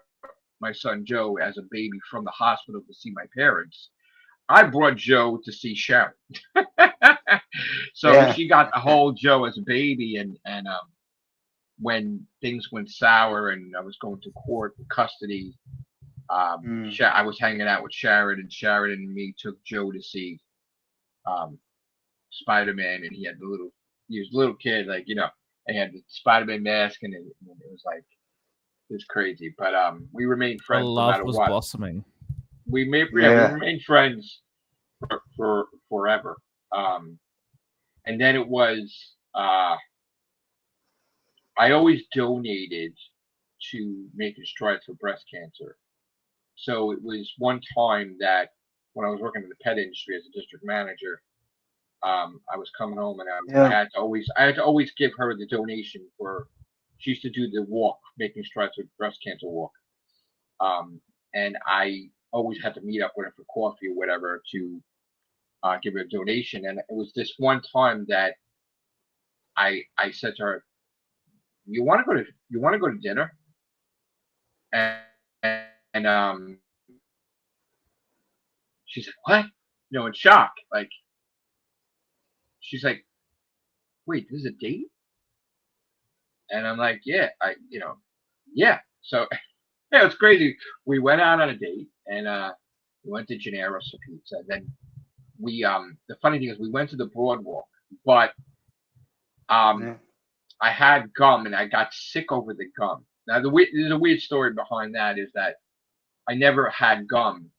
my son Joe as a baby from the hospital to see my parents, I brought Joe to see Sharon. So she got to hold Joe as a baby, and when things went sour and I was going to court for custody, I was hanging out with Sharon, and Sharon and me took Joe to see Spider-Man, and he was a little kid, like, and he had the Spider-Man mask, and it was like, it was crazy. But we remained friends no matter what. Love was blossoming. We remained friends for forever. and then it was I always donated to Making Strides for breast cancer. So it was one time that when I was working in the pet industry as a district manager, I was coming home and I had to always give her the donation for. She used to do the walk, Making Strides with breast cancer walk, and I always had to meet up with her for coffee or whatever to give her a donation. And it was this one time that I said to her, "You want to go to dinner?" And she's like, "What?" In shock. Like, she's like, "Wait, this is a date?" And I'm like, "Yeah, yeah." So yeah, it's crazy. We went out on a date and we went to Gennaro's for pizza. Then we the funny thing is we went to the Broadwalk, but I had gum and I got sick over the gum. Now there's a weird story behind that is that I never had gum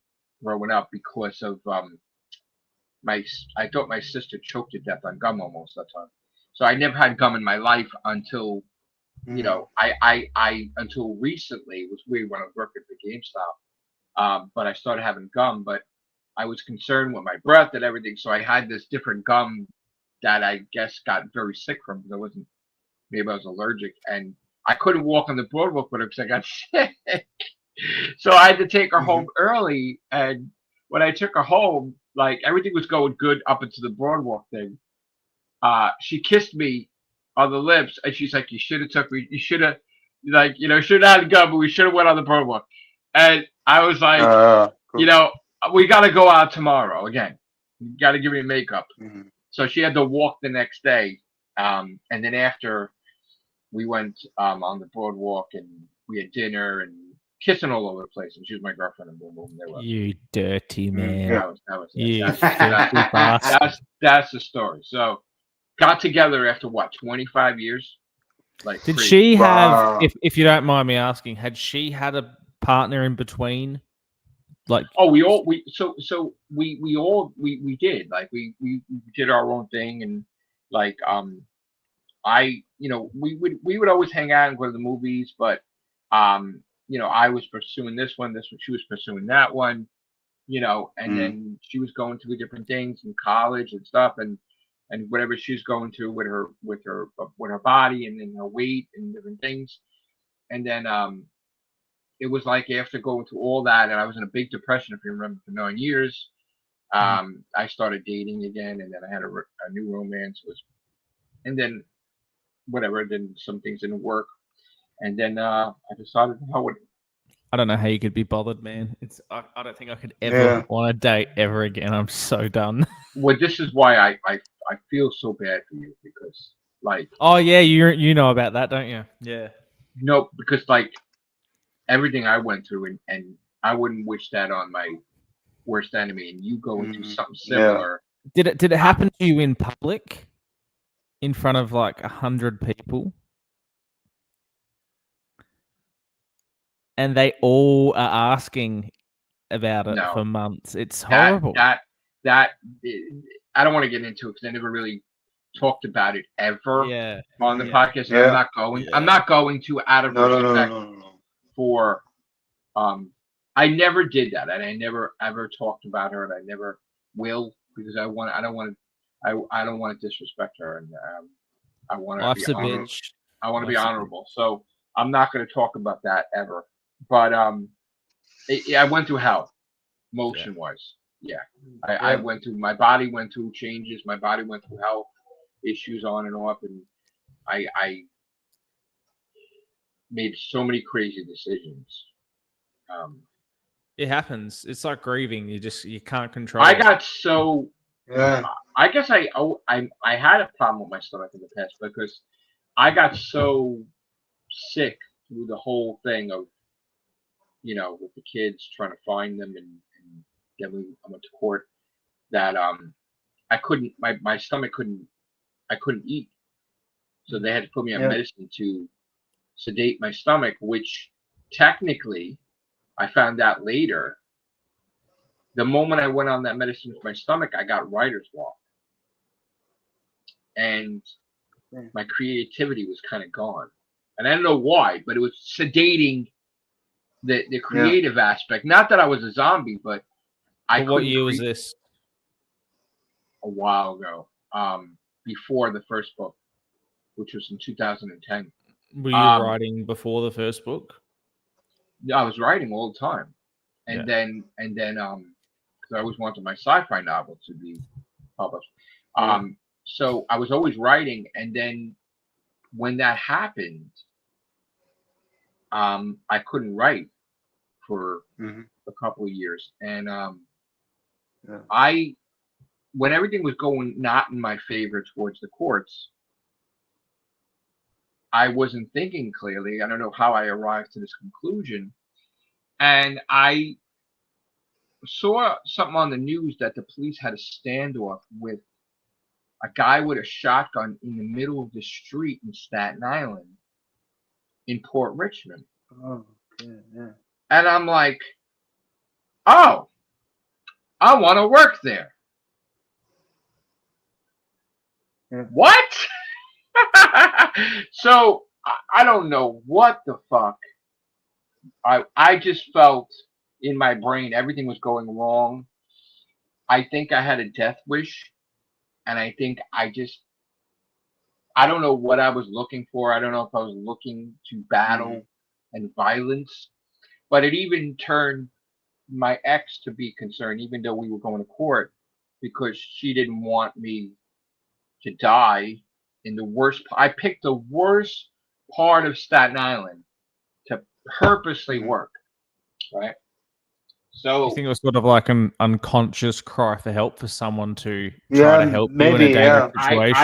growing up because of I thought my sister choked to death on gum almost that time. So I never had gum in my life until I until recently. It was weird when I was working for GameStop. But I started having gum, but I was concerned with my breath and everything. So I had this different gum that I guess got very sick from because maybe I was allergic, and I couldn't walk on the boardwalk with her because I got sick. So I had to take her home early, and when I took her home, like everything was going good up into the boardwalk thing. She kissed me on the lips, and she's like, "You should have took me. You should have, should have had gum, but we should have went on the boardwalk." And I was like, cool. We got to go out tomorrow again. You got to give me makeup. So she had to walk the next day, and then after we went on the boardwalk and we had dinner and kissing all over the place, and she was my girlfriend, and boom, boom, there was. You dirty man. That was you that's the story. So got together after what, 25 years? Like, did she have, if you don't mind me asking, had she had a partner in between? Like, we did, like we did our own thing, and like we would always hang out and go to the movies, but I was pursuing this one, she was pursuing that one, and then she was going through different things in college and stuff, and whatever she was going through with her body and then her weight and different things, and then it was like after going through all that, and I was in a big depression, if you remember, for 9 years. I started dating again, and then I had a new romance. And then whatever, then some things didn't work, and then I decided I don't know how you could be bothered, man. I don't think I could ever want to date ever again. I'm so done. Well, this is why I feel so bad for you, because like. Oh yeah, you know about that, don't you? Yeah. No, because like everything I went through, and I wouldn't wish that on my worst enemy, and you go into something similar. Yeah. Did it happen to you in public, in front of like 100 people, and they all are asking about it for months? It's horrible. That I don't want to get into it because I never really talked about it ever on the podcast. And I'm not going to out of respect for I never did that, and I never ever talked about her, and I never will, because I don't want to disrespect her, and I want to be honorable. I want to be honorable, so I'm not going to talk about that ever. But I went through hell, motion wise. I went through. My body went through changes. My body went through health issues on and off, and I made so many crazy decisions. It happens. It's like grieving. You can't control. I got so. I guess I had a problem with my stomach in the past because I got so sick through the whole thing of, with the kids trying to find them, and then I went to court, that I couldn't. My stomach couldn't. I couldn't eat, so they had to put me on medicine to sedate my stomach, which technically, I found out later, the moment I went on that medicine with my stomach, I got writer's block. and my creativity was kind of gone. And I don't know why, but it was sedating the creative aspect. Not that I was a zombie, but what year was this? A while ago, before the first book, which was in 2010. Were you writing before the first book? Yeah, I was writing all the time, and then because I always wanted my sci-fi novel to be published. So I was always writing, and then when that happened, I couldn't write for a couple of years, and when everything was going not in my favor towards the courts, I wasn't thinking clearly. I don't know how I arrived to this conclusion, and I saw something on the news that the police had a standoff with a guy with a shotgun in the middle of the street in Staten Island in Port Richmond. Oh, yeah. And I'm like, oh, I want to work there. Yeah. What? So I don't know what the fuck. I just felt in my brain everything was going wrong. I think I had a death wish, and I think I don't know what I was looking for. I don't know if I was looking to battle and violence, but it even turned my ex to be concerned, even though we were going to court, because she didn't want me to die in the worst. I picked the worst part of Staten Island to purposely work, right? So you think it was sort of like an unconscious cry for help for someone to try to help you in a dangerous situation?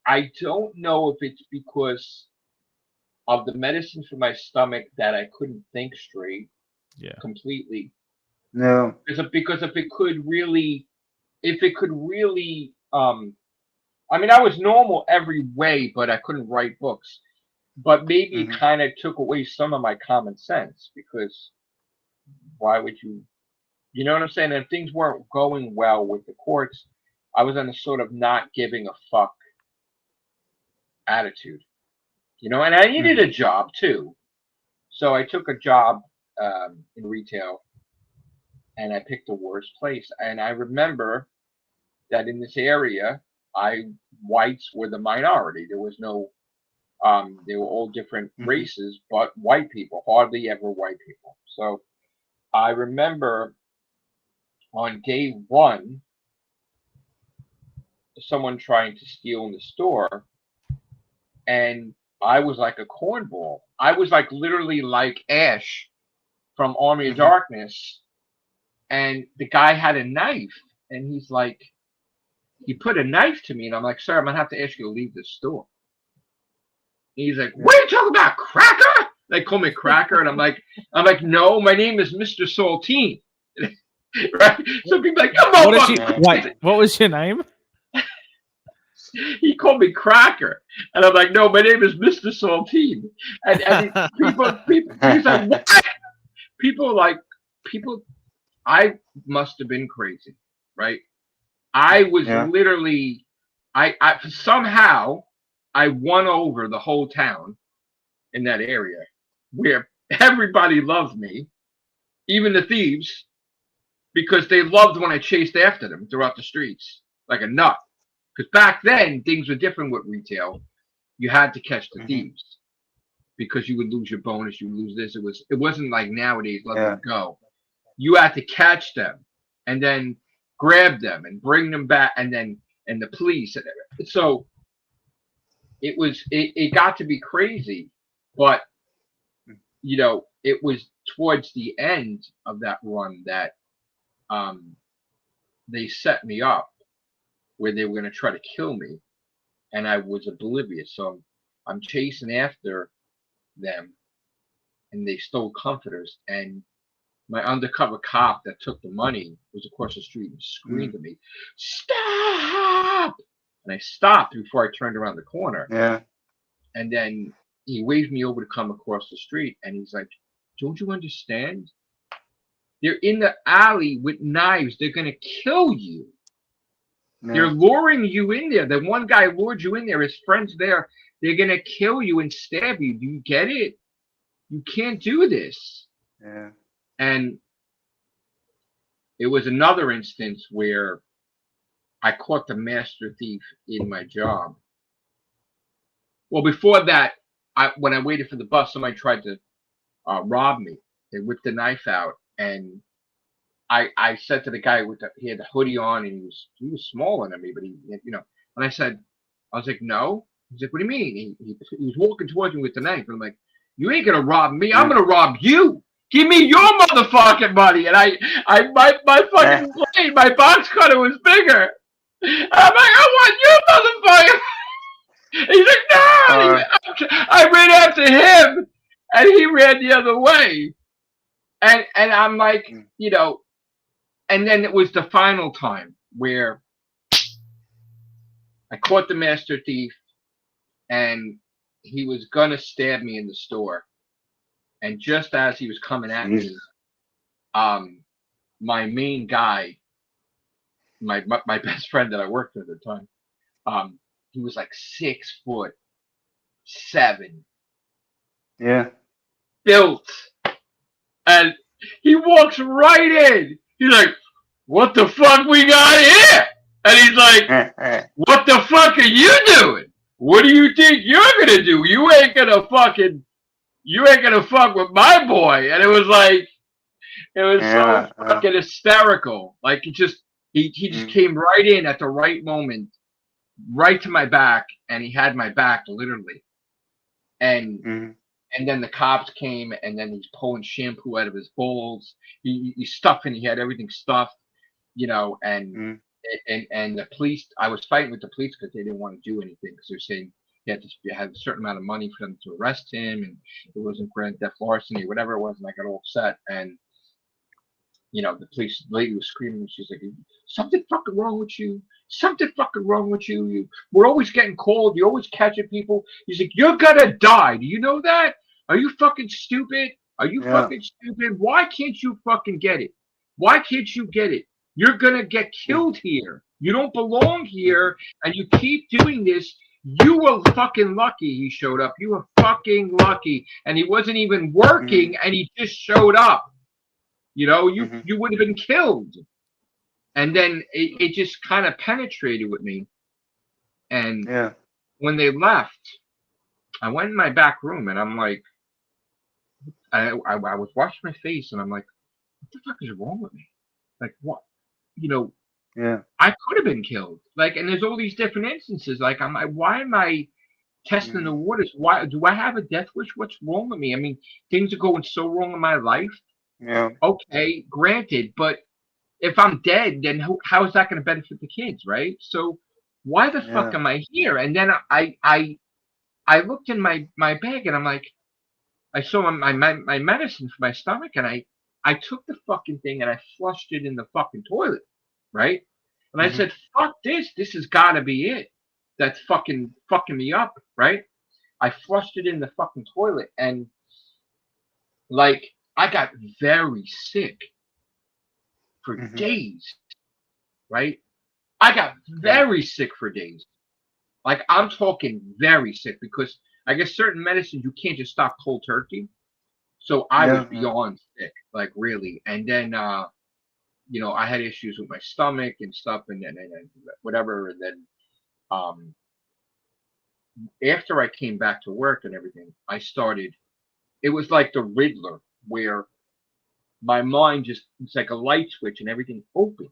I don't know if it's because of the medicine for my stomach that I couldn't think straight completely. No. Because if it could really I mean, I was normal every way, but I couldn't write books. But maybe it kind of took away some of my common sense, because why would you know what I'm saying? And if things weren't going well with the courts, I was in a sort of not giving a fuck attitude, and I needed a job too. So I took a job in retail, and I picked the worst place. And I remember that in this area, whites were the minority. There was no, they were all different races, but white people, hardly ever white people. So I remember on day one, someone trying to steal in the store, and I was like a cornball. I was like literally like Ash from Army of Darkness, and the guy had a knife, and he put a knife to me, and I'm like, sir, I'm gonna have to ask you to leave this store. And he's like, what are you talking about, Cracker? They call me Cracker, and I'm like, no, my name is Mr. Saltine. Right? So people like, come on, what was your name? He called me Cracker, and I'm like, no, my name is Mr. Saltine. And he's like, what? People, I must have been crazy, right? I was literally, I somehow I won over the whole town in that area, where everybody loved me, even the thieves, because they loved when I chased after them throughout the streets like a nut. Because back then things were different with retail. You had to catch the thieves, because you would lose your bonus, you would lose this. It wasn't like nowadays, let them go. You had to catch them and then grab them and bring them back, and the police. So it got to be crazy, but it was towards the end of that run that they set me up where they were going to try to kill me, and I was oblivious. So I'm chasing after them, and they stole comforters, and my undercover cop that took the money was across the street and screamed at me, "Stop!" And I stopped before I turned around the corner. Yeah. And then he waved me over to come across the street, and he's like, don't you understand? They're in the alley with knives. They're going to kill you. They're luring you in there. The one guy lured you in there. His friends there. They're going to kill you and stab you. Do you get it? You can't do this. Yeah. And it was another instance where I caught the master thief in my job. Well, before that, when I waited for the bus, somebody tried to rob me. They whipped the knife out, and I said to the guy he had the hoodie on, and he was smaller than me, but he and I was like, no. He's like, what do you mean? He was walking towards me with the knife, and I'm like, you ain't gonna rob me. I'm gonna rob you. Give me your motherfucking money. And my fucking blade, my box cutter was bigger. And I'm like, I want your motherfucker. And he's like, no. I ran after him, and he ran the other way. And I'm like, and then it was the final time where I caught the master thief, and he was gonna stab me in the store. And just as he was coming at me, my main guy, my best friend that I worked with at the time, he was like 6'7". Yeah. Built. And he walks right in. He's like, what the fuck we got here? And he's like, what the fuck are you doing? What do you think you're gonna do? You ain't gonna fuck with my boy. And it was so fucking hysterical. Like he just came right in at the right moment, right to my back, and he had my back literally. And then the cops came, and then he's pulling shampoo out of his bowls. He's stuffing. He had everything stuffed, and the police. I was fighting with the police because they didn't want to do anything because they're saying he had to have a certain amount of money for them to arrest him, and it wasn't grand theft larceny, whatever it was. And I got all upset, and the police lady was screaming. She's like, something fucking wrong with you. Something fucking wrong with you. We're always getting called. You're always catching people. He's like, you're gonna die. Do you know that? Are you fucking stupid? Are you fucking stupid? Why can't you fucking get it? Why can't you get it? You're gonna get killed here. You don't belong here, and you keep doing this. You were fucking lucky he showed up. You were fucking lucky. And he wasn't even working, and he just showed up. You would have been killed. And then it just kind of penetrated with me. And when they left, I went in my back room, and I'm like, I was washing my face, and I'm like, what the fuck is wrong with me? Like, what? I could have been killed. Like, and there's all these different instances. Like, why am I testing the waters? Why do I have a death wish? What's wrong with me? I mean, things are going so wrong in my life. Yeah. Okay, granted, but if I'm dead, then how is that going to benefit the kids, right? So why the fuck am I here? And then I looked in my bag, and I'm like, I saw my medicine for my stomach, and I took the fucking thing and I flushed it in the fucking toilet, right? And I said, fuck this. This has got to be it. That's fucking me up, right? I flushed it in the fucking toilet, and like I got very sick for days, right? I got very sick for days. Like, I'm talking very sick, because I guess certain medicines you can't just stop cold turkey. So I was beyond sick, like really. And then, I had issues with my stomach and stuff, and whatever. And then, after I came back to work and everything, it was like the Riddler, where my mind it's like a light switch and everything opened.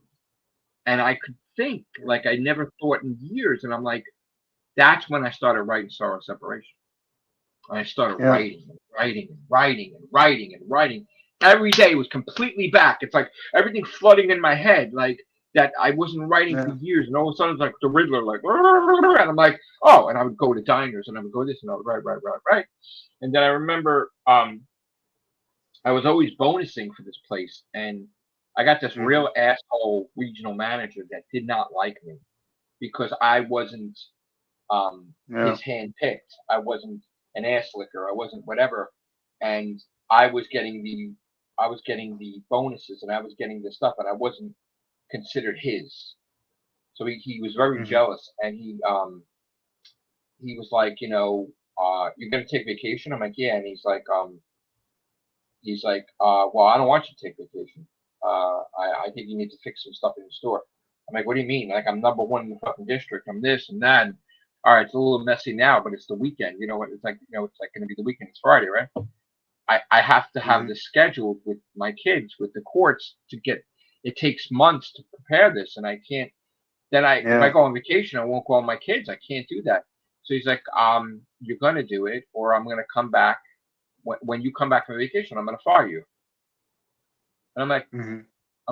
And I could think like I never thought in years. And I'm like, that's when I started writing Sorrow of Separation. And I started writing. Every day was completely back. It's like everything flooding in my head, like that I wasn't writing for years. And all of a sudden, it's like the Riddler, like, and I'm like, oh, and I would go to diners, and I would go this, and I would write. And then I remember I was always bonusing for this place, and I got this real asshole regional manager that did not like me because I wasn't his hand picked. I wasn't an ass licker. I wasn't whatever, and I was getting the bonuses, and I was getting the stuff, and I wasn't considered his. So he was very jealous, and he was like, you're gonna take vacation? I'm like, yeah, and he's like, well, I don't want you to take vacation. I think you need to fix some stuff in the store. I'm like, what do you mean? Like, I'm number one in the fucking district. I'm this and that. And, all right, it's a little messy now, but it's the weekend. You know what? It's like, it's like going to be the weekend. It's Friday, right? I have to have this scheduled with my kids, with the courts to get. It takes months to prepare this, and I can't. Then if I go on vacation, I won't go on my kids. I can't do that. So he's like, you're gonna do it, or I'm gonna come back. When you come back from vacation, I'm gonna fire you. And I'm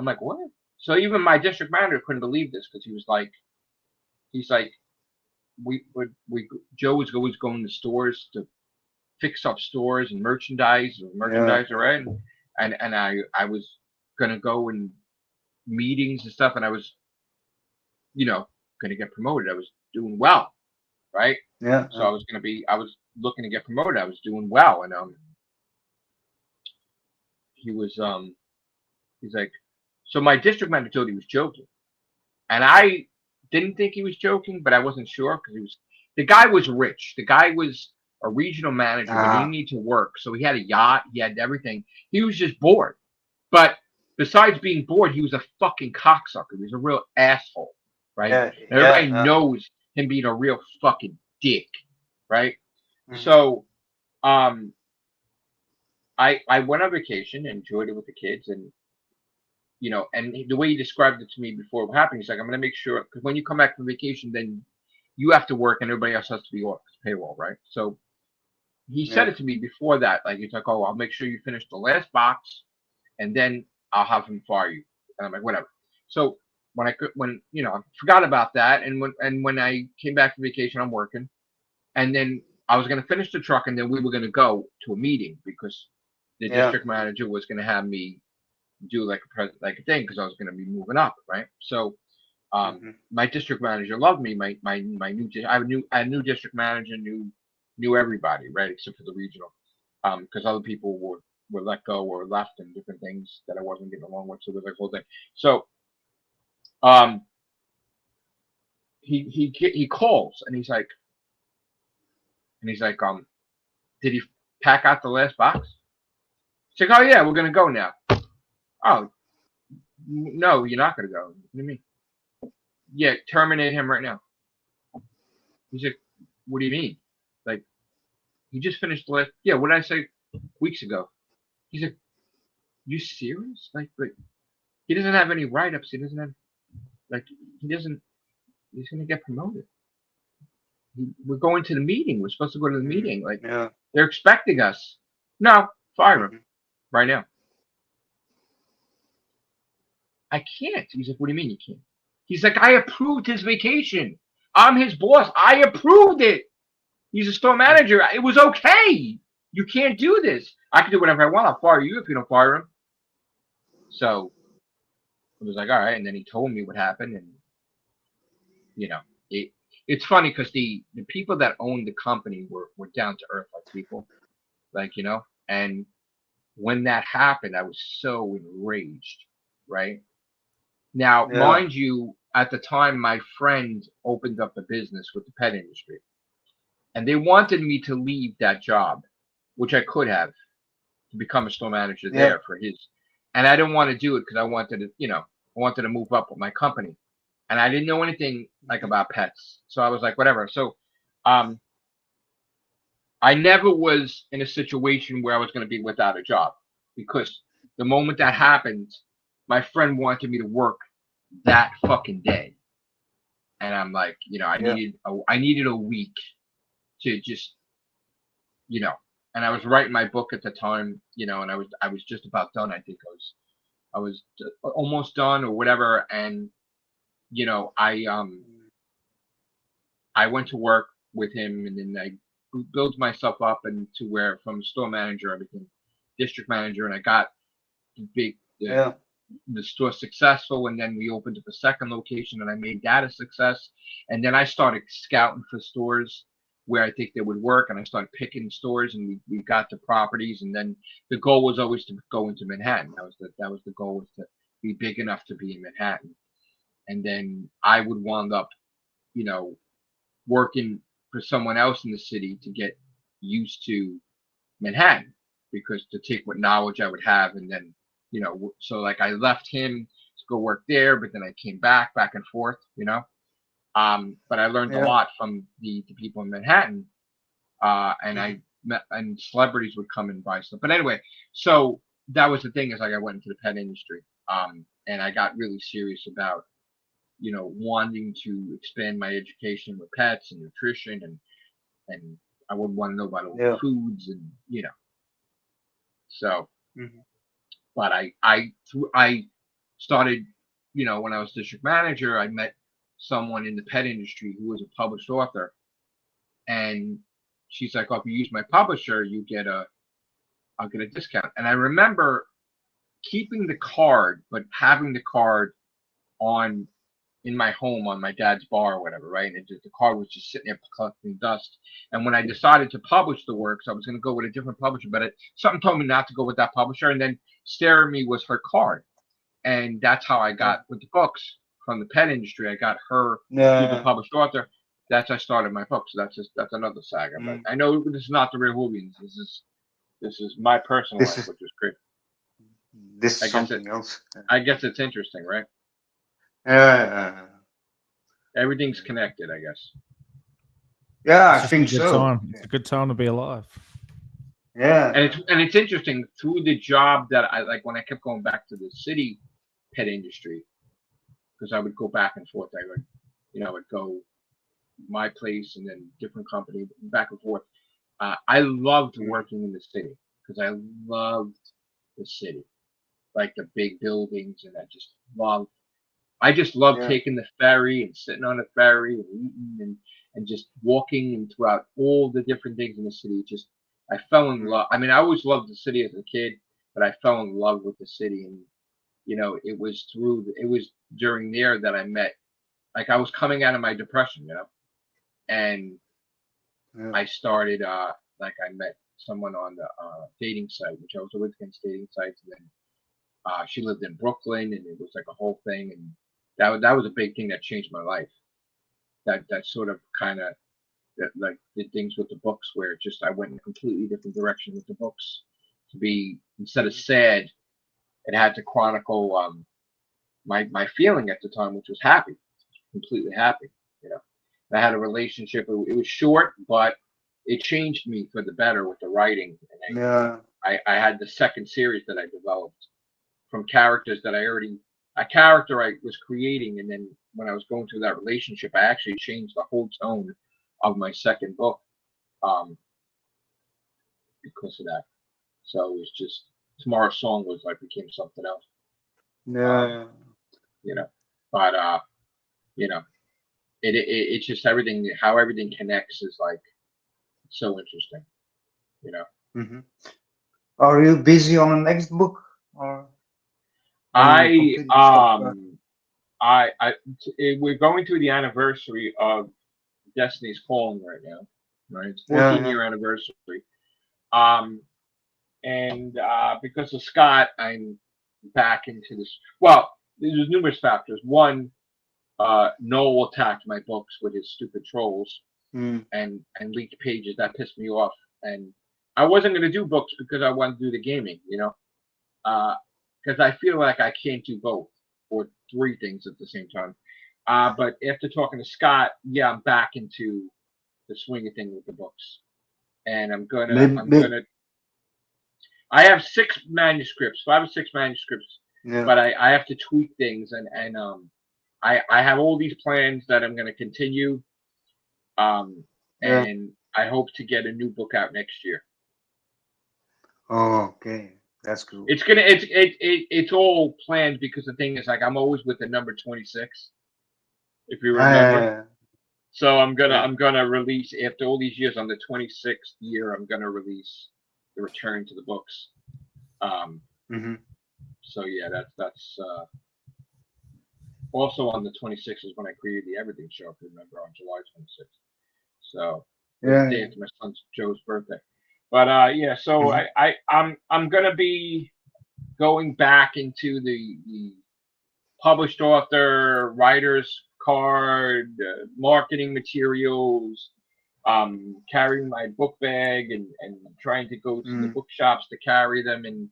like, what? So even my district manager couldn't believe this because he's like, Joe was always going to stores to fix up stores and merchandise, right? And I was gonna go in meetings and stuff, and I was, gonna get promoted. I was doing well, right? Yeah. So I was looking to get promoted. I was doing well, and he's like, so my district manager told he was joking, and I didn't think he was joking, but I wasn't sure because the guy was rich. The guy was a regional manager, but he didn't need to work, so he had a yacht, he had everything. He was just bored, but besides being bored, he was a fucking cocksucker. He was a real asshole, right? And everybody knows him being a real fucking dick, right? So, I went on vacation, enjoyed it with the kids, and and the way he described it to me before it happened, he's like, I'm going to make sure, because when you come back from vacation, then you have to work and everybody else has to be off payroll, right? So he said it to me before that, like, he's like, oh, I'll make sure you finish the last box, and then I'll have him fire you. And I'm like, whatever. So when I forgot about that, and when I came back from vacation, I'm working, and then I was going to finish the truck, and then we were going to go to a meeting because the district manager was going to have me do like a thing because I was going to be moving up, right? So my district manager loved me. My new I have a new district manager, knew everybody, right, except for the regional, because other people were let go or left and different things that I wasn't getting along with. So there's like a whole thing. So he calls and he's like, did he pack out the last box? He's like, oh yeah, we're gonna go now. Oh no, you're not gonna go. What do you mean? Yeah, terminate him right now. He's like, what do you mean? Like, he just finished the last. Yeah, what did I say weeks ago? He's like, you serious? Like he doesn't have any write-ups. He doesn't have he's gonna get promoted. We're going to the meeting. We're supposed to go to the meeting. Like, they're expecting us. No, fire him right now. I can't. He's like, what do you mean you can't? He's like, I approved his vacation. I'm his boss. I approved it. He's a store manager. It was okay. You can't do this. I can do whatever I want. I'll fire you if you don't fire him. So I was like, all right. And then he told me what happened. And, it's funny because the people that owned the company were down to earth like people. Like, and when that happened, I was so enraged, right? Now, mind you, at the time, my friend opened up a business with the pet industry. And they wanted me to leave that job, which I could have, to become a store manager there for his. And I didn't want to do it because I wanted to move up with my company. And I didn't know anything like about pets. So I was like, whatever. So I never was in a situation where I was going to be without a job, because the moment that happened, my friend wanted me to work that fucking day. And I'm like, I needed a week to just, and I was writing my book at the time, and I was just about done. I think I was almost done or whatever. And, I went to work with him, and then I built myself up into where from store manager, I became district manager, and I got the store successful, and then we opened up a second location, and I made that a success. And then I started scouting for stores where I think they would work, and I started picking stores, and we got the properties. And then the goal was always to go into Manhattan. That was the goal, was to be big enough to be in Manhattan. and then I would wind up, you know, working for someone else in the city to get used to Manhattan, because to take what knowledge I would have, and then, you know, so like I left him to go work there, but then I came back and forth, you know. But I learned a lot from the people in Manhattan, and I met, and celebrities would come and buy stuff. But anyway, so that was the thing, is like I went into the pet industry, and I got really serious about, you know, wanting to expand my education with pets and nutrition, and I would want to know about all the foods, and you know. So, but I started, you know, when I was district manager, I met someone in the pet industry who was a published author, and she's like, "Oh, if you use my publisher, I'll get a discount." And I remember keeping the card, but having the card in my home on my dad's bar or whatever, right? And the card was just sitting there collecting dust. And when I decided to publish the works, I was going to go with a different publisher, but something told me not to go with that publisher. And then staring at me was her card, and that's how I got with the books from the pet industry. I got her through the published author. That's how I started my book. So that's another saga. But I know this is not the real Whovians. This is my personal life, which is great. This is something else. I guess it's interesting, right? Everything's connected, I guess. Yeah, I think so. It's a good time to be alive. Yeah, and it's interesting through the job that I like, when I kept going back to the city pet industry, because I would go back and forth. I would, you know, I would go my place and then different company, back and forth. I loved working in the city because I loved the city, like the big buildings, and I just love taking the ferry and sitting on the ferry and eating and just walking and throughout all the different things in the city. I fell in love. I mean, I always loved the city as a kid, but I fell in love with the city. And, you know, it was during there that I met, like I was coming out of my depression, you know, and I started, like I met someone on the dating site, which I was always against dating sites. And then she lived in Brooklyn, and it was like a whole thing. And that was a big thing that changed my life. That sort of kind of like did things with the books, where just I went in a completely different direction with the books, to be, instead of sad, it had to chronicle my feeling at the time, which was happy, completely happy. You know, I had a relationship. It was short, but it changed me for the better with the writing. And I had the second series that I developed from characters that a character I was creating, and then when I was going through that relationship, I actually changed the whole tone of my second book because of that. So it was just, Tomorrow's Song was like became something else. You know, but you know, it's just everything, how everything connects is like so interesting. You know. Are you busy on the next book, or? We're going through the anniversary of Destiny's Calling right now, right? It's 14-year anniversary. And because of Scott, I'm back into this. Well, there's numerous factors. One, Noel attacked my books with his stupid trolls and leaked pages. That pissed me off. And I wasn't going to do books because I wanted to do the gaming, you know, because I feel like I can't do both or three things at the same time. But after talking to Scott, I'm back into the swinging thing with the books, and I have 6 manuscripts, 5 or 6 manuscripts, but I have to tweak things, and I have all these plans that I'm going to continue, and I hope to get a new book out next year. Oh, okay. That's cool. It's all planned, because the thing is, like, I'm always with the number 26, if you remember. So I'm gonna release, after all these years, on the 26th year, I'm gonna release the return to the books. So yeah, that's also on the 26th is when I created the Everything Show, if you remember, on July 26th. So the day after my son Joe's birthday. But so I'm gonna be going back into the published author, writer's card, marketing materials, carrying my book bag and trying to go to the bookshops to carry them, and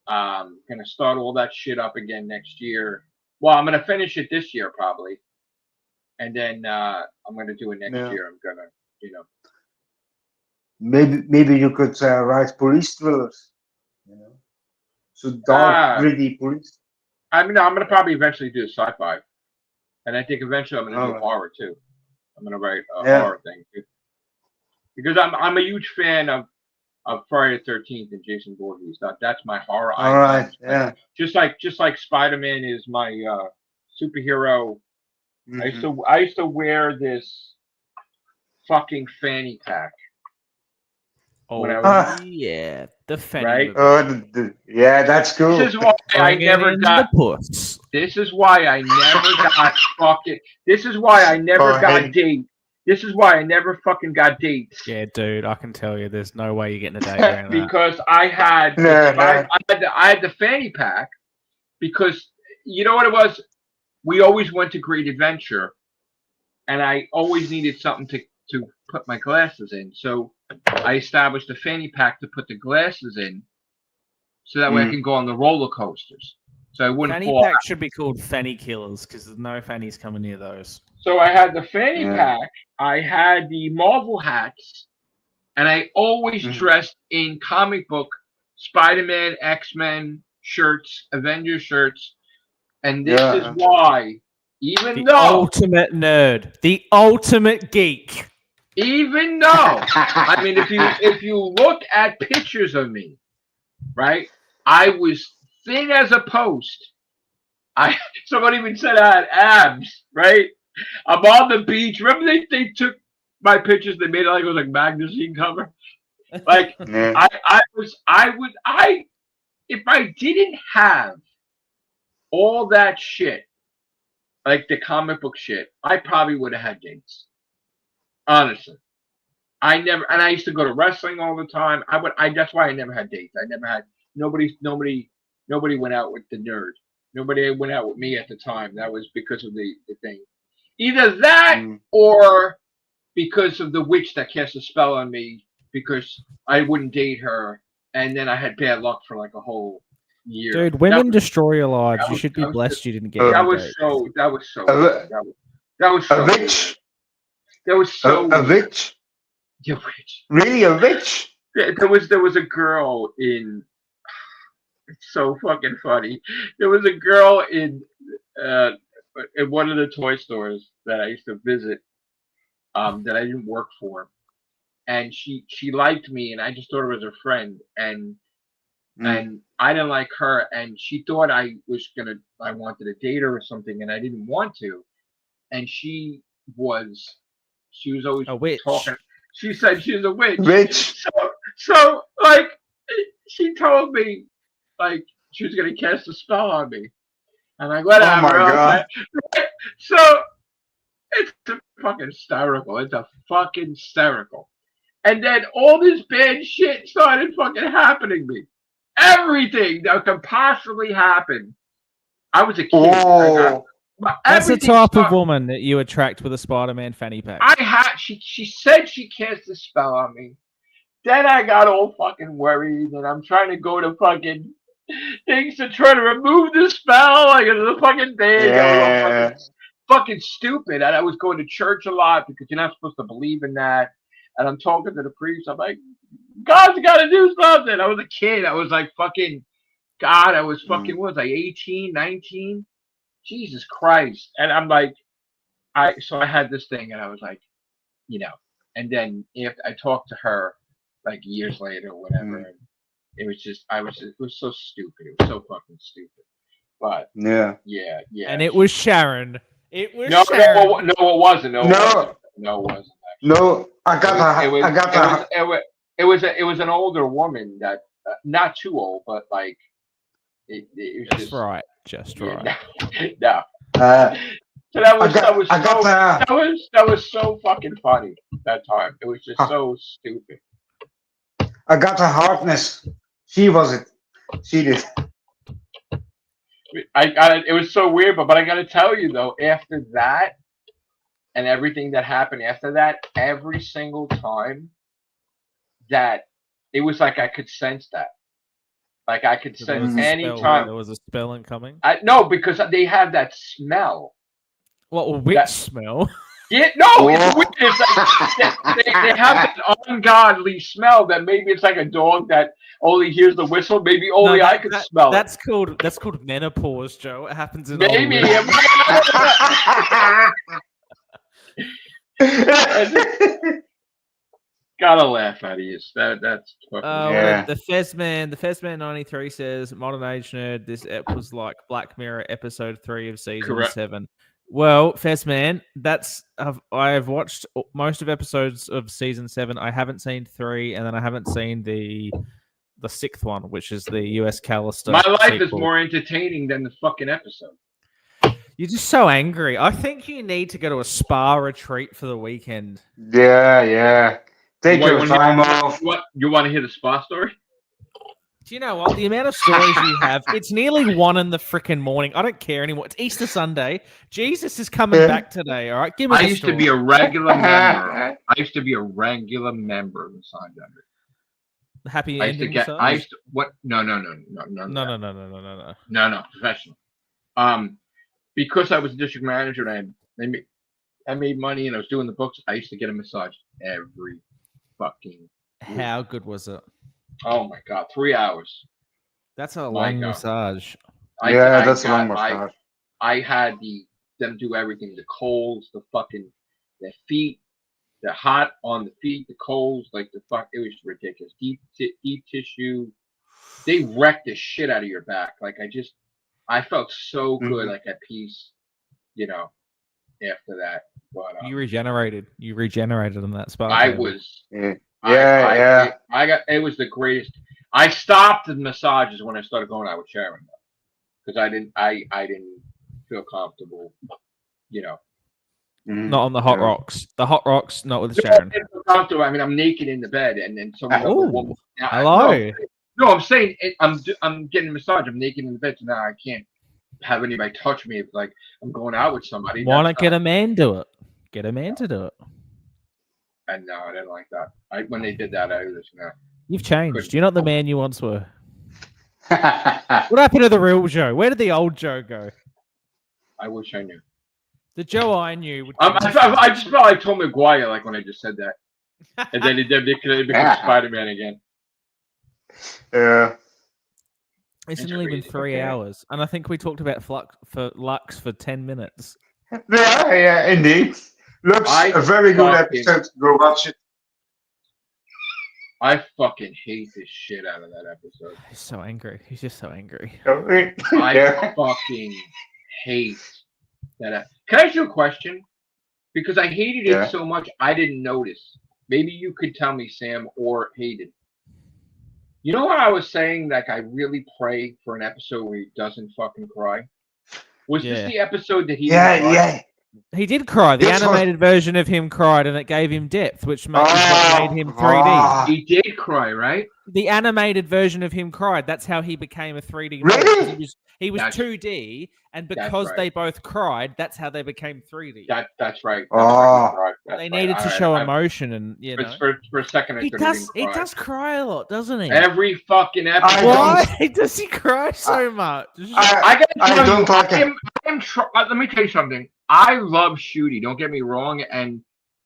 gonna start all that shit up again next year. Well, I'm gonna finish it this year probably, and then I'm gonna do it next year. I'm gonna, Maybe you could write police thrillers. So dark, gritty police. I mean, I'm gonna probably eventually do sci-fi, and I think eventually I'm gonna do horror too. I'm gonna write a horror thing too, because I'm a huge fan of Friday the 13th and Jason Voorhees. That's my horror icon. All right, yeah. Just like Spider-Man is my superhero. I used to wear this fucking fanny pack. Oh yeah, the fanny. Right? Yeah, that's cool. This is why I never got. This is why I never got fucking. This is why I never got dates. This is why I never fucking got dates. Yeah, dude, I can tell you, there's no way you're getting a date around because I had the fanny pack, because you know what it was. We always went to Great Adventure, and I always needed something to put my glasses in. So I established a fanny pack to put the glasses in, so that way I can go on the roller coasters. So I wouldn't fanny fall pack out. Should be called fanny killers, because there's no fannies coming near those. So I had the fanny pack, I had the Marvel hats, and I always dressed in comic book Spider-Man, X-Men shirts, Avengers shirts. And this is why, even though ultimate nerd, the ultimate geek. Even though, I mean, if you look at pictures of me, right, I was thin as a post. Somebody even said I had abs, right? I'm on the beach. Remember they took my pictures, they made it like it was like magazine cover. Like if I didn't have all that shit, like the comic book shit, I probably would have had dates. Honestly. I used to go to wrestling all the time. That's why I never had dates. I never had nobody went out with the nerd. Nobody went out with me at the time. That was because of the thing. Either that or because of the witch that cast a spell on me, because I wouldn't date her, and then I had bad luck for like a whole year. Dude, women destroy your lives. You should be blessed you didn't get that was so a witch. That was so a witch. Yeah, witch. Really, a witch? There was a girl in. It's so fucking funny. There was a girl in one of the toy stores that I used to visit, that I didn't work for, and she liked me, and I just thought her as a friend, and I didn't like her, and she thought I wanted to date her or something, and I didn't want to, and she was always a witch. Talking. She said she was a witch. Witch. So like, she told me like she was gonna cast a spell on me, and like whatever. Oh my God. So it's fucking hysterical. It's a fucking hysterical. And then all this bad shit started fucking happening to me. Everything that could possibly happen. I was a kid. Oh. That's the type of woman that you attract with a Spider-Man fanny pack. She said she cast a spell on me. Then I got all fucking worried, and I'm trying to go to fucking things to try to remove the spell. Like it's a fucking thing. Yeah. Fucking stupid. And I was going to church a lot because you're not supposed to believe in that. And I'm talking to the priest. I'm like, God's got to do something. I was a kid. I was like fucking God. I was fucking what was I 18, 19? Jesus Christ. And I'm like, so I had this thing, and I was like, and then if I talked to her like years later or whatever, and it was so stupid. It was so fucking stupid. But yeah. And it was Sharon. It was Sharon. No, it wasn't. No, it wasn't. No, It was an older woman that, not too old, but like it was just right. Just right. No. So that was so fucking funny that time. It was just so stupid. I got her hardness. She was it. She did. It was so weird, but I got to tell you though, after that and everything that happened after that, every single time that it was like I could sense that. Like I could sense any time there was a spell incoming. No, because they have that smell. What witch smell? Yeah, no, it's weird. It's like, they have that ungodly smell that maybe it's like a dog that only hears the whistle. Maybe only I could smell it. That's called menopause, Joe. It happens in maybe. Gotta laugh at you. That's fucking The Fezman 93 says Modern Age Nerd. This was like Black Mirror episode 3 of season 7. Well, Fezman, I've watched most of episodes of season 7. I haven't seen 3, and then I haven't seen the 6th one, which is the US Callister. My life sequel. is more entertaining than the fucking episode. You're just so angry. I think you need to go to a spa retreat for the weekend. Yeah. Take your time off. You want to hear the spa story? Do you know what? The amount of stories you have, it's nearly 1 in the freaking morning. I don't care anymore. It's Easter Sunday. Jesus is coming back today, all right? Give me I used to be a regular member. I used to be a regular member of the Massage Envy. Happy ending massage? I used to, what? No. No, professional. Because I was a district manager and I made money and I was doing the books, I used to get a massage every fucking week. How good was it? Oh my god, 3 hours. That's a long massage. That's a long massage. I had them do everything: the coals, the feet, the hot on the feet, the coals, like it was ridiculous. Deep tissue. They wrecked the shit out of your back. Like I felt so good, like at peace, after that. But you regenerated in that spot. I was. It was the greatest. I stopped the massages when I started going out with Sharon, because I didn't feel comfortable, Not on the hot rocks. The hot rocks, not with Sharon. I mean, I'm naked in the bed, and then someone. Hello. No, I'm saying I'm getting a massage. I'm naked in the bed, so now I can't have anybody touch me. If like I'm going out with somebody. Why not get a man do it? Get a man to do it. And no, I didn't like that. When they did that, I was You've changed. You're not the man you once were. What happened to the real Joe? Where did the old Joe go? I wish I knew. The Joe I knew. I just felt like Tom McGuire, like when I just said that, and then it became Spider-Man again. Yeah. It's only been 3 hours, and I think we talked about Lux for 10 minutes. Yeah, indeed. Looks a very good episode. Go watch it. I fucking hate this shit out of that episode. He's so angry. He's just so angry. I fucking hate that. Can I ask you a question? Because I hated it so much, I didn't notice. Maybe you could tell me, Sam or Hayden. You know how I was saying, like, I really pray for an episode where he doesn't fucking cry? Was this the episode that he cried? He did cry. The animated version of him cried, and it gave him depth, which made him 3D. He did cry, right? The animated version of him cried. That's how he became a 3D. Really? He was 2D, and because they both cried, that's how they became 3D. That's right. They needed to show emotion, and for a second, he does cry a lot, doesn't he? Every fucking episode. Why does he cry so much? I don't like him. Let me tell you something. I love Shooty. Don't get me wrong, and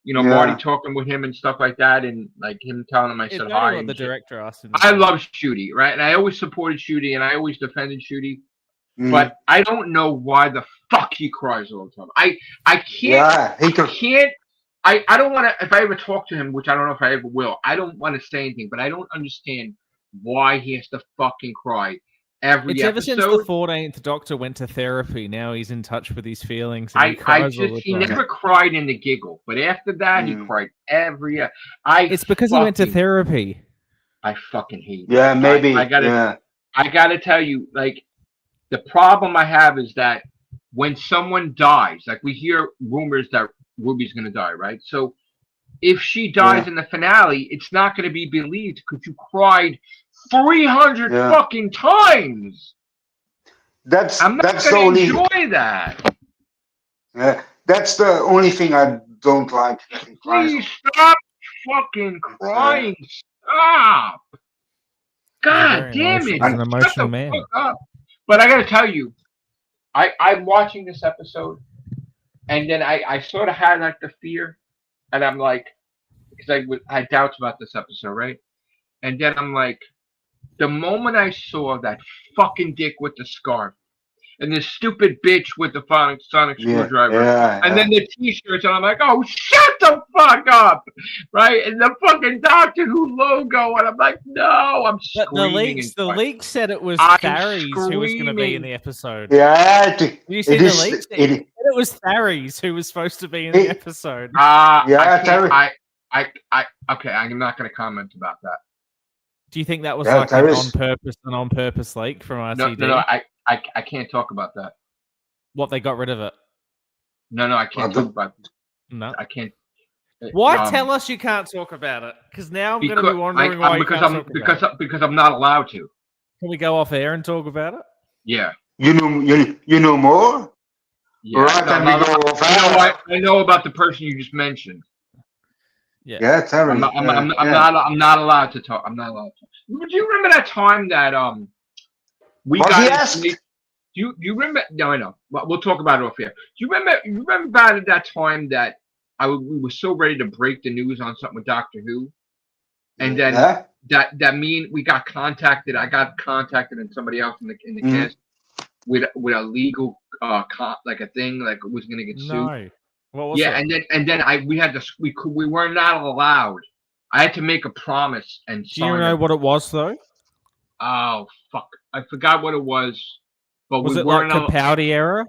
Marty talking with him and stuff like that, and like him telling him I said hi. The director asked him. I love Shooty, right? And I always supported Shooty, and I always defended Shooty. But I don't know why the fuck he cries all the time. I can't. I don't want to. If I ever talk to him, which I don't know if I ever will, I don't want to say anything. But I don't understand why he has to fucking cry every episode. Ever since the 14th Doctor went to therapy, now he's in touch with his feelings. And he never cried in the giggle, but after that, he cried every. It's because he went to therapy. I fucking hate. Yeah, that. maybe. I gotta tell you, like. The problem I have is that when someone dies, like we hear rumors that Ruby's going to die, right? So if she dies in the finale, it's not going to be believed because you cried 300 fucking times. I'm not going to enjoy that. That's the only thing I don't like. Please stop fucking crying. Stop. God damn it. He's an emotional man. Fuck up. But I got to tell you, I'm watching this episode, and then I sort of had like the fear, and I'm like, because I had doubts about this episode, right? And then I'm like, the moment I saw that fucking dick with the scarf, and this stupid bitch with the sonic screwdriver, and then the t-shirts, and I'm like, oh, shut the fuck up, right? And the fucking Doctor Who logo, and I'm like, no, I'm screaming. The leaks said it was Tharies who was going to be in the episode. Yeah, you see the leaks? It was Tharies who was supposed to be in the episode. Okay, I'm not going to comment about that. Do you think that was like an on purpose leak from RTD? No, I can't talk about that. What, they got rid of it? No, I can't talk about it. No, I can't. Why tell us you can't talk about it? Because now I'm going to be wondering why you can't talk about it. Because I'm not allowed to. Can we go off air and talk about it? Yeah. You know more? Yeah. I know about the person you just mentioned. Yeah. I'm not allowed to talk. I'm not allowed to. Do you remember that time that we got? Do you remember? No, I know. We'll talk about it off here. Do you remember about that time that we were so ready to break the news on something with Doctor Who, and then we got contacted. I got contacted, and somebody else in the cast with a legal like a thing, like it was going to get sued. No. What was it? and then we were not allowed. I had to make a promise and sign. Do you know what it was though? Oh fuck! I forgot what it was. But was it like Capaldi era?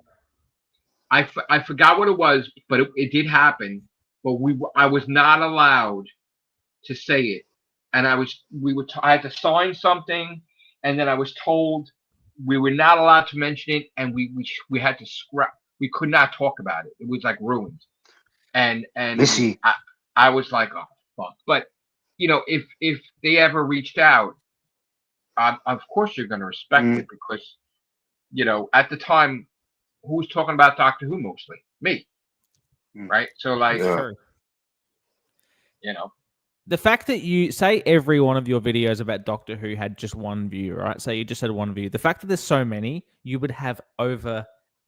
I forgot what it was, but it did happen. But I was not allowed to say it, and I had to sign something, and then I was told we were not allowed to mention it, and we had to scrap. We could not talk about it. It was like ruined, and I was like, oh fuck. But if they ever reached out, of course you're going to respect it because at the time, who was talking about Doctor Who mostly? Me, right? So like, the fact that you say every one of your videos about Doctor Who had just one view, right? So you just had one view. The fact that there's so many, you would have over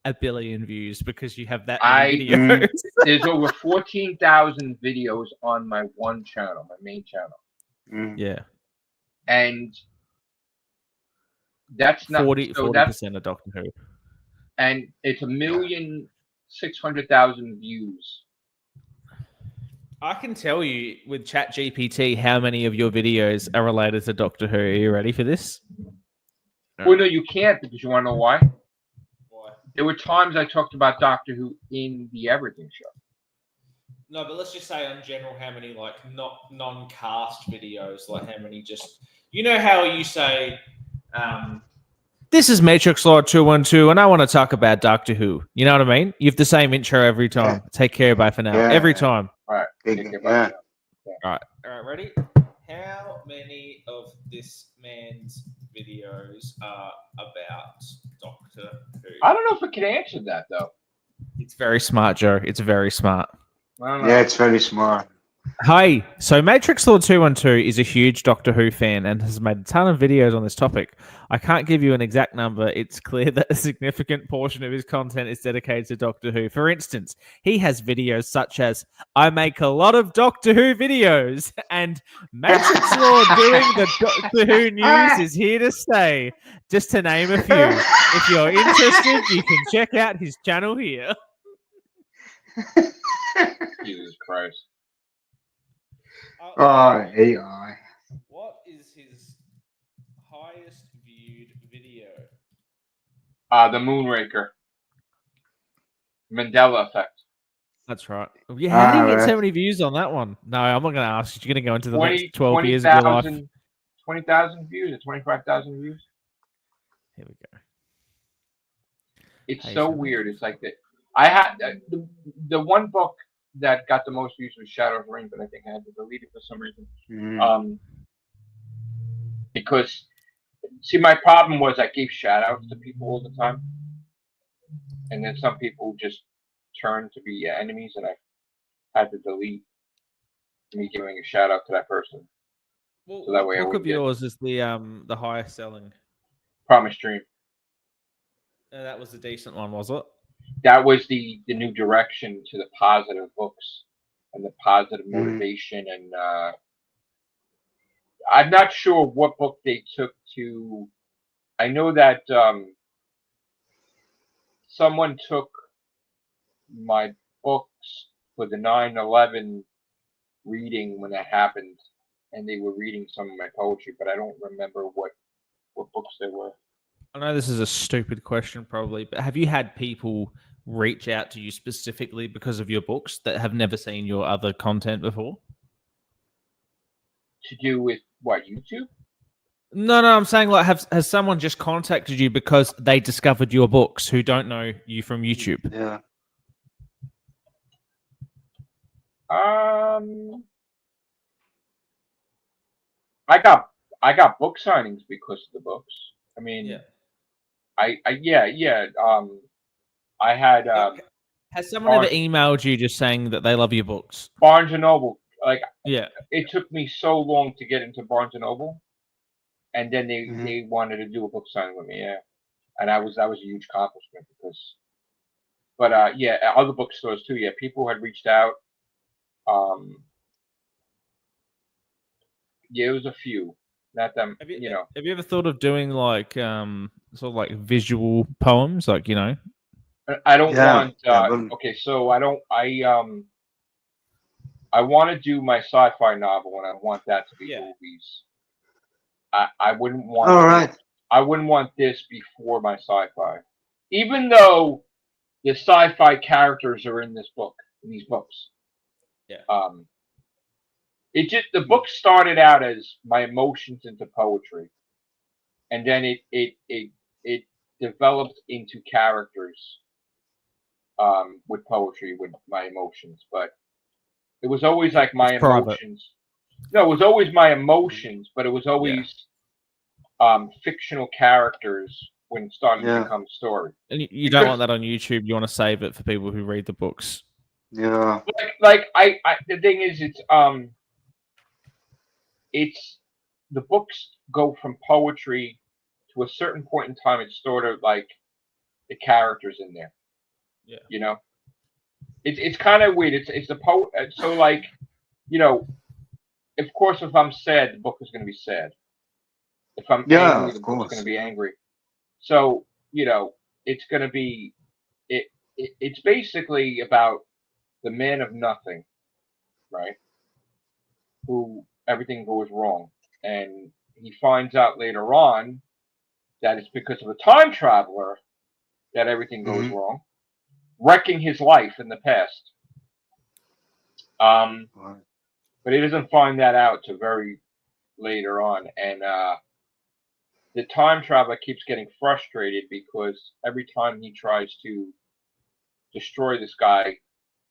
1 billion views because you have that many videos. There's over 14,000 videos on my one channel, my main channel. Yeah. And that's not 40% of Doctor Who. And it's 1,600,000 views. I can tell you with ChatGPT how many of your videos are related to Doctor Who. Are you ready for this? Well, no, you can't because you want to know why? Why? There were times I talked about Doctor Who in the Everything Show. No, but let's just say in general how many like non-cast videos, like how many just... You know how you say... this is Matrix Lord 212, and I want to talk about Doctor Who. You know what I mean? You have the same intro every time. Take care, bye for now. Every time. All right. All right, ready? How many of this man's videos are about Doctor Who? I don't know if we can answer that, though. It's very smart, Joe. It's very smart. Yeah, it's very smart. Hi, so Matrix Lord 212 is a huge Doctor Who fan and has made a ton of videos on this topic. I can't give you an exact number. It's clear that a significant portion of his content is dedicated to Doctor Who. For instance, he has videos such as, I make a lot of Doctor Who videos, and Matrix Lord doing the Doctor Who news is here to stay, just to name a few. If you're interested, you can check out his channel here. Jesus Christ. AI. What is his highest viewed video? The Moonraker. Mandela Effect. That's right. Yeah, how did you get so many views on that one? No, I'm not going to ask. You're going to go into the next 12 years of your life. 20,000 views or 25,000 views. Here we go. It's so weird. It's like that. I had the one book that got the most views was Shadow of the Ring, but I think I had to delete it for some reason. Because See, my problem was I gave shout outs to people all the time, and then some people just turned to be enemies, and I had to delete me giving a shout out to that person. Well, so that what way I book wouldn't of yours is the highest selling? Promise Dream. That was a decent one, was it? That was the new direction to the positive books and the positive motivation. And I'm not sure what book they took to. I know that someone took my books for the 9/11 reading when that happened, and they were reading some of my poetry, but I don't remember what books they were. I know this is a stupid question, probably, but have you had people reach out to you specifically because of your books that have never seen your other content before? To do with what, YouTube? No, I'm saying like, has someone just contacted you because they discovered your books who don't know you from YouTube? Yeah. I got book signings because of the books. I mean, Yeah. I had. Has someone ever emailed you just saying that they love your books? Barnes and Noble, like, yeah, it took me so long to get into Barnes and Noble, and then they wanted to do a book signing with me, yeah, and that was a huge accomplishment because. But yeah, other bookstores too. Yeah, people had reached out. Yeah, it was a few. Not them, Have you ever thought of doing like sort of like visual poems, like, you know? I don't want. Okay, so I don't. I want to do my sci-fi novel, and I want that to be movies. I wouldn't want. All right. I wouldn't want this before my sci-fi, even though the sci-fi characters are in this book, in these books. Yeah. The book started out as my emotions into poetry, and then it developed into characters with poetry, with my emotions. But it was always like my emotions. No, it was always my emotions, but it was always fictional characters when it started to become a story. And you don't want that on YouTube. You want to save it for people who read the books. Yeah. Like the thing is, it's the books go from poetry to a certain point in time. It's sort of like the characters in there. Yeah. You know, it's kind of weird. It's the poet. So like, you know, of course, if I'm sad, the book is going to be sad. If I'm angry, the book's going to be angry. So, you know, it's going to be it's basically about the man of nothing, right? Who everything goes wrong, and he finds out later on that it's because of a time traveler that everything goes wrong, wrecking his life in the past. But he doesn't find that out till very later on, and the time traveler keeps getting frustrated because every time he tries to destroy this guy,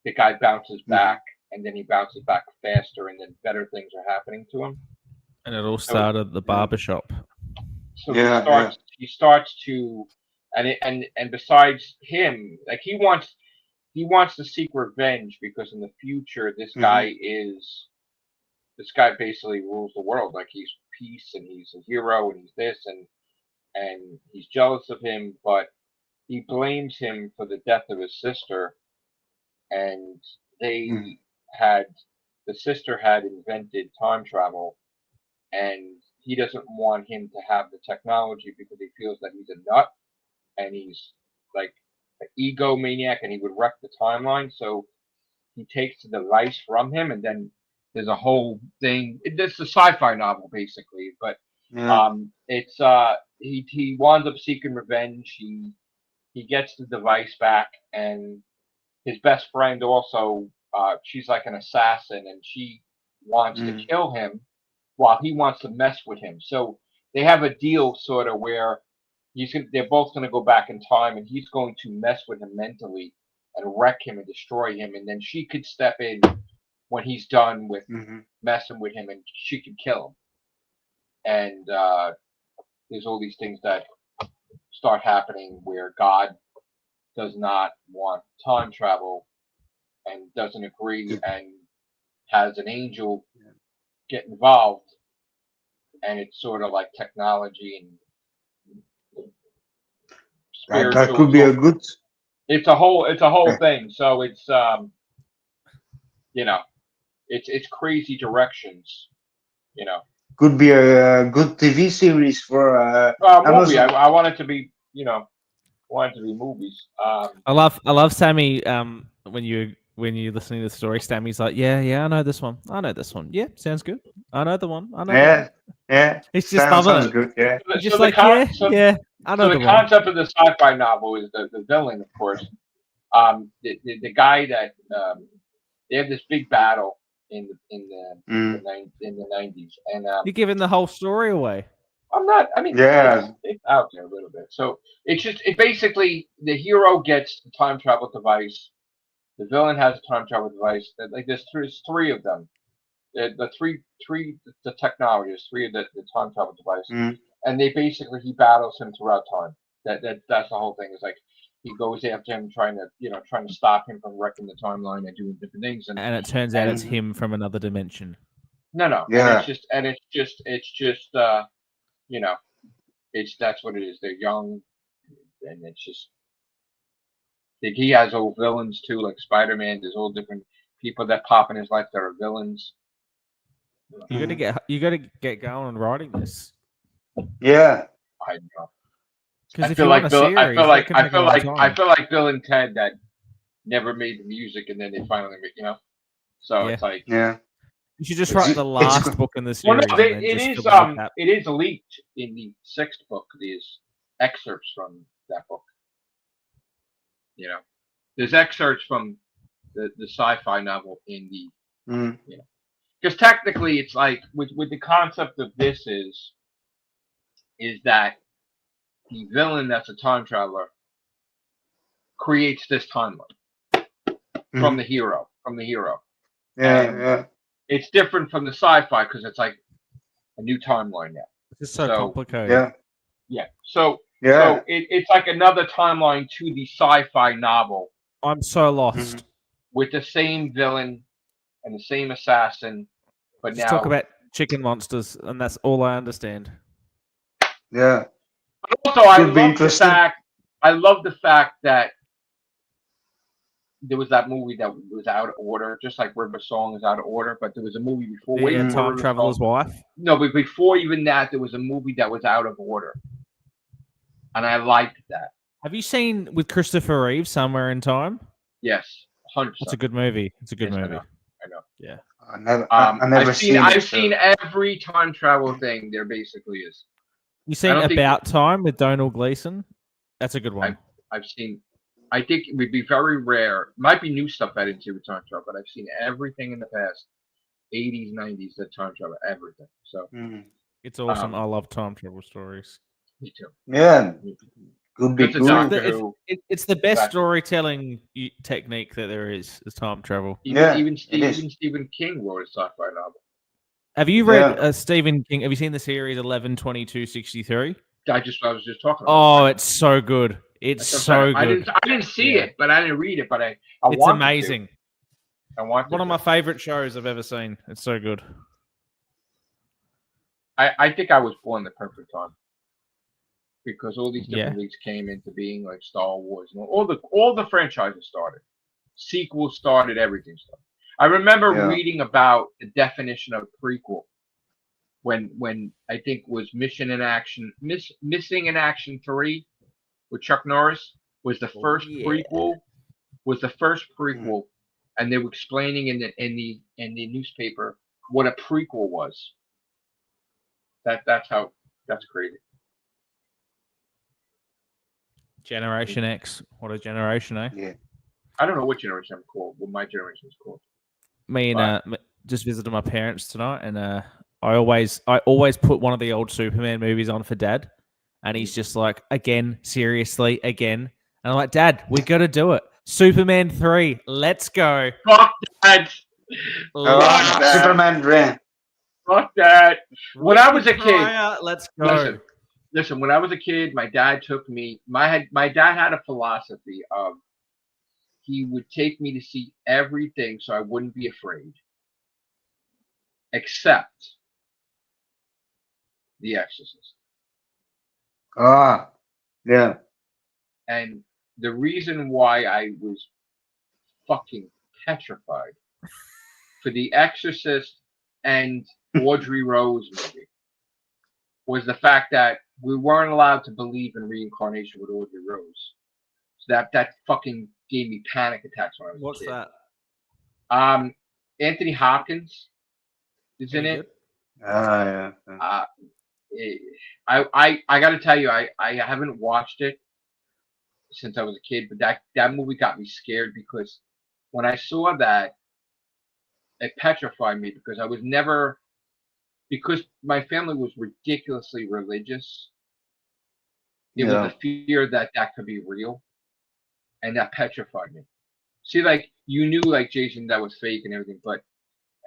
the guy bounces back, and then he bounces back faster, and then better things are happening to him. And it all started at the barbershop. So he starts to, and besides him, like he wants to seek revenge because in the future this guy basically rules the world. Like he's peace and he's a hero and he's this and he's jealous of him, but he blames him for the death of his sister, and the sister had invented time travel, and he doesn't want him to have the technology because he feels that he's a nut and he's like an egomaniac and he would wreck the timeline. So he takes the device from him, and then there's a whole thing. It's a sci-fi novel basically, but it's he winds up seeking revenge. He gets the device back, and his best friend also, she's like an assassin, and she wants to kill him while he wants to mess with him. So they have a deal sort of where they're both going to go back in time, and he's going to mess with him mentally and wreck him and destroy him, and then she could step in when he's done with messing with him, and she could kill him. And there's all these things that start happening where God does not want time travel and doesn't agree and has an angel get involved, and it's sort of like technology and spiritual. That could be a good. It's a whole thing. So it's it's crazy directions. Could be a good TV series for movie. Amazon. I want it to be movies. I love Sammy. When you're listening to the story, Sammy's like, yeah, I know this one. Yeah, sounds good. I know the one. I know. Yeah. It's just loving it. Good. Yeah. He's just like, I know so the the concept of the sci-fi novel is the villain, of course. The guy that they have this big battle in the 90s, and you're giving the whole story away. I'm not. I mean, it's out there a little bit. So it basically the hero gets the time travel device. The villain has a time travel device. Like there's three of them. The technologies, three of the time travel devices, and he battles him throughout time. That's the whole thing. Is like he goes after him, trying to stop him from wrecking the timeline and doing different things. And it turns out it's him from another dimension. No. Yeah. It's just that's what it is. They're young, and it's just. He has old villains too, like Spider-Man. There's all different people that pop in his life that are villains. You gotta get going on writing this. Yeah. I know. Because if you want a series, I feel like Bill and Ted that never made the music and then they finally make, So it's like you should just write the last book in the series. Well, no, it is leaked in the 6th book. These excerpts from that book. There's excerpts from the sci-fi novel in the because technically it's like with the concept of this is that the villain that's a time traveler creates this timeline from the hero. Yeah. It's different from the sci-fi because it's like a new timeline now. It's so complicated. Yeah. So it's like another timeline to the sci-fi novel. I'm so lost. With the same villain and the same assassin, but just talk about chicken monsters, and that's all I understand. Yeah. But also, I love the fact that there was that movie that was out of order, just like River Song is out of order. But there was a movie before. Time Traveler's Wife. No, but before even that, there was a movie that was out of order, and I liked that. Have you seen with Christopher Reeve Somewhere in Time? Yes, 100%. It's a good movie. I know. Yeah. I've seen every time travel thing there basically is. You seen About Time with Donald Gleason? That's a good one. I've seen. I think it would be very rare. Might be new stuff I didn't see with time travel, but I've seen everything in the past, 80s, 90s, that time travel, everything. So it's awesome. I love time travel stories. Me too. Yeah. Could be cool. It's the best storytelling technique that there is time travel. Even Stephen King wrote a sci-fi novel. Have you read Stephen King? Have you seen the series 11/22/63? I was just talking about it's so good. It's so good. I didn't see it, but I didn't read it. But it's amazing. I want one of my favorite shows I've ever seen. It's so good. I think I was born the perfect time. Because all these different leagues came into being, like Star Wars, and all the franchises started, sequels started, everything started. I remember reading about the definition of prequel when I think was Missing in Action 3 with Chuck Norris was the first prequel. Was the first prequel, and they were explaining in the newspaper what a prequel was. That's crazy. Generation X. What a generation, eh? Yeah. I don't know what generation I'm called. What my generation is called. Me and just visited my parents tonight, and I always put one of the old Superman movies on for Dad, and he's just like, again, seriously, again, and I'm like, Dad, we got to do it. Superman 3, let's go. Fuck that. Superman 3. Fuck that. When I was a kid, let's go. listen, when I was a kid, my dad took me. My dad had a philosophy of he would take me to see everything so I wouldn't be afraid, except The Exorcist. Ah, yeah. And the reason why I was fucking petrified for The Exorcist and Audrey Rose movie was the fact that we weren't allowed to believe in reincarnation with Audrey Rose. So that fucking gave me panic attacks when I was What's a kid. that? Anthony Hopkins is in it. Yeah. I got to tell you, I haven't watched it since I was a kid, but that movie got me scared because when I saw that, it petrified me because I was never, because my family was ridiculously religious. It was the fear that could be real, and that petrified me. See, like you knew, like Jason, that was fake and everything, but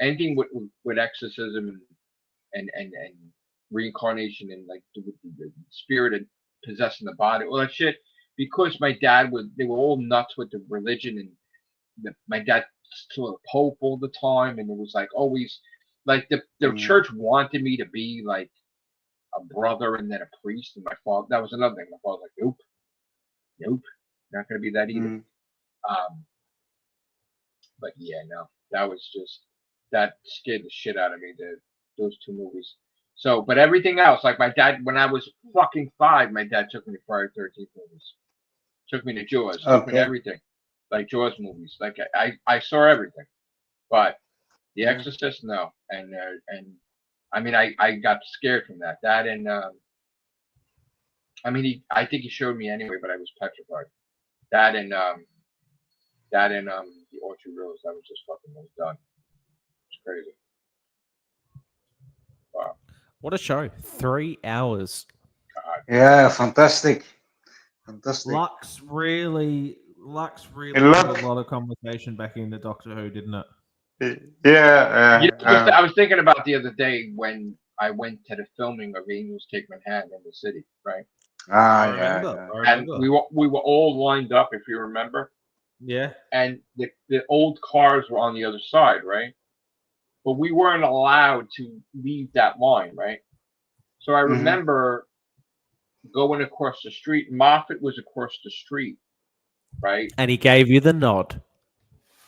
anything with exorcism and reincarnation and like the spirit and possessing the body, all that shit. Because my dad they were all nuts with the religion, and my dad saw the Pope all the time, and it was like always like the church wanted me to be like a brother and then a priest, and my father. That was another thing. My father was like, nope, not gonna be that either. But yeah, no, that scared the shit out of me. Those two movies. So, but everything else, like my dad, when I was fucking 5, my dad took me to Friday the 13th movies. Took me to Jaws. Took me to everything. Like Jaws movies. Like I saw everything. But The Exorcist, no. And I mean, I got scared from that. That and I mean, I think he showed me anyway, but I was petrified. That and the Orchard Rose. That was just fucking was done. It's crazy. Wow. What a show. 3 hours. God. Yeah, fantastic. Lux really put a lot of conversation back into Doctor Who, didn't it? Yeah. I was thinking about the other day when I went to the filming of Angels Take Manhattan in the city, right? I remember. And we were all lined up, if you remember. Yeah. And the old cars were on the other side, right? But we weren't allowed to leave that line, right? So I remember going across the street. Moffat was across the street, right? And he gave you the nod.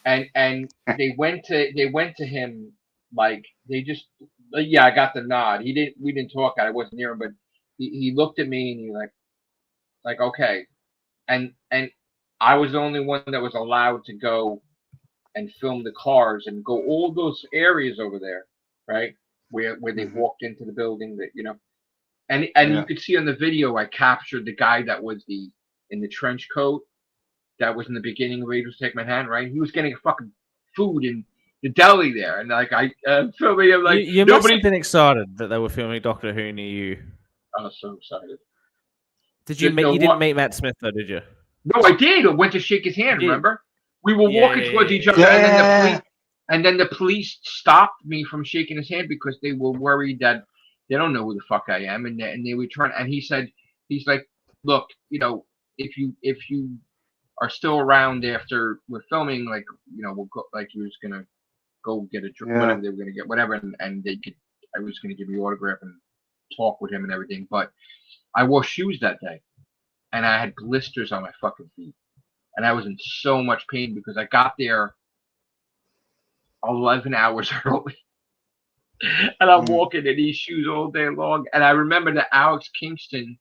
And they went to him like I got the nod. We didn't talk. I wasn't near him, but he looked at me and he like okay, and I was the only one that was allowed to go and film the cars and go all those areas over there, right? Where they walked into the building, that and you could see on the video I captured the guy that was in the trench coat that was in the beginning of Angels Take Manhattan, right? He was getting fucking food in the deli there, and like I filming him like you must have been excited that they were filming Doctor Who near you. I was so excited. Did you meet? You didn't meet Matt Smith though, did you? No, I did. I went to shake his hand. Remember? We were walking towards each other, and then the police stopped me from shaking his hand because they were worried that they don't know who the fuck I am, and they would turn. And he's like, look, if you are still around after we're filming, like, we'll go, like he was gonna go get a drink, whatever they were gonna get, whatever, and I was gonna give you autograph and talk with him and everything, but I wore shoes that day, and I had blisters on my fucking feet. And I was in so much pain because I got there 11 hours early. And I'm walking in these shoes all day long. And I remember the Alex Kingston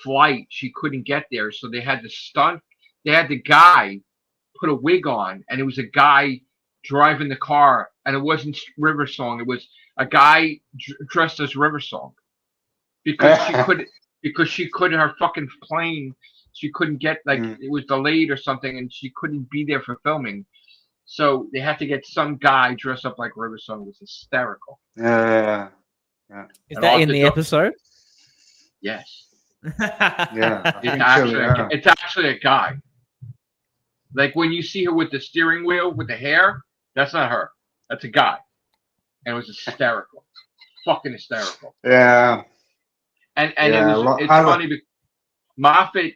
flight, she couldn't get there. So they had the guy put a wig on. And it was a guy driving the car. And it wasn't River Song. It was a guy dressed as River Song. Because she couldn't, her fucking plane, she couldn't get, like, it was delayed or something, and she couldn't be there for filming. So they had to get some guy dressed up like River Song. It was hysterical. Yeah. Is that in the episode? Yes. Yeah. It's actually a guy. Like when you see her with the steering wheel with the hair, that's not her. That's a guy. And it was hysterical. Fucking hysterical. Yeah. And it's funny because Moffat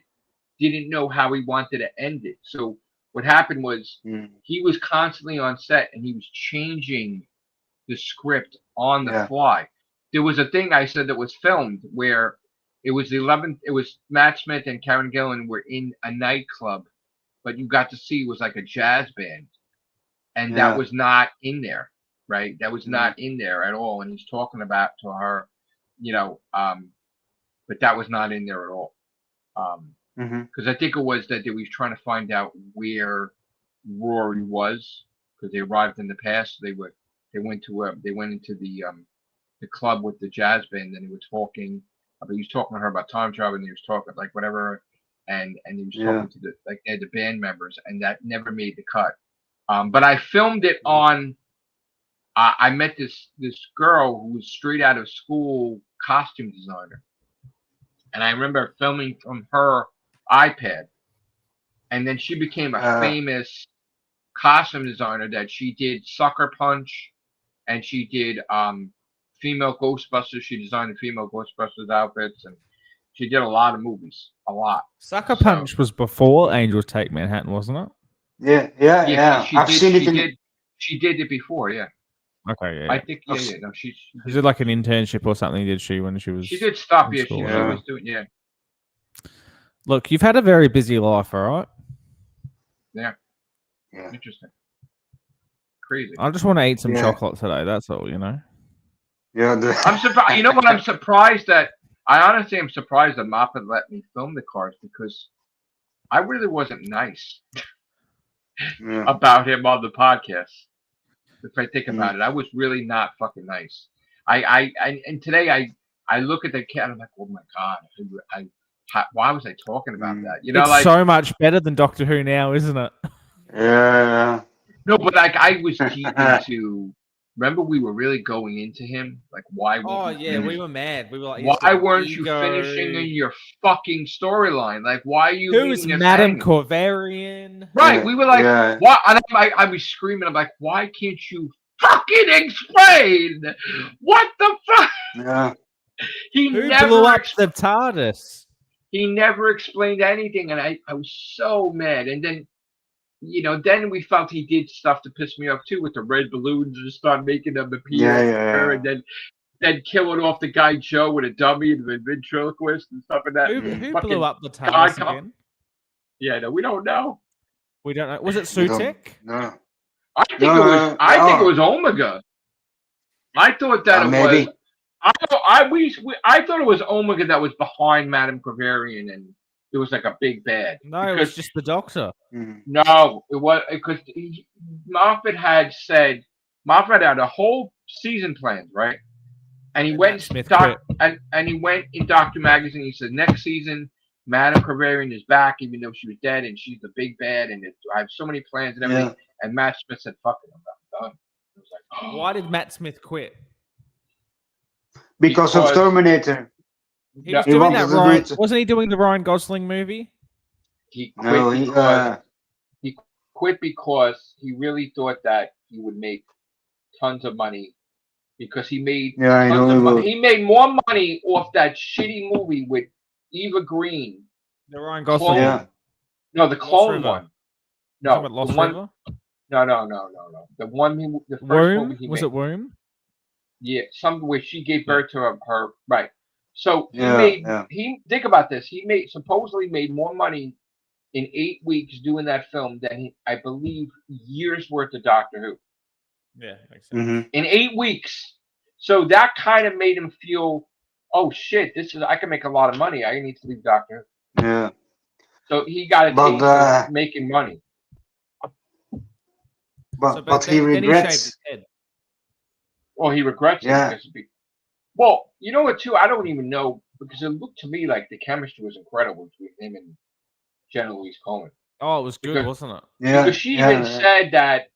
didn't know how he wanted to end it. So what happened was he was constantly on set and he was changing the script on the fly. There was a thing I said that was filmed where it was the 11th. It was Matt Smith and Karen Gillan were in a nightclub, but you got to see it was like a jazz band, and that was not in there, right? That was not in there at all. And he's talking about to her, but that was not in there at all. Because I think it was that they was trying to find out where Rory was because they arrived in the past. They went into the club with the jazz band, and he was talking. He was talking to her about time travel, and he was talking like whatever, and he was talking to the band members, and that never made the cut. But I filmed it on. I met this girl who was straight out of school costume designer, and I remember filming from her iPad, and then she became a famous costume designer that she did Sucker Punch, and she did female Ghostbusters. She designed the female Ghostbusters outfits, and she did a lot of movies. A lot. Sucker Punch was before Angels Take Manhattan, wasn't it? Yeah. She did it before, yeah. Okay, yeah. I think, No, she did like an internship or something, did she, when she was... She did stuff, yeah. She was doing, yeah. Look, you've had a very busy life, all right? Yeah. Interesting. Crazy. I just want to eat some chocolate today, that's all, you know? Yeah. I'm surprised. You know what? I'm surprised that... I honestly am surprised that Moffat let me film the cars because I really wasn't nice about him on the podcast. If I think about it, I was really not fucking nice. And today I look at the cat and I'm like, oh my god, why was I talking about that? You know, it's so much better than Doctor Who now, isn't it? Yeah. No, but like I was deep into. Remember, we were really going into him. Like, why? We were mad. We were like, why weren't you finishing in your fucking storyline? Like, why are you? Who is Madame Corvarian? Right. We were like, why? And I was screaming. I'm like, why can't you fucking explain? What the fuck? Yeah. Who blew up the TARDIS? He never explained anything, and I was so mad. And then. Then we felt he did stuff to piss me off too with the red balloons and start making them appear, and then killing off the guy Joe with a dummy and the ventriloquist and stuff like that. Who blew up the TARDIS again? Yeah, no, we don't know. We don't know. Was it Sutik? No. I think it was Omega. I thought that it was. I thought it was Omega that was behind Madame Corvarian and. It was like a big bad. No, it was just the Doctor. No, it was because Moffat had a whole season planned, right? And he went and he went in Doctor Magazine. He said next season, Madame Corvarian is back, even though she was dead, and she's the big bad, and I have so many plans and everything. Yeah. And Matt Smith said, "Fuck it, I'm done." I was like, oh. Why did Matt Smith quit? Because of Terminator. He was doing that, Ryan. Wasn't he doing the Ryan Gosling movie? He quit because he really thought that he would make tons of money because he made tons of money. He made more money off that shitty movie with Eva Green. The Ryan Gosling one. No, the clone one. No, Lost River? No. The one, the first Womb? movie he was made. It Womb? Yeah, where she gave birth to her right. So he think about this. He supposedly made more money in 8 weeks doing that film than I believe years worth of Doctor Who. Yeah, makes sense. In 8 weeks. So that kind of made him feel, oh shit, I can make a lot of money. I need to leave Doctor Who. Yeah. So he got a taste of making money. But he regrets. He shaved his head. Well, he regrets it. Well, you know what, too? I don't even know, because it looked to me like the chemistry was incredible between him and Jenna Louise Coleman. Oh, it was good, wasn't it? Yeah. Because she even said that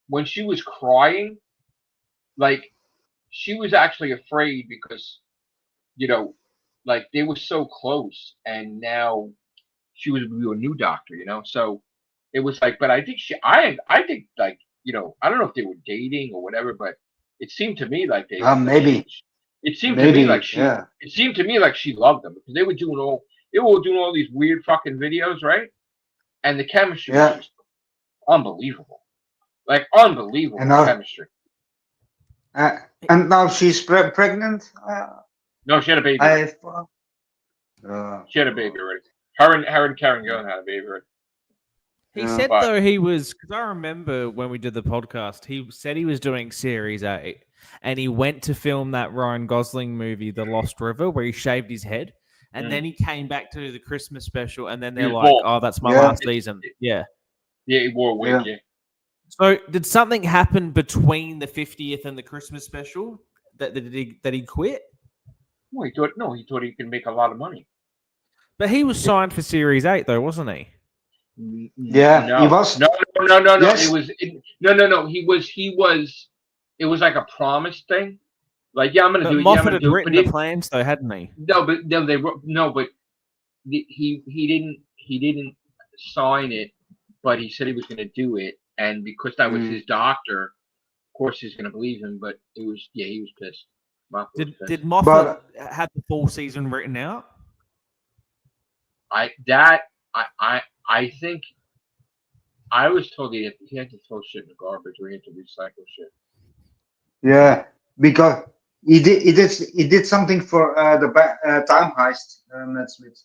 when she was crying, like, she was actually afraid because, like, they were so close, and now she was with a new doctor, So it was like, but I think I think, like, I don't know if they were dating or whatever, but it seemed to me like they maybe. It seemed Maybe, to me like she. yeah. It seemed to me like she loved them because they were doing all these weird fucking videos, right? And the chemistry was just unbelievable, like unbelievable And now, chemistry. and now she's pregnant. No, she had a baby. She had a baby already. Her and Karen Gillan had a baby already. He said though he was, because I remember when we did the podcast, he said he was doing Series 8, and he went to film that Ryan Gosling movie, The Lost River, where he shaved his head, and then he came back to do the Christmas special, and then they're like, bald. "Oh, that's my last season." Yeah, he wore a wig. Yeah. So, did something happen between the 50th and the Christmas special that he quit? Well, he thought he could make a lot of money. But he was signed for Series 8, though, wasn't he? Yeah, no. he was. No. Yes. It was no. He was. It was like a promise thing. Like, yeah, I'm gonna do it. Moffat had written the plans, though, hadn't he? No, but he didn't sign it, but he said he was gonna do it, and because that was his doctor, of course he's gonna believe him. But he was pissed. Did Moffat have the full season written out? I think I was told he had to throw shit in the garbage or he had to recycle shit. Yeah, because he did something for the Time Heist, Matt Smith,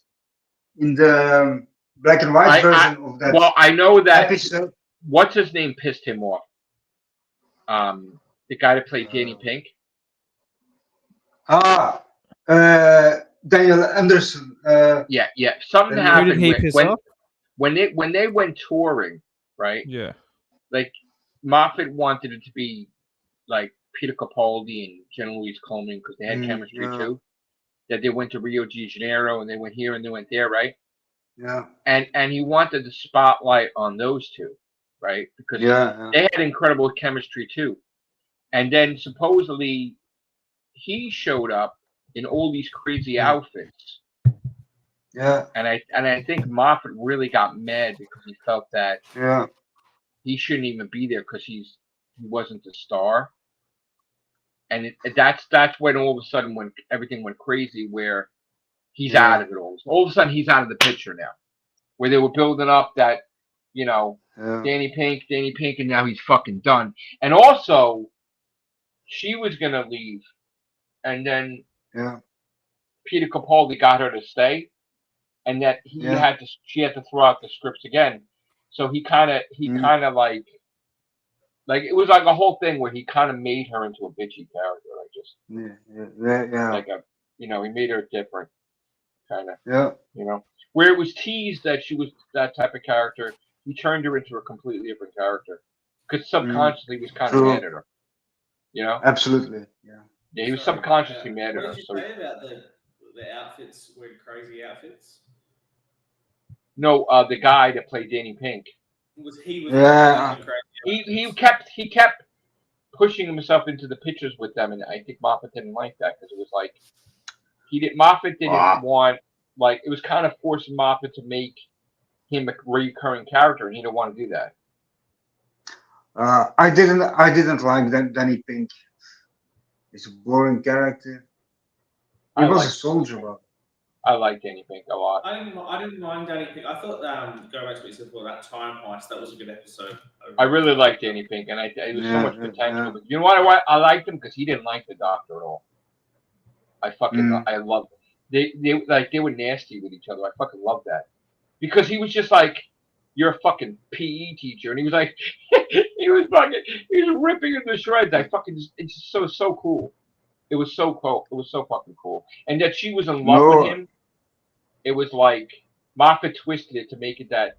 in the black and white version of that. Well, I know that episode. What's his name pissed him off. The guy that played Danny Pink. Daniel Anderson. Yeah. Something happened when they went touring, right? Yeah. Like Moffat wanted it to be like Peter Capaldi and Jenna Louise Coleman because they had chemistry too. That they went to Rio de Janeiro and they went here and they went there, right? Yeah. And he wanted the spotlight on those two, right? Because they had incredible chemistry too. And then supposedly he showed up in all these crazy outfits. Yeah. And I think Moffat really got mad because he felt that he shouldn't even be there because he wasn't the star. And that's when all of a sudden when everything went crazy where he's out of it all. All of a sudden he's out of the picture now. Where they were building up that, Danny Pink, and now he's fucking done. And also, she was gonna leave, and then Peter Capaldi got her to stay, and that she had to throw out the scripts again. So he kind of like it was like a whole thing where he kind of made her into a bitchy character, like he made her different, kind of, where it was teased that she was that type of character. He turned her into a completely different character because subconsciously he was kind of mad at her. Absolutely. Yeah, he was subconsciously mad at her. What did you say about the outfits were crazy outfits? No, the guy that played Danny Pink. He kept pushing himself into the pictures with them, and I think Moffat didn't like that because it was like Moffat didn't want, like, it was kind of forcing Moffat to make him a recurring character, and he didn't want to do that. I didn't like Danny Pink. He's a boring character. He was a soldier, but I like Danny Pink a lot. I didn't mind Danny Pink. I thought going back to what you said before, that Time Heist, that was a good episode. I really liked Danny Pink, and it was so much potential. But you know what? I liked him because he didn't like the Doctor at all. I loved them. They were nasty with each other. I fucking loved that because he was just like, "You're a fucking PE teacher," and he was like, he was ripping him to shreds. It's so cool. It was so cool. It was so fucking cool. And that she was in love with him. It was like Moffat twisted it to make it that,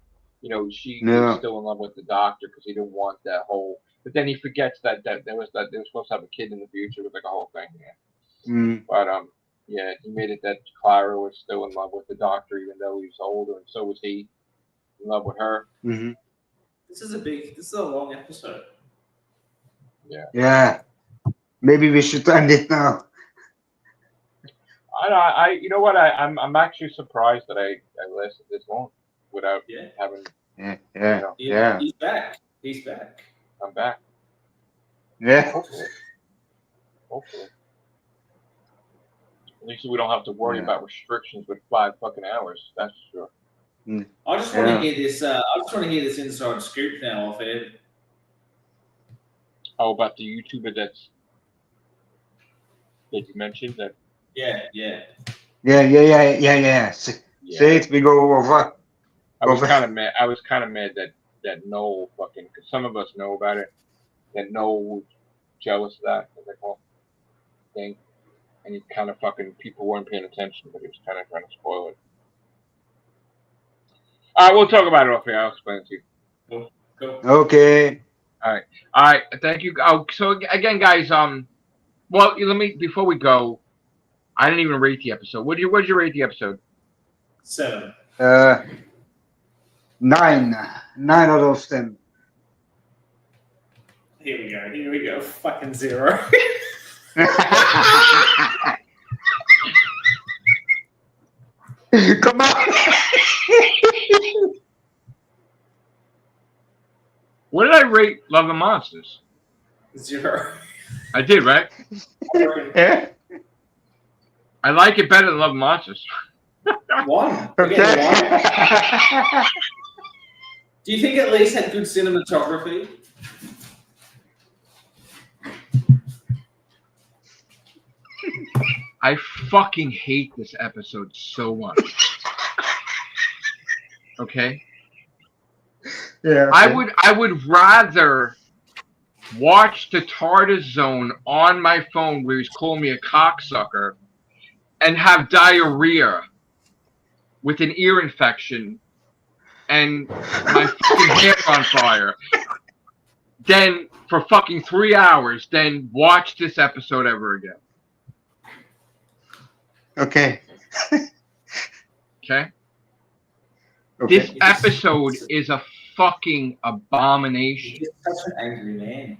she was still in love with the Doctor because he didn't want that whole. But then he forgets that they were supposed to have a kid in the future with like a whole thing. Yeah. But he made it that Clara was still in love with the Doctor even though he was older, and so was he in love with her. Mm-hmm. This is a long episode. Yeah. Yeah. Maybe we should end it now. You know what? I'm actually surprised that I lasted this long without having. Yeah. He's back. I'm back. Yeah. Hopefully. At least we don't have to worry about restrictions with 5 fucking hours. That's for sure. I just want to hear this. I just want to hear this inside scoop now off air. How about the YouTuber that you mentioned? That Yeah. Say it. We go over. I was kind of mad. I was kind of mad that Noel fucking, because some of us know about it. That Noel was jealous of that. I was like, well, dang. And he kind of fucking, people weren't paying attention, but he was kind of trying to spoil it. All right, we'll talk about it off here. I'll explain it to you. Cool. Okay. All right. Thank you. Oh, so again, guys. Well, let me, before we go, I didn't even rate the episode. What did you rate the episode? 7. 9 out of 10. Here we go. Fucking 0. Come on. What did I rate Love and Monsters? 0. I did, right? Yeah. I like it better than Love and Monsters. 1. Okay. Again, 1. Do you think at least had good cinematography? I fucking hate this episode so much. Okay? Yeah. Okay. I would rather watch the Tartar Zone on my phone where he's calling me a cocksucker and have diarrhea with an ear infection and my fucking hair on fire than for fucking 3 hours than watch this episode ever again. Okay. Okay? This episode is a fucking abomination. He's such an angry man.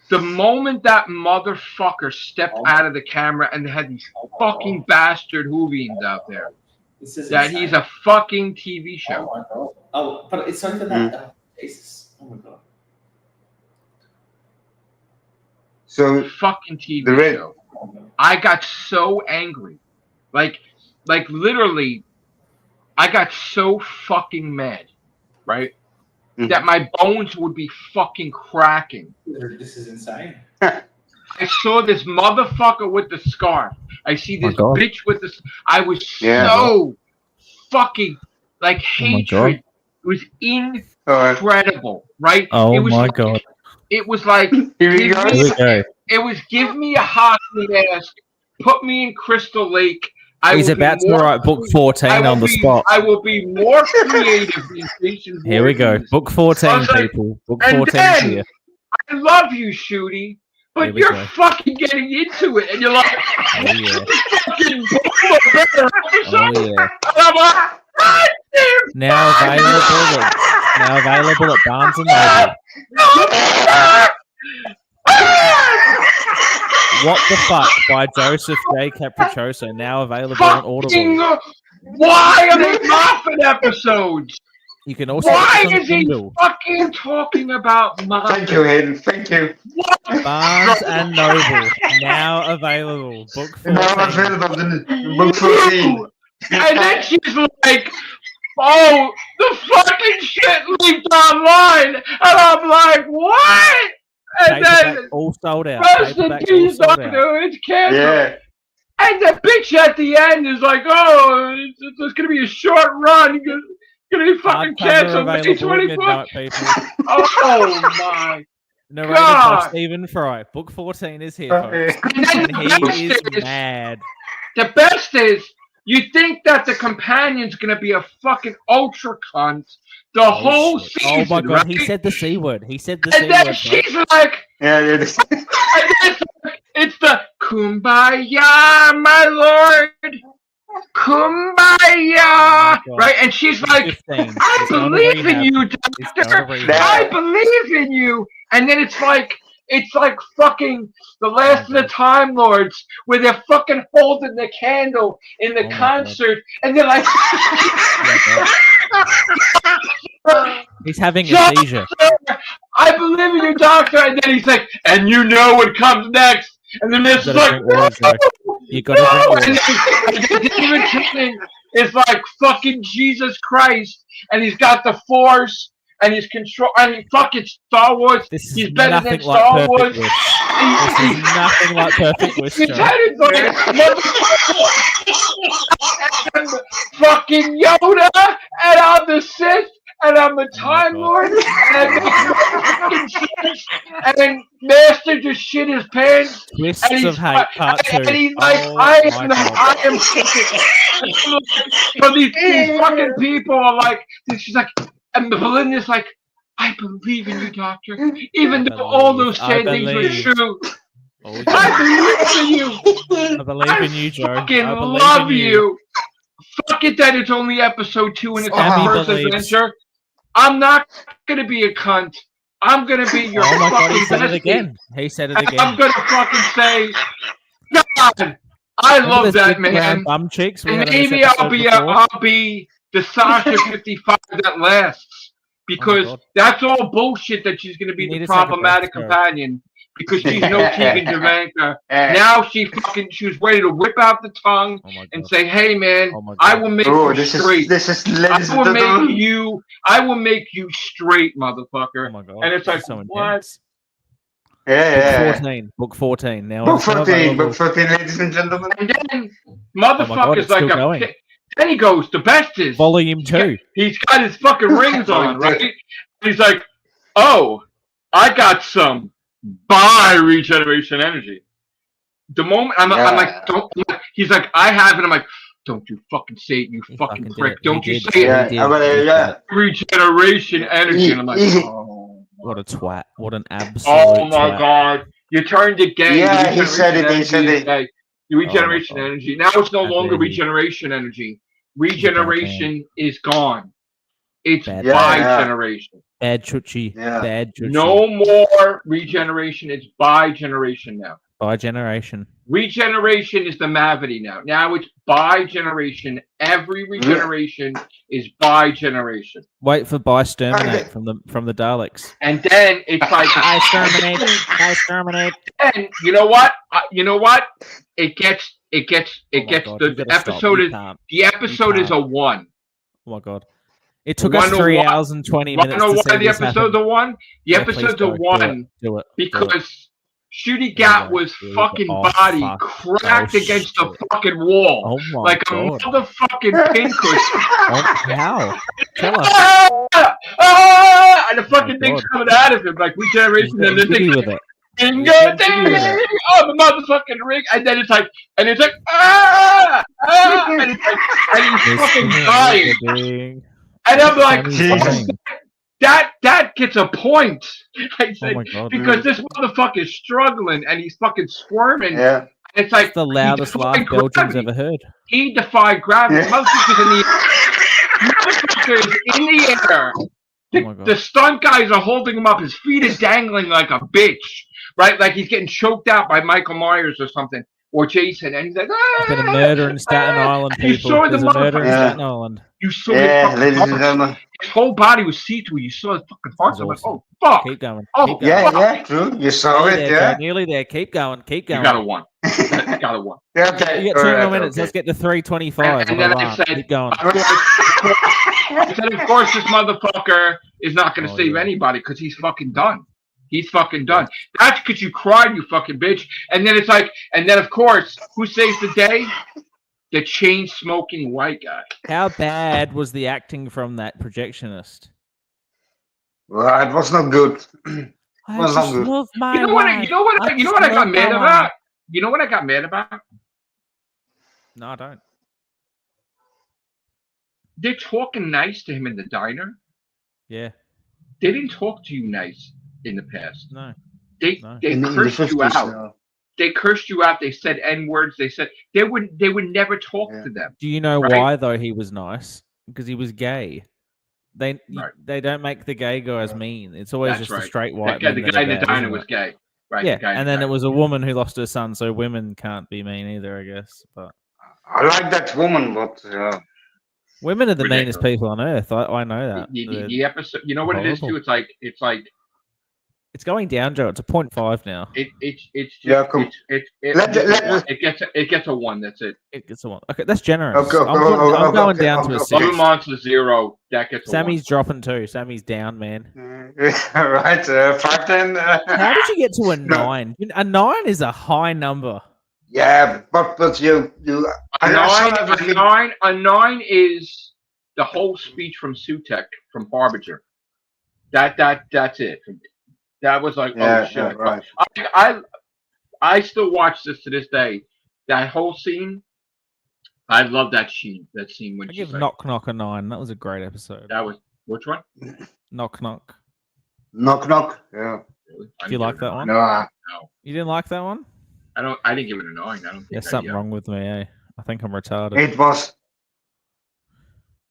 The moment that motherfucker stepped out of the camera and they had these fucking bastard Whovians out there, that he's a fucking TV show. Oh my god. Oh, but it's not even that. Oh, Jesus. Oh my god. So Fucking TV show. I got so angry. Like literally, I got so fucking mad, right? That my bones would be fucking cracking. This is insane. I saw this motherfucker with the scarf. I see this bitch with the. I was so fucking like hatred. It was incredible, right? Oh it was my god! It was like Here we go. It was give me a hot ass, put me in Crystal Lake. He's about to write book 14 on the spot. I will be more creative than Jason. Here we go. Book 14, people. Book 14 here. I love you, Shooty, but you're fucking getting into it, and you're like, fucking Now available at Barnes and Noble. What the Fuck by Joseph J. Capriccioso, now available on Audible. Why are they Moffat episodes? You can also Why is he fucking talking about Moffat? Thank you, Hayden. Thank you. Barnes and Noble, now available. Book 14. Now available in book 14. And then she's like, oh, the fucking shit leaked online. And I'm like, what? And then all sold out. Rest in peace, Doctor. It's canceled. Yeah. And the bitch at the end is like, oh, it's going to be a short run. It's going to be fucking canceled. May 24th. Oh, my Narrated by Stephen Fry. Book 14 is here, folks. And he is mad. The best is, you think that the companion's going to be a fuking ultra cunt the whole season. Oh my god, right? he said the C word. He said the C word. And then she's like, it's the Kumbaya, my lord. Kumbaya. Right? And she's like, I believe in you, doctor. I believe in you. And then it's like fucking the last of the Time Lords where they're fucking holding the candle in the concert and they're like he's having a seizure. I believe in you, doctor. And then he's like, and you know what comes next. And then it's like, You got to drink water. David Tennant is like fucking Jesus Christ, and he's got the Force, and he's control. I mean, fucking Star Wars. This is He's better than nothing like Star Perfect Wars. Wish. This is nothing like Perfect Wish, David Joe. Tennant's like and fucking Yoda, and I'm the Sith, and I'm the Time Lord, and then Master just shit his pants. Twists of Hate Part 2. And he's like, I am so these fucking people are like, she's like, and Belinda's like, I believe in you, Doctor. Even though all those sad things were true. I believe in you. I believe in you, Joe. I fucking I believe love in you. Fuck it that it's only episode 2 and it's our Sammy first believes. adventure. I'm not gonna be a cunt. I'm gonna be your Oh my God, fucking he said it bestie. again. He said it And again. I'm gonna fucking say, God, I Remember love those that big round man. bum cheeks we And had on this maybe episode before? I'll be the Sasha 55 that lasts. Because God. that's all bullshit that she's going to be You need the to take a breath, problematic Joe. companion. Because she's no Tegan Javanka. Now she was ready to whip out the tongue Oh my and God. say, "Hey man, Oh my I God. will make Oh, you this straight. is ladies I and will make gentlemen. you. I will make you straight, motherfucker." Oh my God. And it's This like, is so what? intense. Yeah. Book 14. Book 14. Now Book it's not 14, available. book 14, ladies and gentlemen. And then God, motherfucker's it's like still a going. pit. Then he goes, the best is Volume 2. he's got his fucking rings on, right? He's like, oh, I got some bi-regeneration energy. The moment I'm like, don't. He's like, I have it. I'm like, don't you fucking say it, you He fucking fucking prick. did it. Don't He you did. say Yeah, it. he did. Yeah. Regeneration energy. And I'm like, oh. What a twat. What an absolute Oh my twat. God. You turned it gay. Yeah, The he said it, he said regeneration energy is it. gay. The regeneration God. energy. Now it's no How longer dare you. regeneration energy. a bad Regeneration is gone. It's Bad man. bi-generation. Bad chuchi. Yeah. Bad chuchi. No more regeneration. It's bi-generation now. By generation. Regeneration is the Mavity now. Now it's bi-generation. Every regeneration is bi-generation. Wait for by exterminate from the Daleks. And then it's like I exterminate. I exterminate. And you know what? It gets Oh my God, the you gotta stop. episode You is can't. the episode is a 1. Oh my God. It took us Wanna 3 why- hours and 20 Wanna minutes know to why see the this episode's happen. a 1? The Yeah, please episode's a go. Do 1 it. Do it. because Shooty There Gat we go. was There we go. fucking Oh, body fuck. cracked Oh, against the shit. fucking wall Oh my like God. a motherfucking pincushion. Oh, how? Tell us. And the fucking thing's God. coming out of him like regeneration, and the Giddy thing with it. ding He's getting jiggy with ding it. oh the motherfucking ring, and then it's like and it's like and it's like and he's fucking dying, Ding. and I'm like Jesus. that gets a point. I Oh said my God. because this motherfucker's struggling and he's fucking squirming. Yeah. And it's like It's the loudest he laugh defied Belgium's gravity. ever heard. He defied gravity. Yeah. Motherfucker's in the air. Oh my God. The stunt guys are holding him up. His feet are dangling like a bitch, right? Like he's getting choked out by Michael Myers or something, or Jason. And he's like, There's been a murder in Staten Island, You people. saw the There's a murder in motherfucker. Staten Island. You saw Yeah, his, ladies and fucking gentlemen. his whole body was see-through. You saw his fucking heart. That's I'm like, awesome. oh, fuck. Keep going. Oh, Keep going. Yeah, fuck. yeah, true. You saw Nearly it, there, yeah. Joe. Nearly there. Keep going. Keep You going. got a 1. You got a 1. Yeah, okay. You get 2 more alright, minutes. okay. Let's get to 325. And on then a I run. said, Keep going. I said, of course, this motherfucker is not going to Oh, save yeah. anybody because he's fucking done. He's fucking done. That's because you cried, you fucking bitch. And then it's like, and then of course, who saves the day? The chain-smoking white guy. How bad was the acting from that projectionist? Well, it was not good. I Well, just not good. love my You know what? wife. You know what? You know what I got mad about? You know what I got mad about? No, I don't. They're talking nice to him in the diner. Yeah. They didn't talk to you nice in the past. No. They No. they In the cursed you 50s out. now. They cursed you out. They said N words. They said they would never talk Yeah. to them. Do you know Right. why though he was nice? Because he was gay. They Right. they don't make the gay guys mean. It's always That's just right. the straight The white guy, men the that guy are in the bad, diner isn't was it? gay. Right. Yeah, the guy in and the then it diner. was a woman who lost her son, so women can't be mean either, I guess. But I like that woman, but women are the meanest Ridiculous. people on earth. I know that. The episode. You know what it is horrible. too. It's like It's going down, Joe. It's a 0.5 now. It's just, Yeah, cool. it gets a 1. That's it. It gets a 1. Okay, that's generous. Okay, I'm going down to a 6. Love Monster 0. That gets a 1. Sammy's dropping too. Sammy's down, man. Right, 5 then. How did you get to a 9? A 9 is a high number. Yeah, but you A 9 is the whole speech from Sutek from Harbinger. That's it. That was like, Yeah, oh shit! yeah, right. I still watch this to this day. That whole scene, I love that scene. That scene when I she's give like, Knock Knock a 9. That was a great episode. that was which one? Knock Knock. knock knock. Yeah. Really? Do you like that one? No. No, You didn't like that one? I didn't give it a 9. I don't think There's something wrong with me, eh? I think I'm retarded. It was.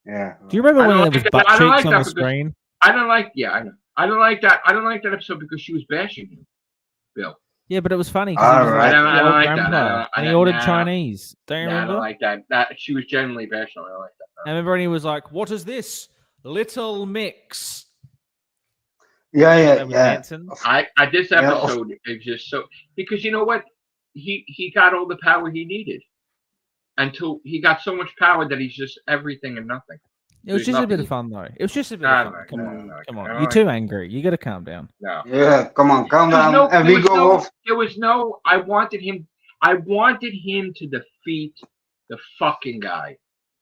Yeah. Do you remember I when don't there was like butt that- I don't cheeks like on that the because- screen? I don't like. Yeah, I know. I don't like that. I don't like that episode because she was bashing him, Bill. Yeah, but it was funny All because he was right. like, I don't "Yo, like that. grandpa," I and he don't- ordered nah. Chinese. Don't you Yeah, I remember? don't like that. That she was genuinely bashing him. I don't like that. I remember when he was like, "What is this? Little Mix." Yeah. That was Hanson. This episode is just so because you know what he got all the power he needed until he got so much power that he's just everything and nothing. It was There's just a bit nothing- of fun, though. It was just a bit Nah, of fun. no, Come no, on, no, come no, on. no, You're too angry. You got to calm down. No, Yeah. Come on, calm There was down, no- and there we was go no- off. There was no. I wanted him to defeat the fucking guy.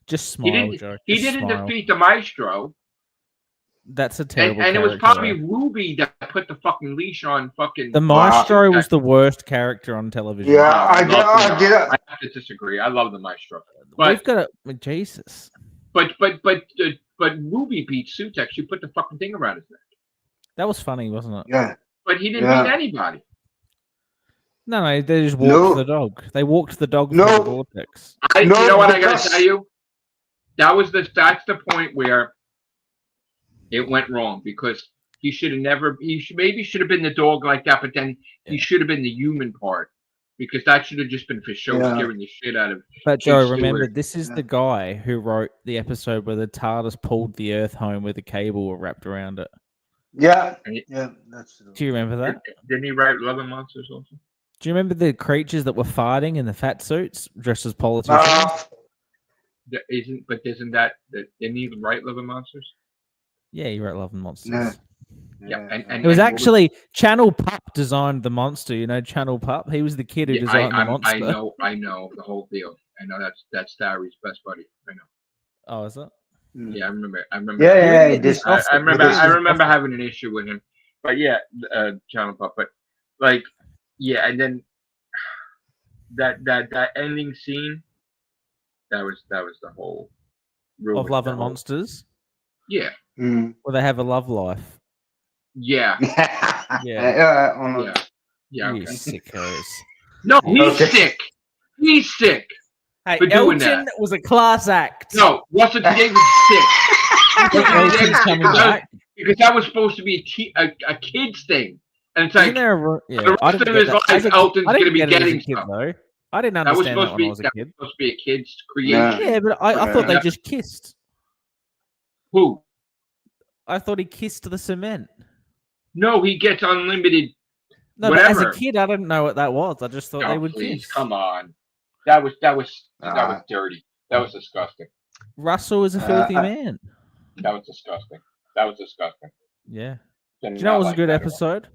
Just smile, didn't- Joe. He Just didn't smile. defeat the maestro, That's a terrible. and it was character, probably though. Ruby that put the fucking leash on fucking. The Maestro was the worst character on television. Yeah, I I have to disagree. I love the maestro, but We've got a Jesus. but Ruby beat Sutek. She put the fucking thing around his neck, That was funny, wasn't it? Yeah. but he didn't Yeah. beat anybody. No, they just walked No. the dog. They walked the dog No. through the vortex. No, You know what I gotta because- tell you? That's the point where it went wrong because he should have never. Maybe should have been the dog like that, but then he Yeah. should have been the human part because that should have just been for show, Yeah. scaring the shit out of. But Jim Joe, Stewart. remember, this is Yeah. the guy who wrote the episode where the TARDIS pulled the Earth home with a cable wrapped around it. Yeah. And he- Yeah. That's true. Do you remember that? Didn't he write Love and Monsters also? Do you remember the creatures that were fighting in the fat suits dressed as politicians? Isn't that didn't he even write Love and Monsters? Yeah, he wrote Love and Monsters. Yeah. Yeah, and It was and what actually Channel Pup designed the monster. You know, Channel Pup. He was the kid who Yeah, designed the monster. I know the whole deal. I know that's Starry's best buddy. I know. Oh, is it? Yeah, I remember. Yeah. This. I remember. this I is- remember having an issue with him, but yeah, Channel Pup. But like, yeah, and then that ending scene. That was the whole. Of Love the and whole- Monsters, Yeah, Mm. where they have a love life. yeah, Yeah. on a- yeah, yeah. You Okay. sickos. No, he's Okay. sick. He's sick. Hey, For doing Elton was a class act. No, Russell T Davies is sick. Russell T. Elton's Davies coming because back. because that was supposed to be a kid's thing, and it's like Isn't there a, yeah, the I rest didn't of get his that. life, As a kid- Elton's I didn't gonna be get it as a getting kid, stuff. though. I didn't That was understand supposed that to when be I was a kid. supposed to be a kid's creation. Yeah. Yeah, but I thought they Yeah. just kissed. Who? I thought he kissed the cement. No, he gets unlimited. No, but as Whatever. a kid, I didn't know what that was. I just thought they Oh, would please, kiss. come on. That was Ah. dirty. That was disgusting. Russell is a filthy I- man. That was disgusting. That was disgusting. Yeah. Did Do you know it was a good episode?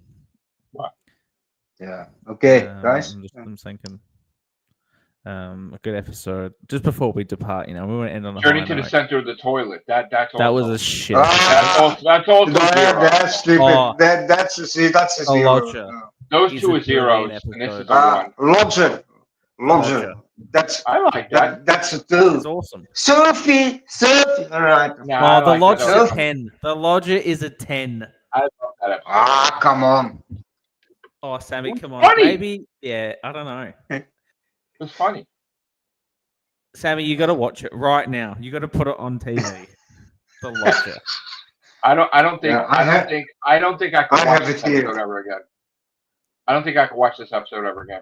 Yeah. Okay, guys. I'm thinking. A good episode. Just before we depart, you know, we want to end on a Turning high to the note. center of the toilet. That's That also, was a shit. Ah. that's also zero. That's stupid. Oh. That's a zero. Lodger. No. Those He's two a are zeros, brilliant and this is episode. a one. Lodger. Lodger. That's I like that. that's a It's two. awesome. Sophie. All right. Nah, I Oh, the like Lodger's that. a episode. 10. The Lodger is a 10. I love that episode. Ah, come on. Oh, Sammy, come on. Funny. Maybe, yeah, I don't know. It was funny. Sammy, you got to watch it right now. You got to put it on TV. The Lodger. I don't think Yeah, I don't think I could I watch have it this here. episode ever again. I don't think I could watch this episode ever again.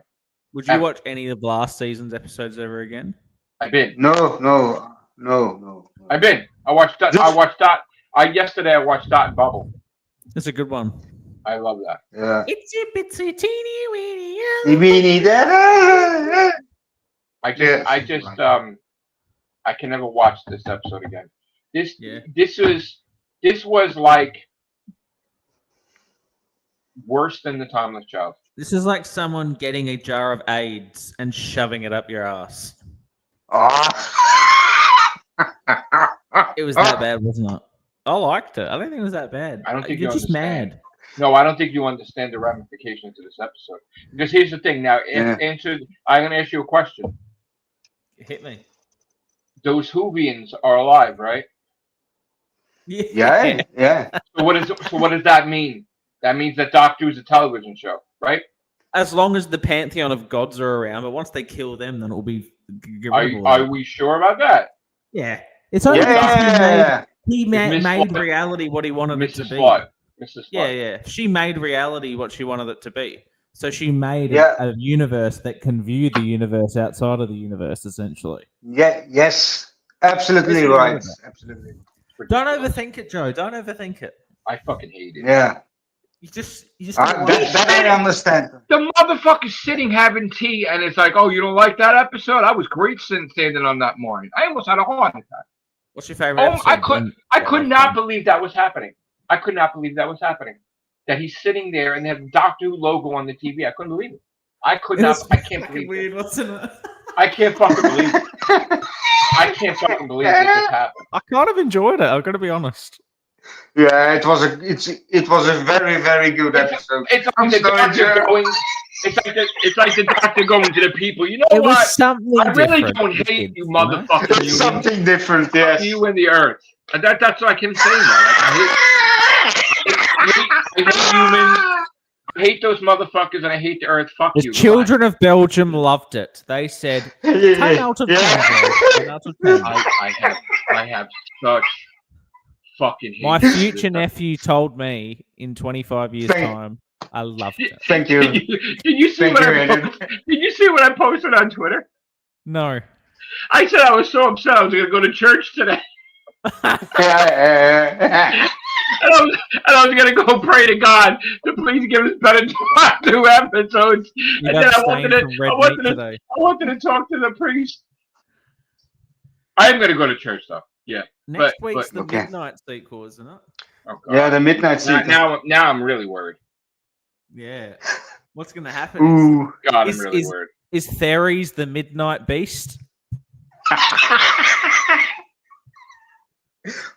Would you watch any of last season's episodes ever again? I've been. No. I've been. I watched that. I watched that. Yesterday I watched Dot and Bubble. It's a good one. I love that. Yeah. It's a bitsy teeny weeny. We need that. I just I can never watch this episode again. This Yeah. this was like worse than the Timeless Child. This is like someone getting a jar of AIDS and shoving it up your ass. Oh. It was that bad, wasn't it? I liked it. I don't think it was that bad. I don't think You're you just understand. mad. No, I don't think you understand the ramifications of this episode. Because here's the thing. Now, I'm going to ask you a question. Hit me. Those Whovians are alive, right? Yeah. So what does that mean? That means that Doctor Who's a television show, right? As long as the pantheon of gods are around, but once they kill them, then it'll be. Are we sure about that? Yeah. It's only Yeah. he made Slut. reality what he wanted it to Mrs. be. Slut. Mrs. Slut. Yeah. She made reality what she wanted it to be. So she made Yeah. a universe that can view the universe outside of the universe, essentially. Yeah. Yes. Absolutely Basically right. what is Absolutely. Don't overthink it, Joe. Don't overthink it. I fucking hate it. Yeah. You just That I understand. The motherfucker's sitting having tea, and it's like, oh, you don't like that episode? I was great standing on that morning. I almost had a heart attack. What's your favorite Oh, episode? I could not believe that was happening. I could not believe that was happening. That he's sitting there and they have the Doctor Who logo on the TV. I couldn't believe it. I can't believe weird. it. What's in it? I can't fucking believe it. I can't fucking believe this has happened. I kind of enjoyed it. I've got to be honest. Yeah, it was a very, very good episode. It's like I'm the sorry, doctor Joe. going. It's like the doctor going to the people. You know It what? was something I really different. don't hate you, motherfucker. It's something different, yes. You and the earth. And that's like him saying that. Like, I hate humans. I hate those motherfuckers, and I hate the earth. Fuck The you. children of Belgium loved it. They said, 10 out of 10. Joe. 10 out of 10. I have such fucking hate. My for future this. nephew told me in 25 years' Thank- time, I loved it. Thank you. Did you see Thank what you, I Aiden. posted? Did you see what I posted on Twitter? No. I said I was so upset I was going to go to church today. And I was gonna go pray to God to please give us better 2 episodes. You And got then I stained wanted from red meat to today. talk to the priest. I am gonna go to church though. Yeah. Next but- week's the okay. midnight sequel, isn't it? Oh, God. Yeah, the midnight sequence. Now I'm really worried. Yeah. What's going to happen Ooh. God, Is- I'm really is- worried. is Theres the midnight beast?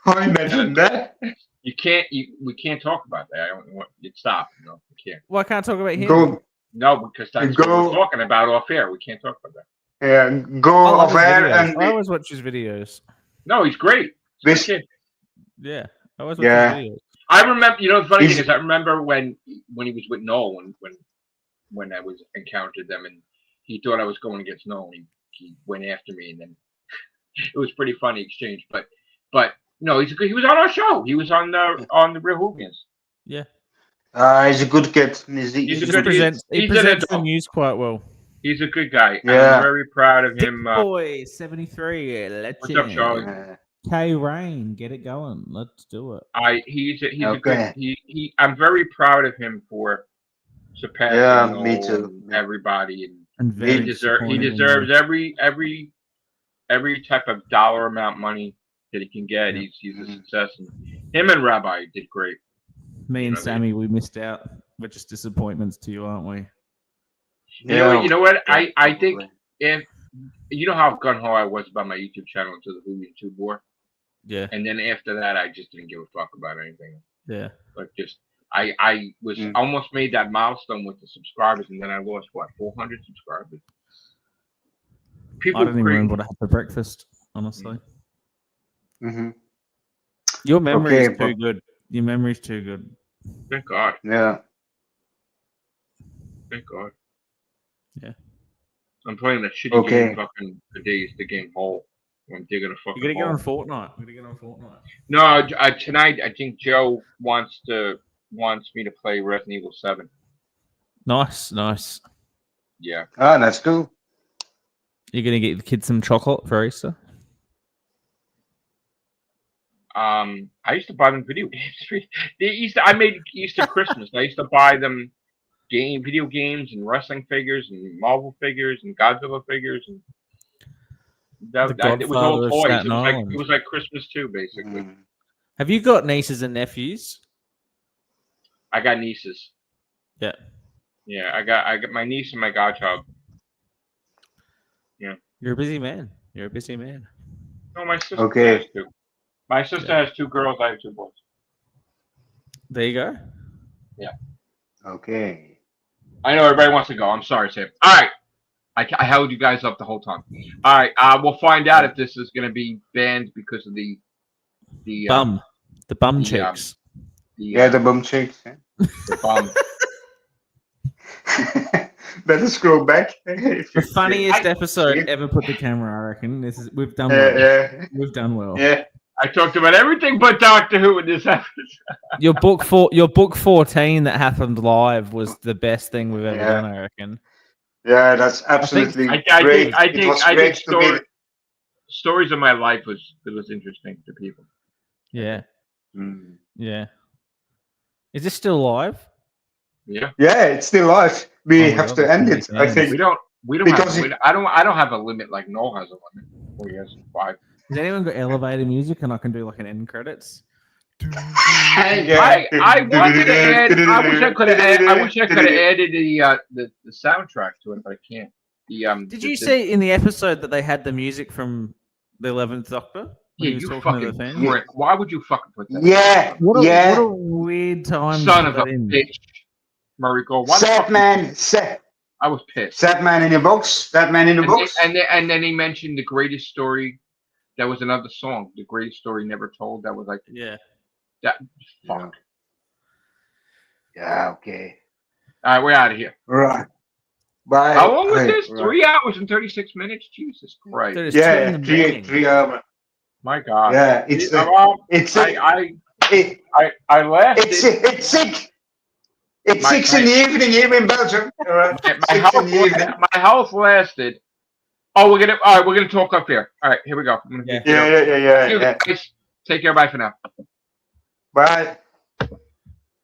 I imagine that. We can't talk about that. I don't want you stop. No, we can't. Well, I can't talk about him. Go, No, because that's what we're talking about off air. We can't talk about that. yeah, go I love his off air videos. and I always watch his videos. No, he's great. This- Kid. Yeah. I always watch Yeah. his videos. I remember. You know, the funny He's- thing is, I remember when he was with Noel when I was encountered them, and he thought I was going against Noel. He went after me, and then it was pretty funny exchange. But no, he was on our show. He was on the Real Whovians. he's a good kid. He's He a just good- presents, he he's an presents the adult. news quite well. He's a good guy. Yeah. I'm very proud of him. Boy, 73. What's up, Charlie? K Rain, get it going. Let's do it. He's a Okay. good. I'm very proud of him for surpassing Yeah, me Noel too. and everybody, and And he very deserves disappointing. every type of dollar amount money that he can get. He's a success, and him and Rabbi did great. Me and You know, Sammy, we missed out. We're just disappointments to you, aren't we? You know what? I think if you know how gun ho I was about my YouTube channel until the Whovians 2 war, Yeah. and then after that I just didn't give a fuck about anything. Yeah. Like just I was almost made that milestone with the subscribers, and then I lost 400 subscribers. People I don't even create- remember what I had for breakfast, honestly. Mm-hmm. Your memory Okay, is too good. Your memory's too good. Thank God. Yeah. Thank God. Yeah. I'm playing that shitty Okay. game fucking the game hole. I'm digging a fucking You're going to hole. get on Fortnite. We're going to get on Fortnite. No, tonight I think Joe wants me to play Resident Evil 7. Nice. Yeah. Ah, that's cool. You're going to get the kids some chocolate for Easter? I used to buy them video games. I made Easter Christmas. I used to buy them video games and wrestling figures and Marvel figures and Godzilla figures and it was all toys. It was like Christmas too, basically. Have you got nieces and nephews? I got nieces. Yeah. Yeah, I got my niece and my godchild. Yeah. You're a busy man. You're a busy man. No, my sister has two. My sister has 2 girls. I have 2 boys. There you go. Yeah. Okay. I know everybody wants to go. I'm sorry, Sam. All right. I held you guys up the whole time. All right. We'll find out if this is going to be banned because of the bum cheeks. The bum cheeks. Yeah. The bum. Better scroll back. The funniest episode ever put the camera, I reckon. We've done well. Yeah. We've done well. Yeah. I talked about everything but Doctor Who in this episode. Your book 14 that happened live was the best thing we've ever done, I reckon. Yeah, that's absolutely great. I think stories of my life was interesting to people. Yeah. Yeah. Is this still live? Yeah. Yeah, it's still live. We have to end it. I think we don't because have I don't have a limit like Noel has a limit. Oh yes, 5. Has anyone got elevator music and I can do like an end credits? I wanted to add. I wish I could have added the soundtrack to it, but I can't. Did you see in the episode that they had the music from the 11th Doctor? Yeah, you fucking prick. Why would you fucking put that? Yeah, what a weird time. Son of a bitch, Murray Gold. Sad man. I was pissed. Sad man in the box. That man in the box. And then he mentioned the greatest story. That was another song. The greatest story never told. That was like that. Fuck. Yeah. Okay. All right, we're out of here. Right. Bye. How long was this? 3 hours and 36 minutes. Jesus Christ. Yeah. 3 hours. My God. Yeah. It's I laughed. It's sick. It's 6 in the evening here in Belgium. My health lasted. Oh, we're gonna talk up here. All right, here we go. Yeah. Take care. Bye for now. Bye.